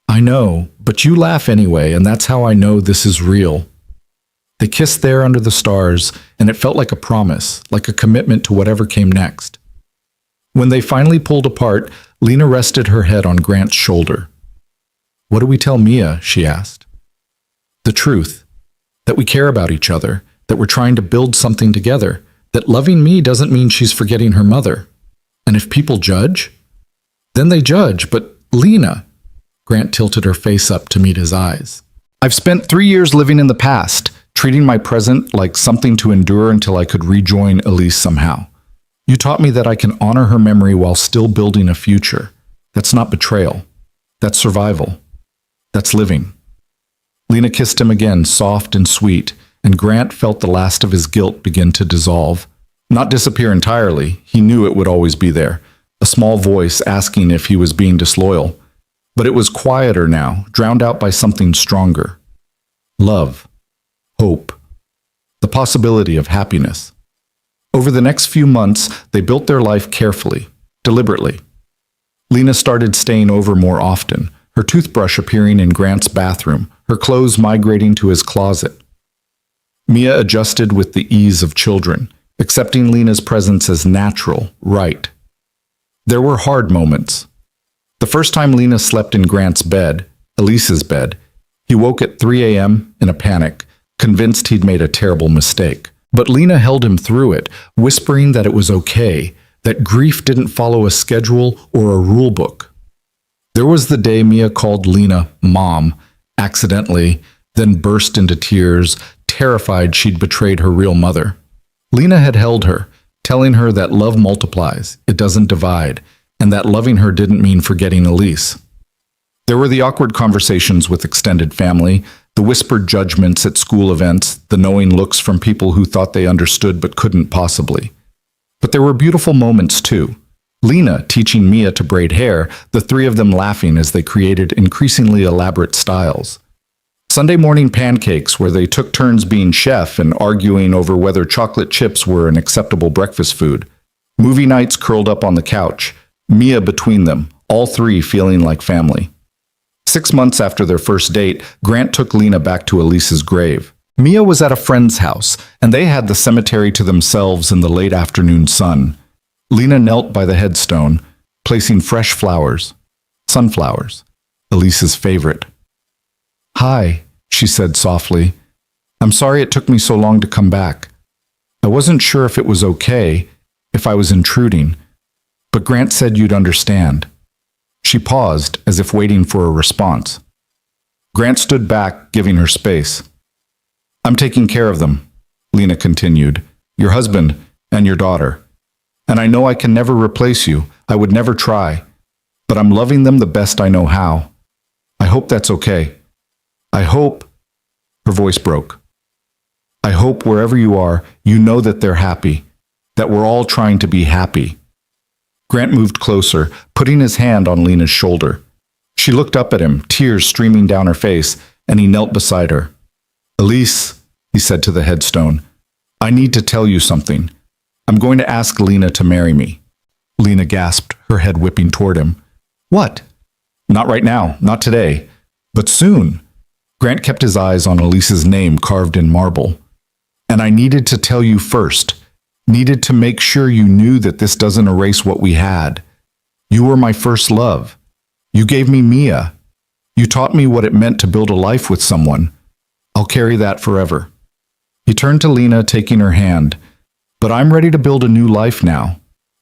A: I know, but you laugh anyway, and that's how I know this is real. They kissed there under the stars, and it felt like a promise, like a commitment to whatever came next. When they finally pulled apart, Lena rested her head on Grant's shoulder. What do we tell Mia? She asked. The truth. That we care about each other, that we're trying to build something together, that loving me doesn't mean she's forgetting her mother. And if people judge, then they judge, but Lena... Grant tilted her face up to meet his eyes. I've spent 3 years living in the past, treating my present like something to endure until I could rejoin Elise somehow. You taught me that I can honor her memory while still building a future. That's not betrayal. That's survival. That's living. Lena kissed him again, soft and sweet, and Grant felt the last of his guilt begin to dissolve. Not disappear entirely, he knew it would always be there. A small voice asking if he was being disloyal. But it was quieter now, drowned out by something stronger. Love. Hope. The possibility of happiness. Over the next few months, they built their life carefully, deliberately. Lena started staying over more often, her toothbrush appearing in Grant's bathroom, her clothes migrating to his closet. Mia adjusted with the ease of children, accepting Lena's presence as natural, right. There were hard moments. The first time Lena slept in Grant's bed, Elise's bed, he woke at 3 a.m. in a panic, convinced he'd made a terrible mistake. But Lena held him through it, whispering that it was okay, that grief didn't follow a schedule or a rule book. There was the day Mia called Lena Mom, accidentally, then burst into tears, terrified she'd betrayed her real mother. Lena had held her, telling her that love multiplies, it doesn't divide, and that loving her didn't mean forgetting Elise. There were the awkward conversations with extended family, the whispered judgments at school events, the knowing looks from people who thought they understood but couldn't possibly. But there were beautiful moments too. Lena teaching Mia to braid hair, the three of them laughing as they created increasingly elaborate styles. Sunday morning pancakes where they took turns being chef and arguing over whether chocolate chips were an acceptable breakfast food. Movie nights curled up on the couch, Mia between them, all three feeling like family. 6 months after their first date, Grant took Lena back to Elise's grave. Mia was at a friend's house, and they had the cemetery to themselves in the late afternoon sun. Lena knelt by the headstone, placing fresh flowers, sunflowers, Elise's favorite. "Hi," she said softly. "I'm sorry it took me so long to come back. I wasn't sure if it was okay, if I was intruding, but Grant said you'd understand." She paused, as if waiting for a response. Grant stood back, giving her space. "I'm taking care of them," Lena continued, "your husband and your daughter. And I know I can never replace you. I would never try. But I'm loving them the best I know how. I hope that's okay. I hope," her voice broke, "I hope wherever you are, you know that they're happy, that we're all trying to be happy." Grant moved closer, putting his hand on Lena's shoulder. She looked up at him, tears streaming down her face, and he knelt beside her. "Elise," he said to the headstone, "I need to tell you something. I'm going to ask Lena to marry me." Lena gasped, her head whipping toward him. "What?" "Not right now, not today, but soon." Grant kept his eyes on Elise's name carved in marble. "And I needed to tell you first. Needed to make sure you knew that this doesn't erase what we had. You were my first love. You gave me Mia. You taught me what it meant to build a life with someone. I'll carry that forever." He turned to Lena, taking her hand. "But I'm ready to build a new life now.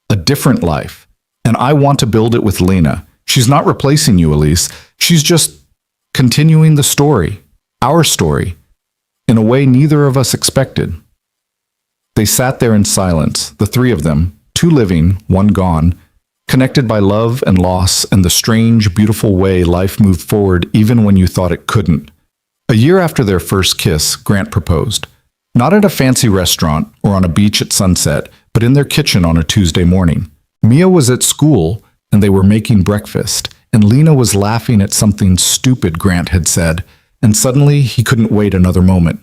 A: A different life. And I want to build it with Lena. She's not replacing you, Elise. She's just continuing the story. Our story. In a way neither of us expected." They sat there in silence, the three of them, two living, one gone, connected by love and loss and the strange, beautiful way life moved forward even when you thought it couldn't. A year after their first kiss, Grant proposed. Not at a fancy restaurant or on a beach at sunset, but in their kitchen on a Tuesday morning. Mia was at school, and they were making breakfast, and Lena was laughing at something stupid Grant had said, and suddenly he couldn't wait another moment.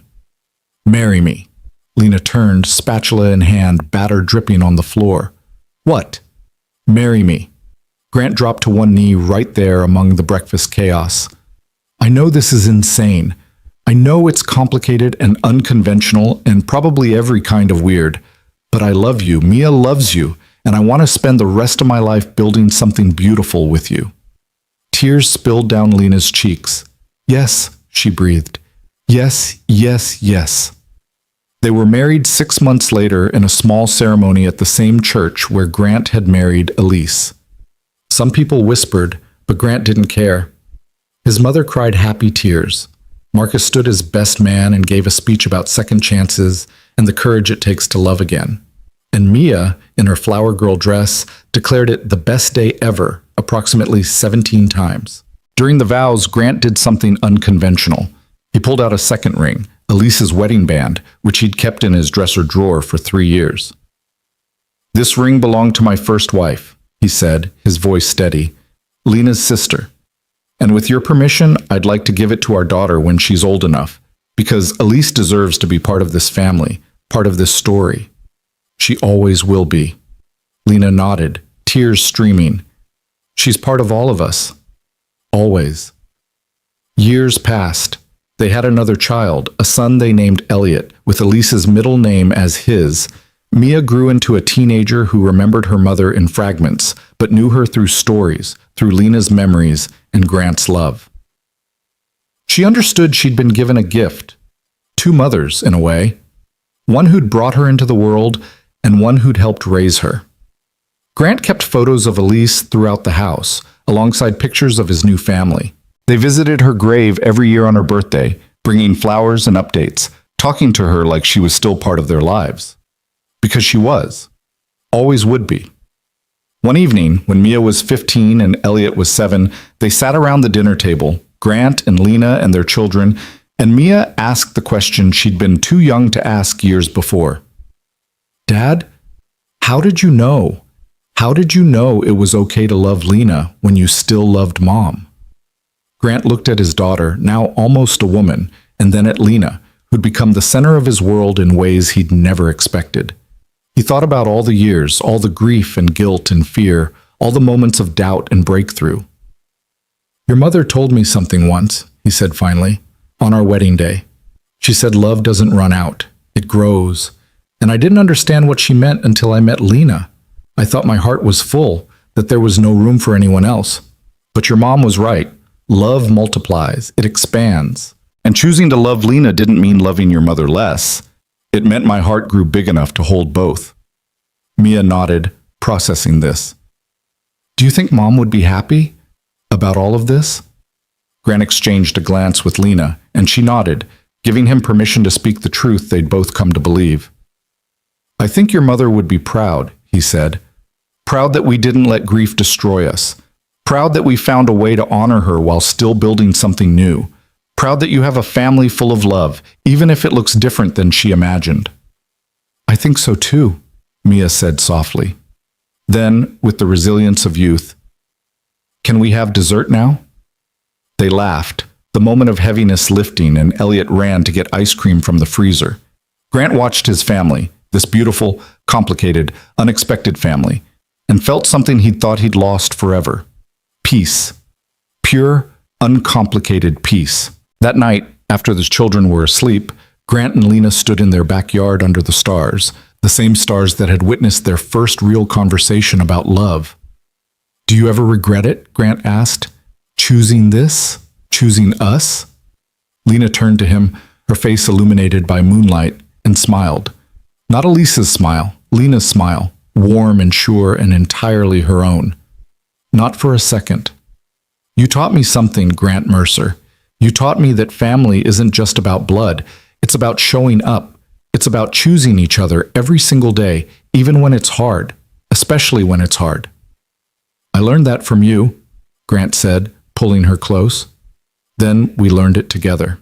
A: "Marry me." Lena turned, spatula in hand, batter dripping on the floor. "What?" "Marry me." Grant dropped to one knee right there among the breakfast chaos. "I know this is insane. I know it's complicated and unconventional and probably every kind of weird. But I love you, Mia loves you, and I want to spend the rest of my life building something beautiful with you." Tears spilled down Lena's cheeks. "Yes," she breathed. "Yes, yes, yes." They were married 6 months later in a small ceremony at the same church where Grant had married Elise. Some people whispered, but Grant didn't care. His mother cried happy tears. Marcus stood as best man and gave a speech about second chances and the courage it takes to love again. And Mia, in her flower girl dress, declared it the best day ever, approximately 17 times. During the vows, Grant did something unconventional. He pulled out a second ring, Elise's wedding band, which he'd kept in his dresser drawer for 3 years. "This ring belonged to my first wife," he said, his voice steady, "Lena's sister. And with your permission, I'd like to give it to our daughter when she's old enough, because Elise deserves to be part of this family, part of this story. She always will be." Lena nodded, tears streaming. "She's part of all of us. Always." Years passed. They had another child, a son they named Elliot, with Elise's middle name as his. Mia grew into a teenager who remembered her mother in fragments, but knew her through stories, through Lena's memories, and Grant's love. She understood she'd been given a gift. 2 mothers, in a way. One who'd brought her into the world, and one who'd helped raise her. Grant kept photos of Elise throughout the house, alongside pictures of his new family. They visited her grave every year on her birthday, bringing flowers and updates, talking to her like she was still part of their lives. Because she was. Always would be. One evening, when Mia was 15 and Elliot was 7, they sat around the dinner table, Grant and Lena and their children, and Mia asked the question she'd been too young to ask years before. "Dad, How did you know? How did you know it was okay to love Lena when you still loved Mom? Grant looked at his daughter, now almost a woman, and then at Lena, who'd become the center of his world in ways he'd never expected. He thought about all the years, all the grief and guilt and fear, all the moments of doubt and breakthrough. "Your mother told me something once," he said finally, "on our wedding day. She said love doesn't run out, it grows. And I didn't understand what she meant until I met Lena. I thought my heart was full, that there was no room for anyone else. But your mom was right. Love multiplies, it expands. And choosing to love Lena didn't mean loving your mother less. It meant my heart grew big enough to hold both." Mia nodded, processing this. "Do you think Mom would be happy about all of this?" Grant exchanged a glance with Lena, and she nodded, giving him permission to speak the truth they'd both come to believe. "I think your mother would be proud," he said. "Proud that we didn't let grief destroy us. Proud that we found a way to honor her while still building something new. Proud that you have a family full of love, even if it looks different than she imagined." "I think so too," Mia said softly. Then, with the resilience of youth, "Can we have dessert now?" They laughed, the moment of heaviness lifting, and Elliot ran to get ice cream from the freezer. Grant watched his family, this beautiful, complicated, unexpected family, and felt something he'd thought he'd lost forever. Peace. Pure, uncomplicated peace. That night, after the children were asleep, Grant and Lena stood in their backyard under the stars, the same stars that had witnessed their first real conversation about love. "Do you ever regret it?" Grant asked. "Choosing this? Choosing us?" Lena turned to him, her face illuminated by moonlight, and smiled. Not Elisa's smile, Lena's smile, warm and sure and entirely her own. "Not for a second." "You taught me something, Grant Mercer. You taught me that family isn't just about blood. It's about showing up. It's about choosing each other every single day, even when it's hard, especially when it's hard." "I learned that from you," Grant said, pulling her close. "Then we learned it together."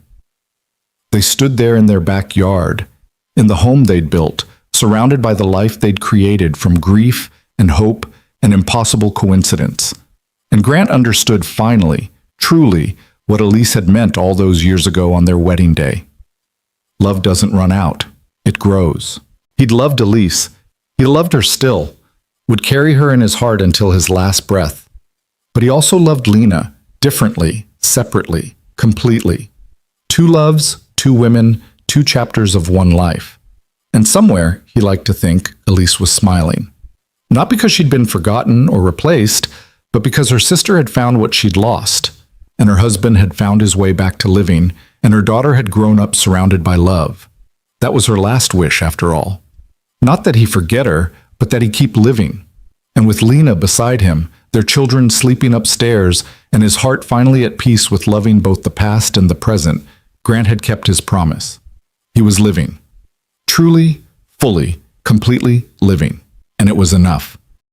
A: They stood there in their backyard, in the home they'd built, surrounded by the life they'd created from grief and hope and impossible coincidence. And Grant understood finally, truly, what Elise had meant all those years ago on their wedding day. Love doesn't run out, it grows. He'd loved Elise. He loved her still, would carry her in his heart until his last breath. But he also loved Lena, differently, separately, completely. Two loves, two women, two chapters of one life. And somewhere, he liked to think, Elise was smiling. Not because she'd been forgotten or replaced, but because her sister had found what she'd lost, and her husband had found his way back to living, and her daughter had grown up surrounded by love. That was her last wish, after all. Not that he forget her, but that he keep living. And with Lena beside him, their children sleeping upstairs, and his heart finally at peace with loving both the past and the present, Grant had kept his promise. He was living. Truly, fully, completely living. And it was enough.